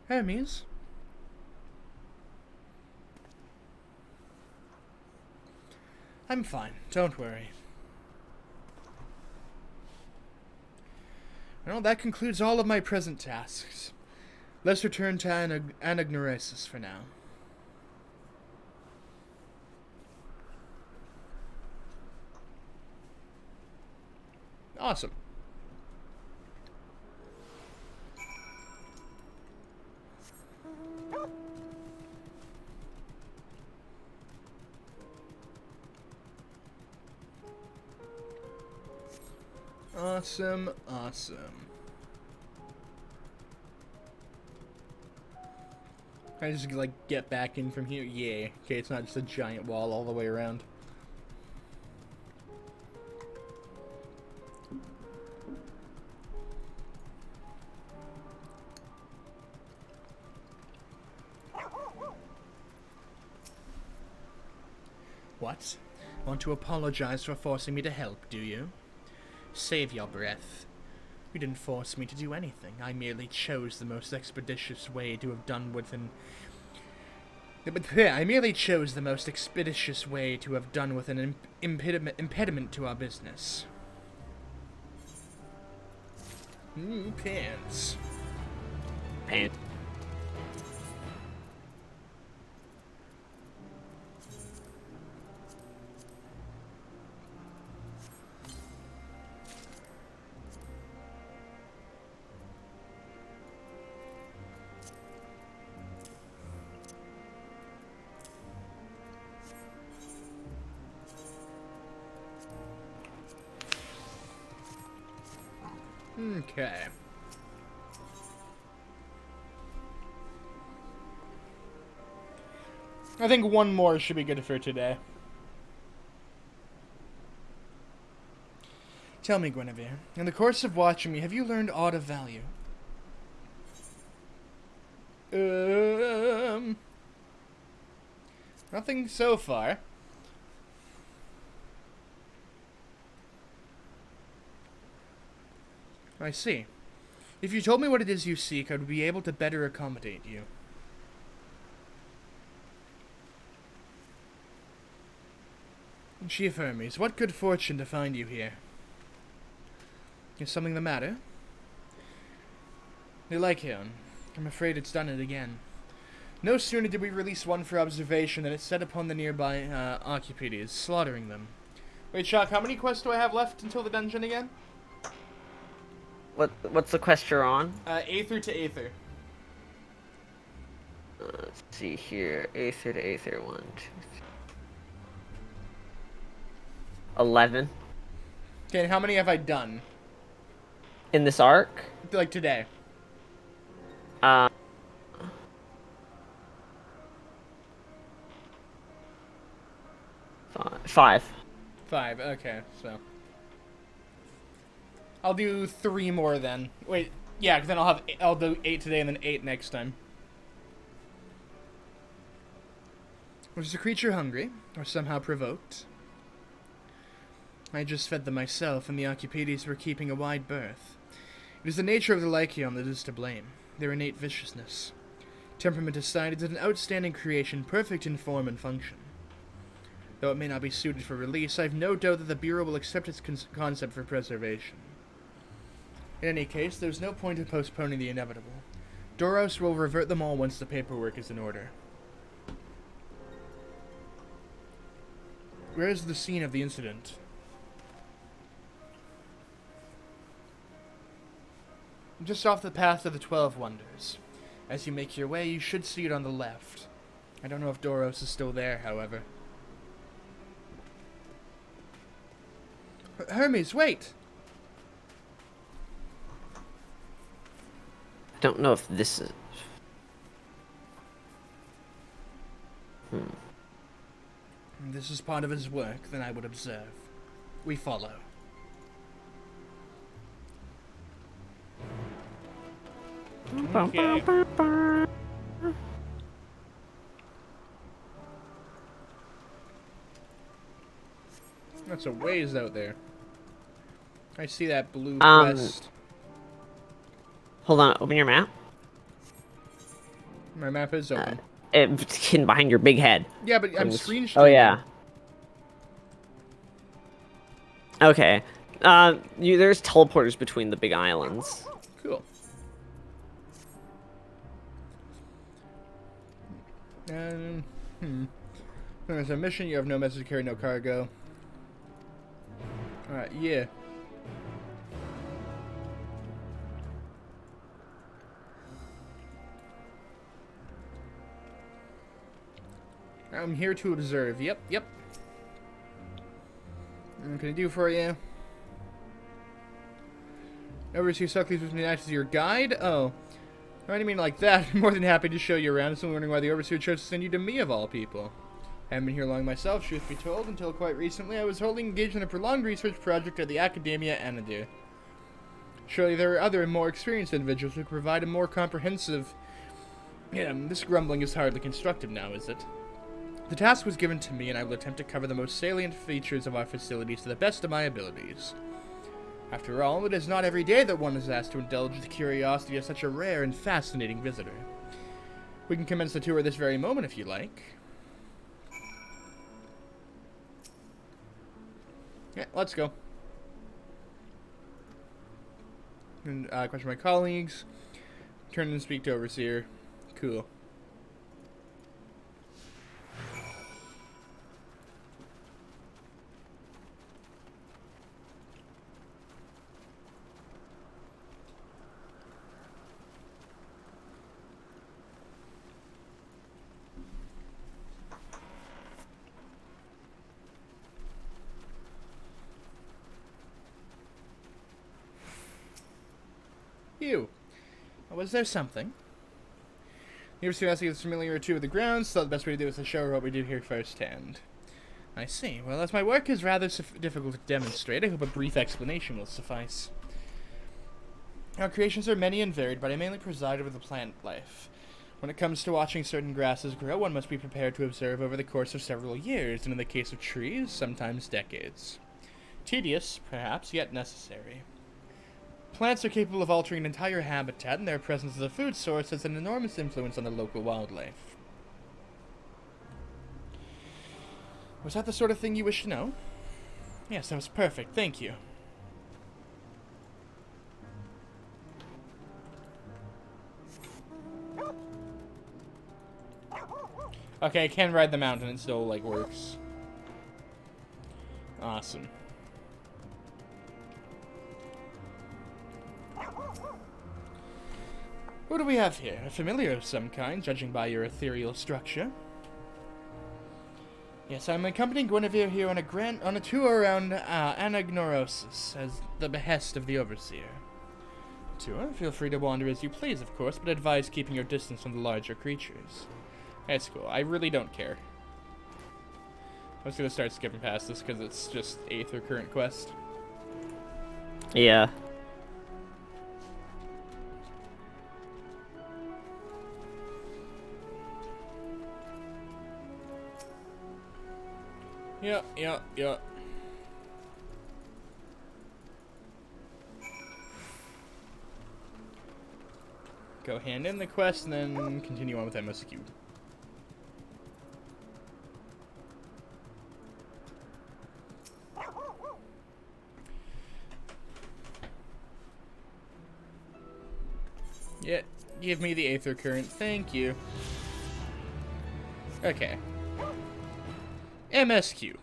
Hermes? I'm fine, don't worry. Well, that concludes all of my present tasks. Let's return to Anagnoresis for now. Awesome. Awesome, awesome. Can I just, like, get back in from here? Yeah. Okay, it's not just a giant wall all the way around. What? Want to apologize for forcing me to help, do you? Save your breath. You didn't force me to do anything. I merely chose the most expeditious way to have done with an... I merely chose the most expeditious way to have done with an impediment to our business. Pants. Pants. Okay. I think one more should be good for today. Tell me, Guinevere, in the course of watching me, have you learned aught of value? Nothing so far. I see. If you told me what it is you seek, I would be able to better accommodate you. Chief Hermes, what good fortune to find you here. Is something the matter? The Lycaon. I'm afraid it's done it again. No sooner did we release one for observation than it set upon the nearby Occupides, slaughtering them. Wait, Shock, how many quests do I have left until the dungeon again? What's the quest you're on? Aether to Aether. Let's see here. Aether to Aether. 1, 2, 3. 11. Okay, and how many have I done? In this arc? Like today? 5. 5, okay, so. I'll do 3 more then. Wait, yeah, 'cause then I'll do 8 today and then 8 next time. Was the creature hungry, or somehow provoked? I just fed them myself, and the Occupides were keeping a wide berth. It is the nature of the Lycaon that is to blame, their innate viciousness. Temperament aside, it is an outstanding creation, perfect in form and function. Though it may not be suited for release, I have no doubt that the Bureau will accept its concept for preservation. In any case, there's no point in postponing the inevitable. Doros will revert them all once the paperwork is in order. Where is the scene of the incident? Just off the path of the 12 Wonders. As you make your way, you should see it on the left. I don't know if Doros is still there, however. Hermes, wait! I don't know if this is... If this is part of his work, then I would observe. We follow. Okay. That's a ways out there. I see that blue quest. Hold on, open your map. My map is open. It's hidden behind your big head. Yeah, but I'm screen Oh, streaming. yeah. Okay. There's teleporters between the big islands. Cool. There's a mission. You have no message to carry, no cargo. Alright, yeah. I'm here to observe. Yep. What can I do for you? Overseas Suckleys with me to act as your guide? Oh. I didn't mean like that. I'm more than happy to show you around. I'm still wondering why the Overseer chose to send you to me of all people. I haven't been here long myself, truth be told, until quite recently I was holding engaged in a prolonged research project at the Academia Anadir. Surely there are other, more experienced individuals who could provide a more comprehensive... Yeah, this grumbling is hardly constructive now, is it? The task was given to me, and I will attempt to cover the most salient features of our facilities to the best of my abilities. After all, it is not every day that one is asked to indulge the curiosity of such a rare and fascinating visitor. We can commence the tour this very moment if you like. Yeah, let's go. And question my colleagues. Turn and speak to Overseer. Cool. Phew. Was there something? Your curiosity is familiar too with the grounds, so the best way to do is to show her what we do here firsthand. I see. Well, as my work is rather difficult to demonstrate, I hope a brief explanation will suffice. Our creations are many and varied, but I mainly preside over the plant life. When it comes to watching certain grasses grow, one must be prepared to observe over the course of several years, and in the case of trees, sometimes decades. Tedious, perhaps, yet necessary. Plants are capable of altering an entire habitat, and their presence as a food source has an enormous influence on the local wildlife. Was that the sort of thing you wish to know? Yes, that was perfect, thank you. Okay, I can ride the mountain, it still, like, works. Awesome. What do we have here? A familiar of some kind, judging by your ethereal structure. Yes, I'm accompanying Guinevere here on a tour around Anagnorosis, as the behest of the Overseer. Tour? Feel free to wander as you please, of course, but advise keeping your distance from the larger creatures. That's cool. I really don't care. I was gonna start skipping past this because it's just Aether current quest. Yeah. Yep. Go hand in the quest and then continue on with MSQ. Yeah, give me the Aether current, thank you. Okay. MSQ.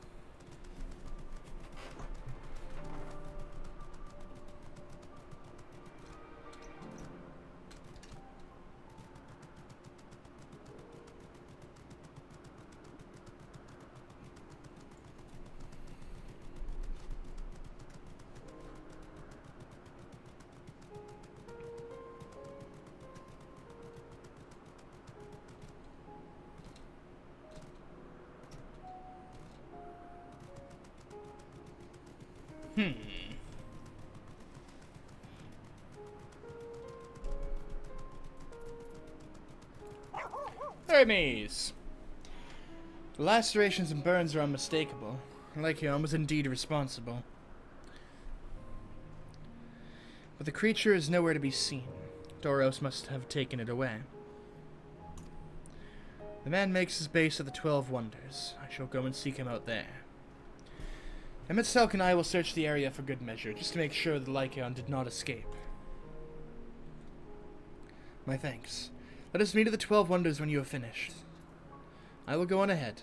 Hermes! The lacerations and burns are unmistakable. Lycaon was indeed responsible. But the creature is nowhere to be seen. Doros must have taken it away. The man makes his base at the 12 Wonders. I shall go and seek him out there. Emetselk and I will search the area for good measure, just to make sure the Lycaon did not escape. My thanks. Let us meet at the 12 Wonders when you have finished. I will go on ahead.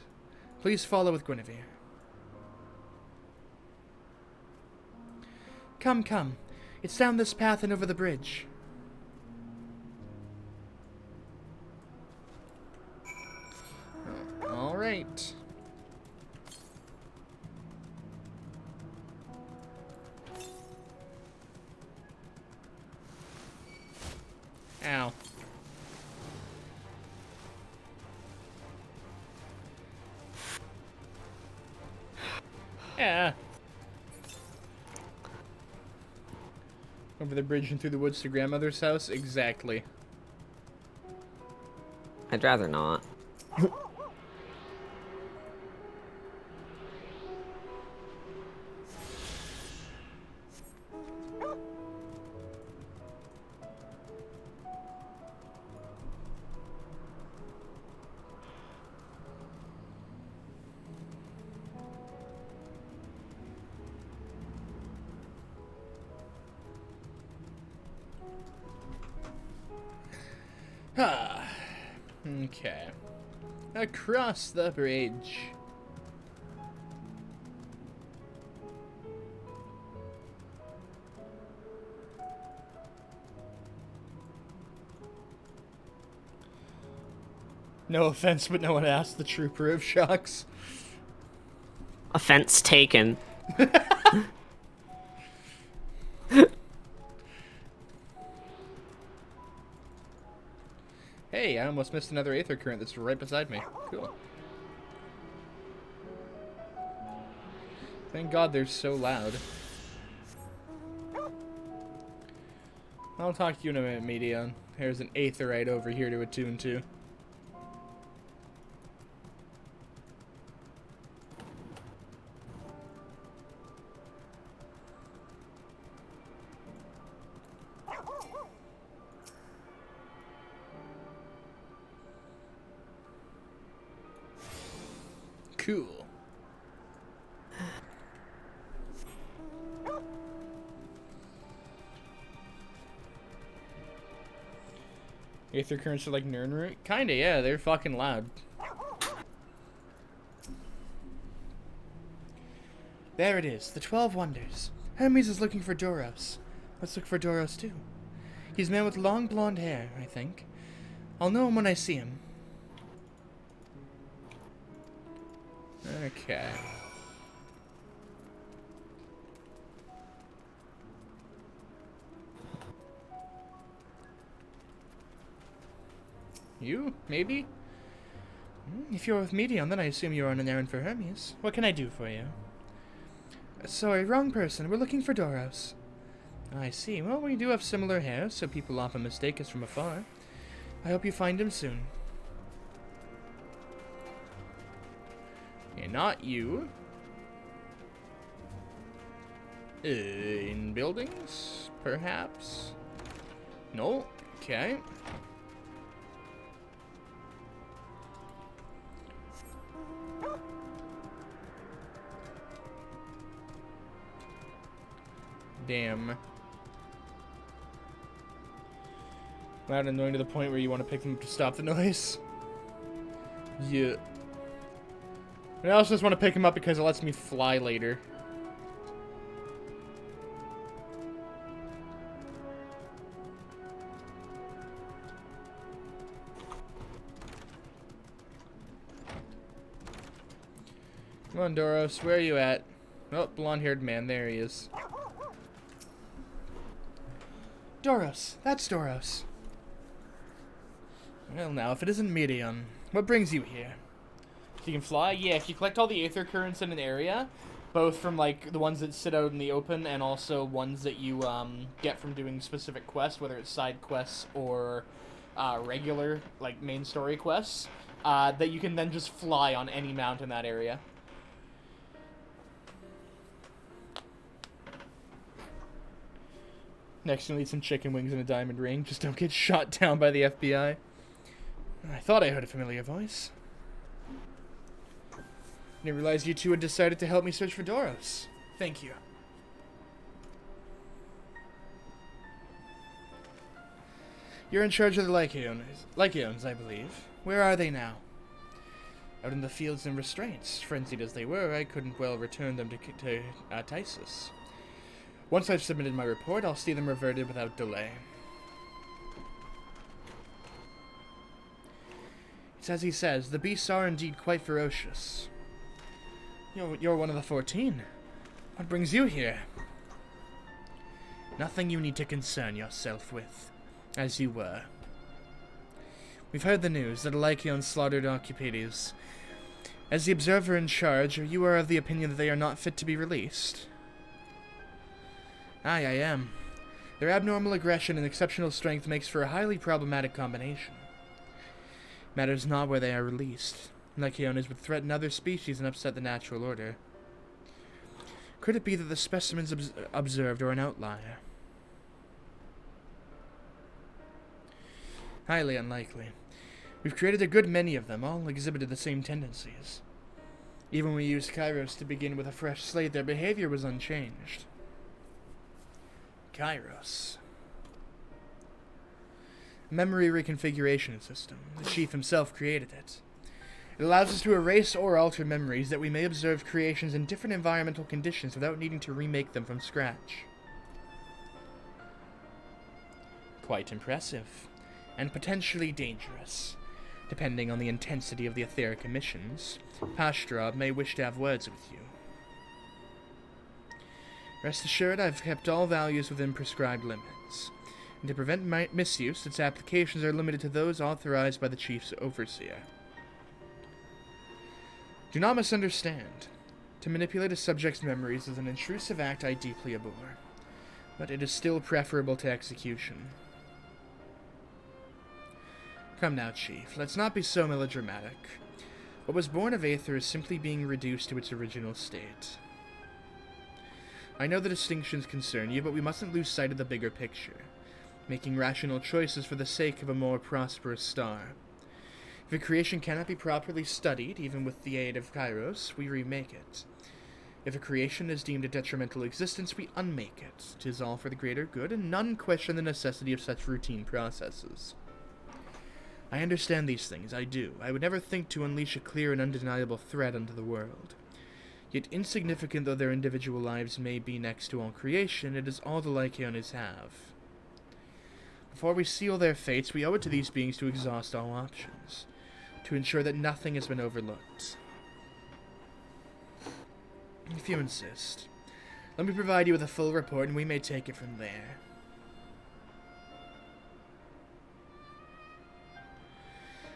Please follow with Guinevere. Come. It's down this path and over the bridge. All right. Ow. Yeah. Over the bridge and through the woods to grandmother's house? Exactly. I'd rather not. Okay. Across the bridge. No offense, but no one asked the trooper of shocks. Offense taken. Hey, I almost missed another Aether Current that's right beside me. Cool. Thank God they're so loud. I'll talk to you in a minute, Medion. There's an Aetherite over here to attune to. Cool. Aether currents are like Nirnroot? Kinda, yeah, they're fucking loud. There it is, the 12 Wonders. Hermes is looking for Doros. Let's look for Doros too. He's a man with long blonde hair, I think. I'll know him when I see him. Okay. You? Maybe? If you're with Medion, then I assume you're on an errand for Hermes. What can I do for you? Sorry, wrong person. We're looking for Doros. I see. Well, we do have similar hair, so people often mistake us from afar. I hope you find him soon. Okay, not you. In buildings, perhaps? No? Okay. Damn. Loud and annoying to the point where you want to pick them up to stop the noise. Yeah. I also just want to pick him up because it lets me fly later. Come on, Doros, where are you at? Oh, blonde-haired man, there he is. Doros, that's Doros. Well now, if it isn't Medion, what brings you here? You can fly? Yeah, if you collect all the Aether Currents in an area, both from, like, the ones that sit out in the open and also ones that you, get from doing specific quests, whether it's side quests or, regular, like, main story quests, that you can then just fly on any mount in that area. Next, you'll need some chicken wings and a diamond ring. Just don't get shot down by the FBI. I thought I heard a familiar voice. Didn't realize you two had decided to help me search for Doros. Thank you. You're in charge of the Lycaons, I believe. Where are they now? Out in the fields and restraints. Frenzied as they were, I couldn't well return them to Tysus. Once I've submitted my report, I'll see them reverted without delay. It's as he says, the beasts are indeed quite ferocious. You're one of the 14. What brings you here? Nothing you need to concern yourself with, as you were. We've heard the news that Lycaon slaughtered Occupides. As the observer in charge, you are of the opinion that they are not fit to be released. Aye, I am. Their abnormal aggression and exceptional strength makes for a highly problematic combination. Matters not where they are released. Lycaones would threaten other species and upset the natural order. Could it be that the specimens observed are an outlier? Highly unlikely. We've created a good many of them, all exhibited the same tendencies. Even when we used Kairos to begin with a fresh slate, their behavior was unchanged. Kairos. Memory reconfiguration system. The chief himself created it. It allows us to erase or alter memories that we may observe creations in different environmental conditions without needing to remake them from scratch. Quite impressive. And potentially dangerous. Depending on the intensity of the etheric emissions, Pashdrab may wish to have words with you. Rest assured, I've kept all values within prescribed limits. and to prevent misuse, its applications are limited to those authorized by the Chief's overseer. Do not misunderstand. To manipulate a subject's memories is an intrusive act I deeply abhor, but it is still preferable to execution. Come now, Chief, let's not be so melodramatic. What was born of Aether is simply being reduced to its original state. I know the distinctions concern you, but we mustn't lose sight of the bigger picture, making rational choices for the sake of a more prosperous star. If a creation cannot be properly studied, even with the aid of Kairos, we remake it. If a creation is deemed a detrimental existence, we unmake it. 'Tis all for the greater good, and none question the necessity of such routine processes. I understand these things, I do. I would never think to unleash a clear and undeniable threat unto the world. Yet insignificant though their individual lives may be next to all creation, it is all the Lycaones have. Before we seal their fates, we owe it to these beings to exhaust all options, to ensure that nothing has been overlooked. If you insist, let me provide you with a full report and we may take it from there.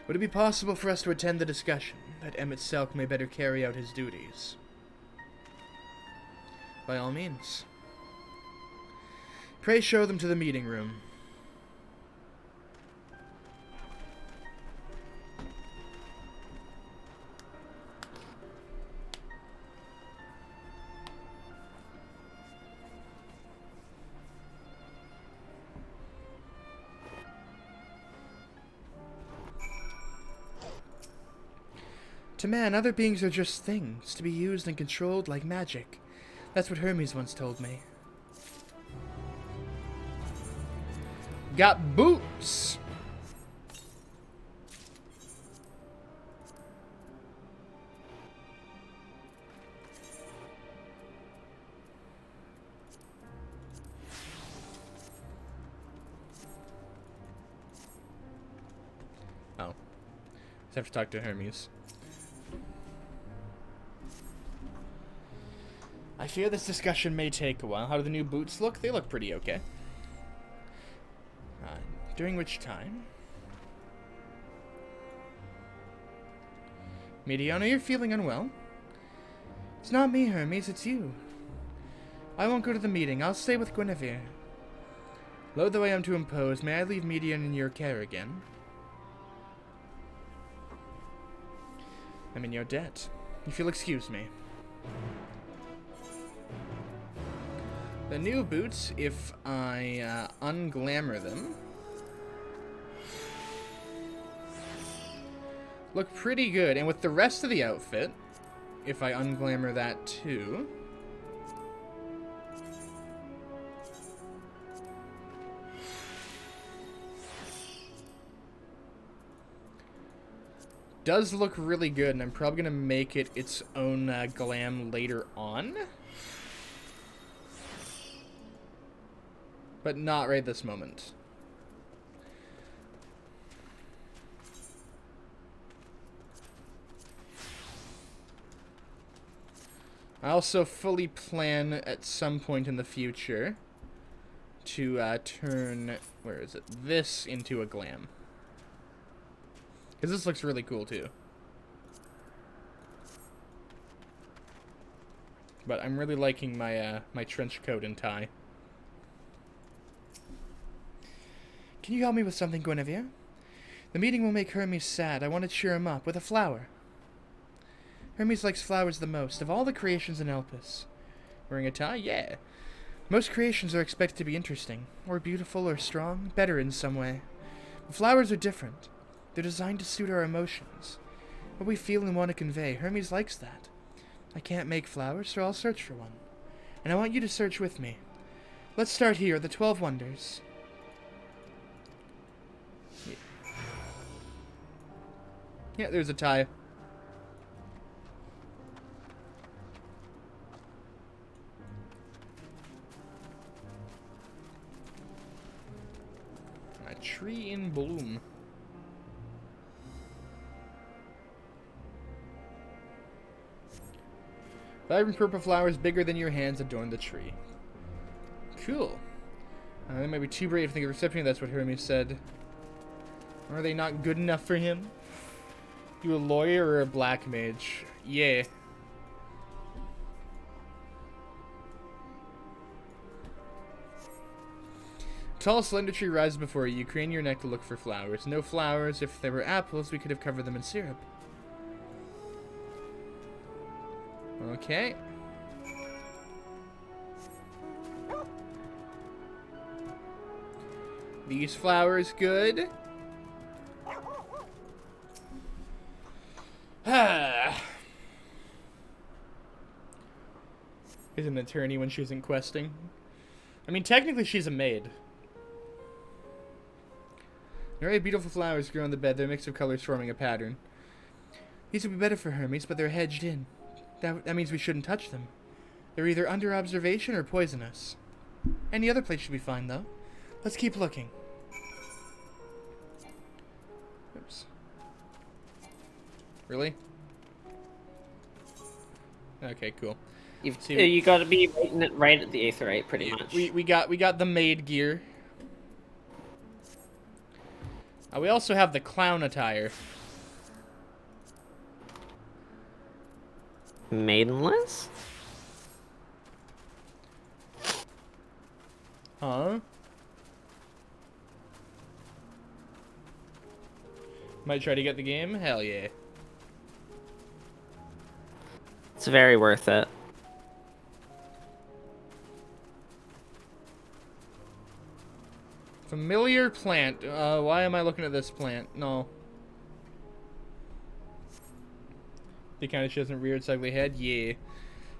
Would it be possible for us to attend the discussion, that Emmett Selk may better carry out his duties? By all means. Pray show them to the meeting room. To man, other beings are just things, to be used and controlled like magic. That's what Hermes once told me. Got boots! Oh. Just have to talk to Hermes. I fear this discussion may take a while. How do the new boots look? They look pretty okay. During which time... Mediana, you're feeling unwell? It's not me, Hermes, it's you. I won't go to the meeting. I'll stay with Guinevere. Loath though I am to impose, may I leave Median in your care again? I'm in your debt. If you'll excuse me. The new boots, if I unglamour them, look pretty good. And with the rest of the outfit, if I unglamour that too, does look really good. And I'm probably going to make it its own glam later on. But not right this moment. I also fully plan at some point in the future to turn, where is it, this into a glam. Because this looks really cool too. But I'm really liking my my trench coat and tie. Can you help me with something, Guinevere? The meeting will make Hermes sad. I want to cheer him up with a flower. Hermes likes flowers the most, of all the creations in Elpis. Wearing a tie? Yeah. Most creations are expected to be interesting, or beautiful, or strong, better in some way. But flowers are different. They're designed to suit our emotions. What we feel and want to convey. Hermes likes that. I can't make flowers, so I'll search for one. And I want you to search with me. Let's start here, the 12 Wonders. Yeah, there's a tie. A tree in bloom. Vibrant purple flowers bigger than your hands adorn the tree. Cool. They might be too brave to think of accepting. That's what Hermes said. Are they not good enough for him? You a lawyer or a black mage? Yeah. Tall, slender tree rises before you. You crane your neck to look for flowers. No flowers. If there were apples, we could have covered them in syrup. Okay. These flowers good. Is an attorney when she isn't questing. I mean, technically she's a maid. Very beautiful flowers grow on the bed. They're a mix of colors forming a pattern. These would be better for Hermes, but they're hedged in. That means we shouldn't touch them. They're either under observation or poisonous. Any other place should be fine, though. Let's keep looking. Oops. Really? Okay, cool. You got to be right at the aetheryte, pretty much. We got the maid gear. We also have the clown attire. Maidenless? Huh? Might try to get the game? Hell yeah. It's very worth it. Familiar plant. Why am I looking at this plant? No. The kind she doesn't rear its ugly head? Yeah.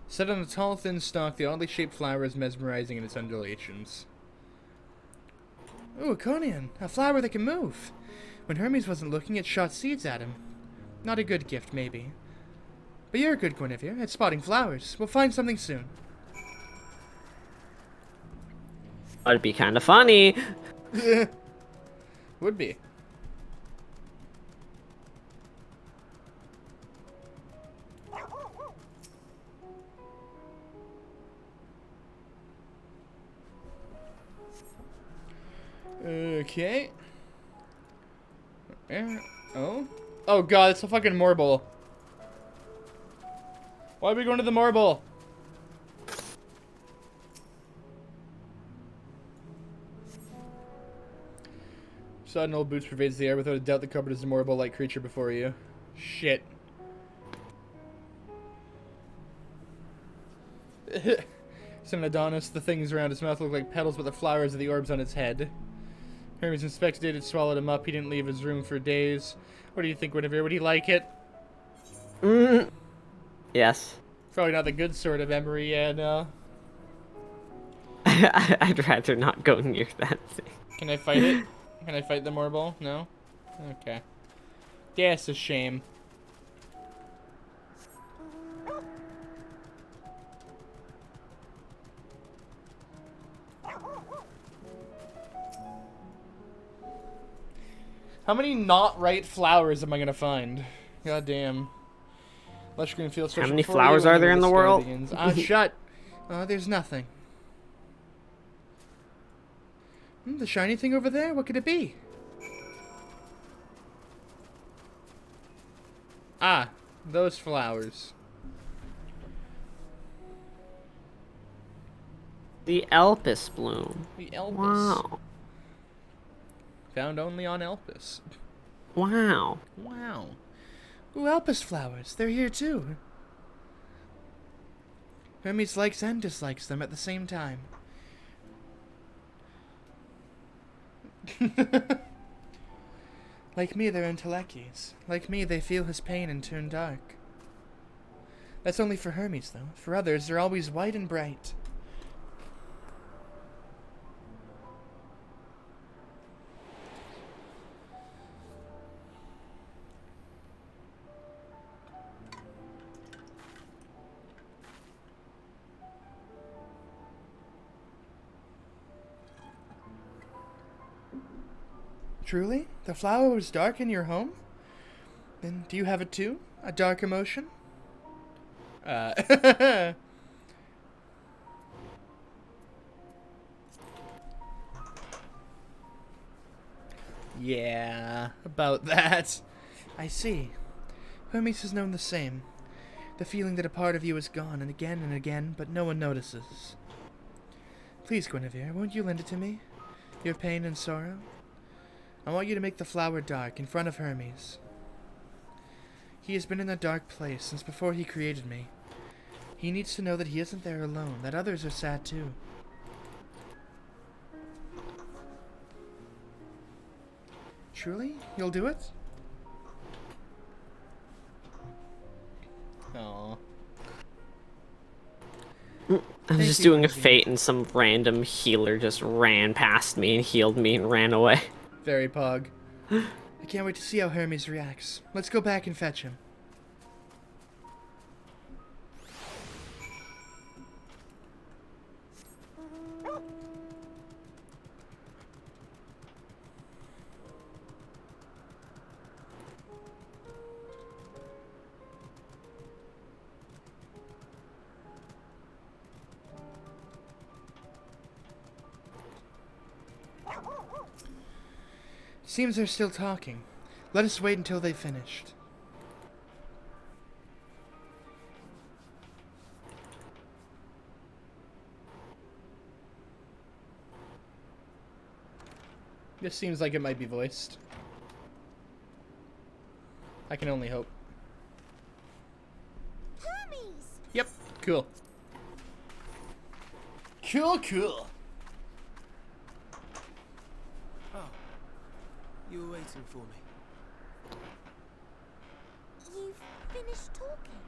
Set on a tall, thin stalk, the oddly shaped flower is mesmerizing in its undulations. Ooh, a conian. A flower that can move. When Hermes wasn't looking, it shot seeds at him. Not a good gift, maybe. But you're a good Guinevere at spotting flowers. We'll find something soon. That'd be kind of funny. Would be. Okay. Oh. Oh god, it's a fucking marble. Why are we going to the marble? Sudden old boots pervades the air. Without a doubt, the cupboard is a marble-like creature before you. Shit. It's an Adonis. The things around its mouth look like petals, but the flowers are the orbs on its head. Hermes inspected it, swallowed him up. He didn't leave his room for days. What do you think, Guinevere? Would he like it? Yes. Probably not the good sort of Emery, yeah, no. I'd rather not go near that thing. Can I fight it? Can I fight the marble? No? Okay. Yeah, it's a shame. How many not right flowers am I gonna find? God damn. Lush green fields. How many flowers are there in the world? Shut. There's nothing. The shiny thing over there? What could it be? Ah, those flowers. The Elpis bloom. The Elpis. Wow. Found only on Elpis. Wow. Wow. Ooh, Elpis flowers. They're here too. Hermes likes and dislikes them at the same time. Like me, they're intellecties. Like me, they feel his pain and turn dark. That's only for Hermes, though. For others, they're always white and bright. Truly? The flower was dark in your home? Then do you have it too? A dark emotion? Yeah, about that. I see. Hermes has known the same. The feeling that a part of you is gone and again, but no one notices. Please, Guinevere, won't you lend it to me? Your pain and sorrow? I want you to make the flower dark in front of Hermes. He has been in a dark place since before he created me. He needs to know that he isn't there alone, that others are sad too. Truly? You'll do it? Aww. I was Thank just you, doing a Guinevere. fate and some random healer just ran past me and healed me and ran away. Very pog. I can't wait to see how Hermes reacts. Let's go back and fetch him. Seems they're still talking. Let us wait until they've finished. This seems like it might be voiced. I can only hope. Hermes! Yep, cool. Cool. Oh, you were waiting for me. You've finished talking?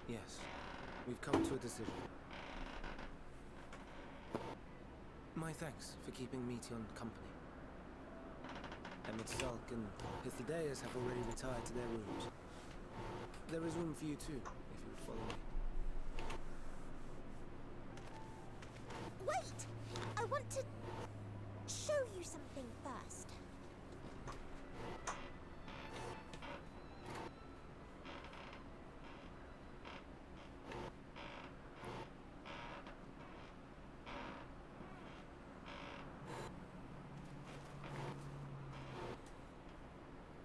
Yes, we've come to a decision. My thanks for keeping Meteon company. Emmett Sulk and Pythideus have already retired to their rooms. There is room for you too, if you would follow me. Wait! I want to show you something first.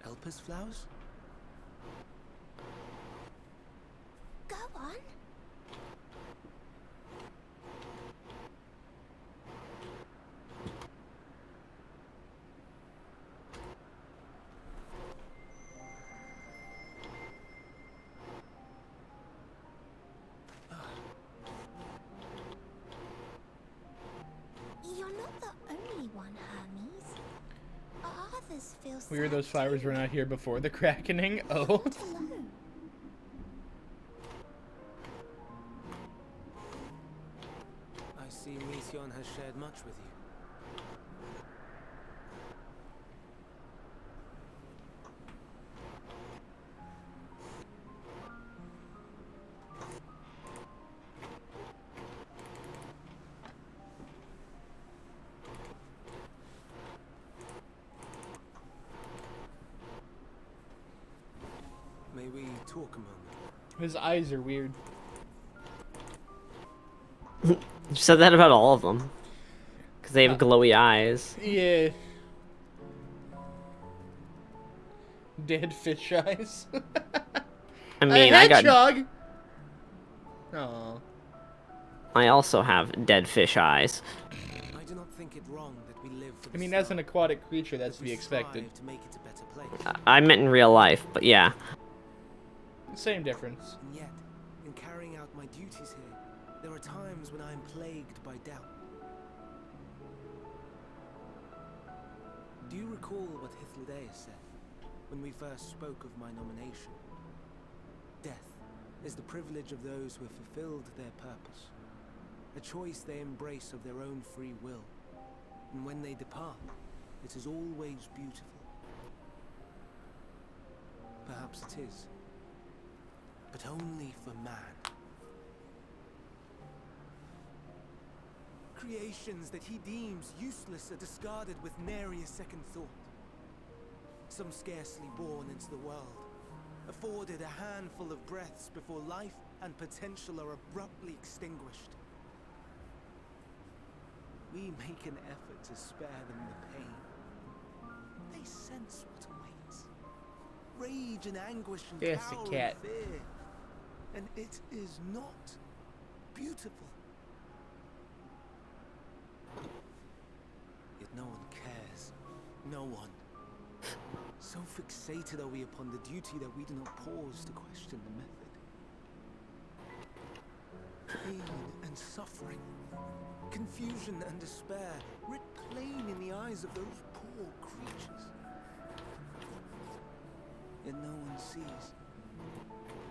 Elpis flowers? Go on. You're not the only one, Hermes. Others feel Weird sad those flowers too. were not here before the crackening. Oh. Not alone. I see Meteon has shared much with you. May we talk a moment? His eyes are weird. You said that about all of them. Because they have glowy eyes. Yeah. Dead fish eyes. I mean, a I got. hedgehog! Aw. I also have dead fish eyes. I do not think it wrong that we live for the I mean, as an sun, aquatic creature, that's that to we be expected. strive to make it a better place. I meant in real life, but yeah. Same difference. And yet, in carrying out my duties here, there are times when I am plagued by doubt. Do you recall what Hythlodaeus said when we first spoke of my nomination? Death is the privilege of those who have fulfilled their purpose, a choice they embrace of their own free will, and when they depart, it is always beautiful. Perhaps it is, but only for man. Creations that he deems useless are discarded with nary a second thought. Some scarcely born into the world, afforded a handful of breaths before life and potential are abruptly extinguished. we make an effort to spare them the pain, they sense what awaits. Rage and anguish and Yes, a cower cat. and fear. And it is not beautiful. Yet no one cares. No one. So fixated are we upon the duty that we do not pause to question the method. Pain and suffering, confusion and despair, writ plain in the eyes of those poor creatures. Yet no one sees.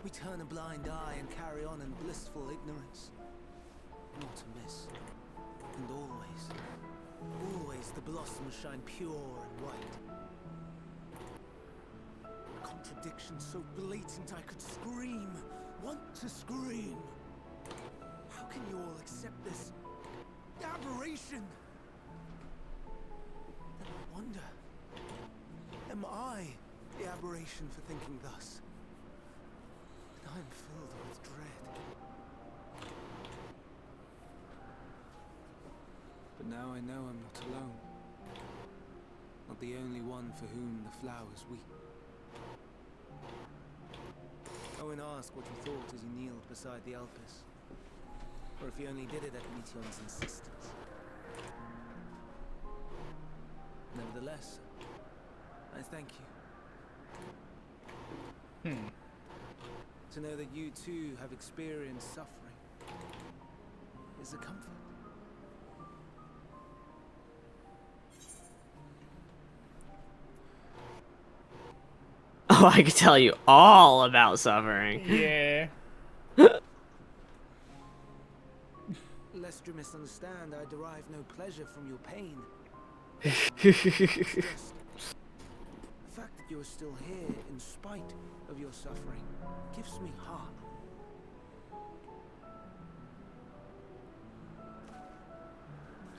We turn a blind eye and carry on in blissful ignorance. Not amiss. And always the blossoms shine pure and white. Contradiction so blatant I could scream, want to scream. How can you all accept this aberration? And I wonder, am I the aberration for thinking thus? And I am filled with dread. But now I know I'm not alone. Not the only one for whom the flowers weep. Owen asked what he thought as he kneeled beside the Alpes, or if he only did it at Meteon's insistence. Nevertheless, I thank you. To know that you too have experienced suffering is a comfort. Oh, I could tell you all about suffering. Yeah. Lest you misunderstand, I derive no pleasure from your pain. The fact that you are still here in spite of your suffering gives me heart.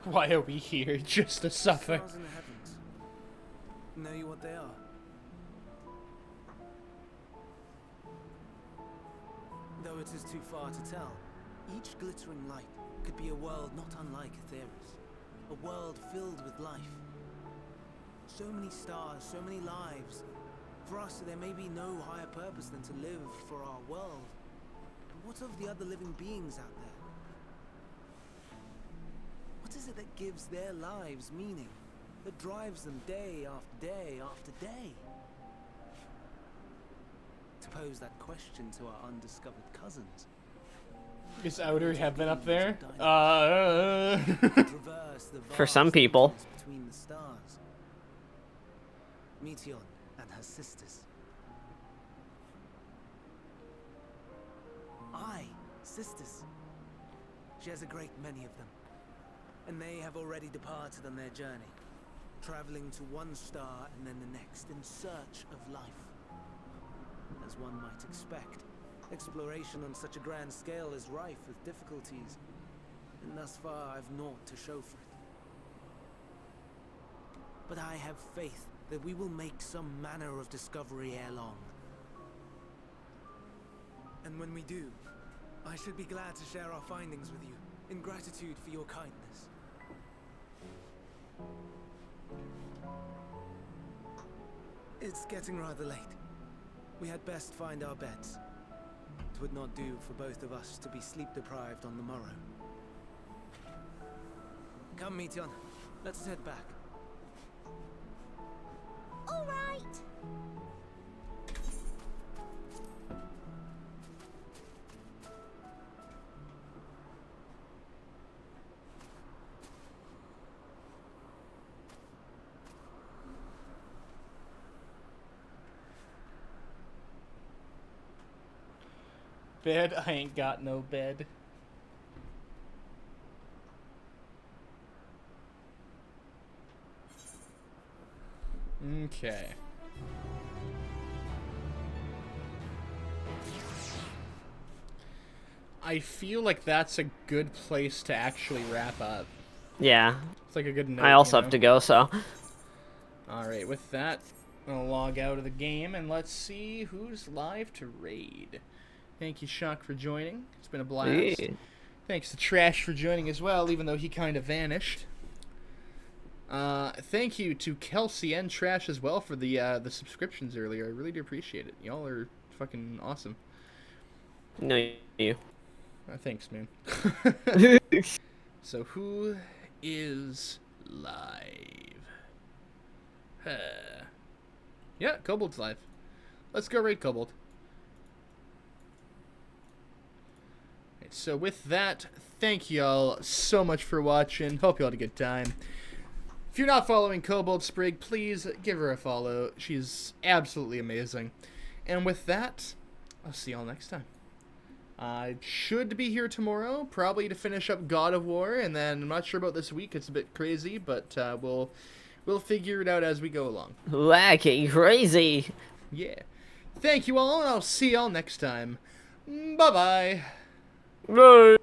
Why are we here? Just to suffer. Stars in the heavens. Know you what they are? Though it is too far to tell, each glittering light could be a world not unlike Aetheris. A world filled with life. So many stars, so many lives. For us, there may be no higher purpose than to live for our world. But what of the other living beings out there? What is it that gives their lives meaning? That drives them day after day after day? To pose that question to our undiscovered cousins. Is outer heaven up there? For some people. Between the stars. Meteon and her sisters. Aye, sisters. She has a great many of them. And they have already departed on their journey. Traveling to one star and then the next in search of life. As one might expect, exploration on such a grand scale is rife with difficulties, and thus far I've naught to show for it. But I have faith that we will make some manner of discovery ere long. And when we do, I should be glad to share our findings with you, in gratitude for your kindness. It's getting rather late. We had best find our beds. It would not do for both of us to be sleep-deprived on the morrow. Come, Meteon. Let's head back. All right. Bed? I ain't got no bed. Okay. I feel like that's a good place to actually wrap up. Yeah. It's like a good note, I also you know? have to go, so. Alright, with that, I'll log out of the game and let's see who's live to raid. Thank you, Shock, for joining. It's been a blast. Yeah. Thanks to Trash for joining as well, even though he kind of vanished. Thank you to Kelsey and Trash as well for the subscriptions earlier. I really do appreciate it. Y'all are fucking awesome. No, you. Thanks, man. So who is live? Yeah, Kobold's live. Let's go raid Kobold. Okay, so with that, thank y'all so much for watching. Hope you all had a good time. If you're not following Kobold Sprig, please give her a follow. She's absolutely amazing. And with that, I'll see y'all next time. I should be here tomorrow, probably to finish up God of War, and then I'm not sure about this week. It's a bit crazy, but we'll figure it out as we go along. Wacky crazy. Yeah. Thank you all, and I'll see y'all next time. Bye-bye. Bye.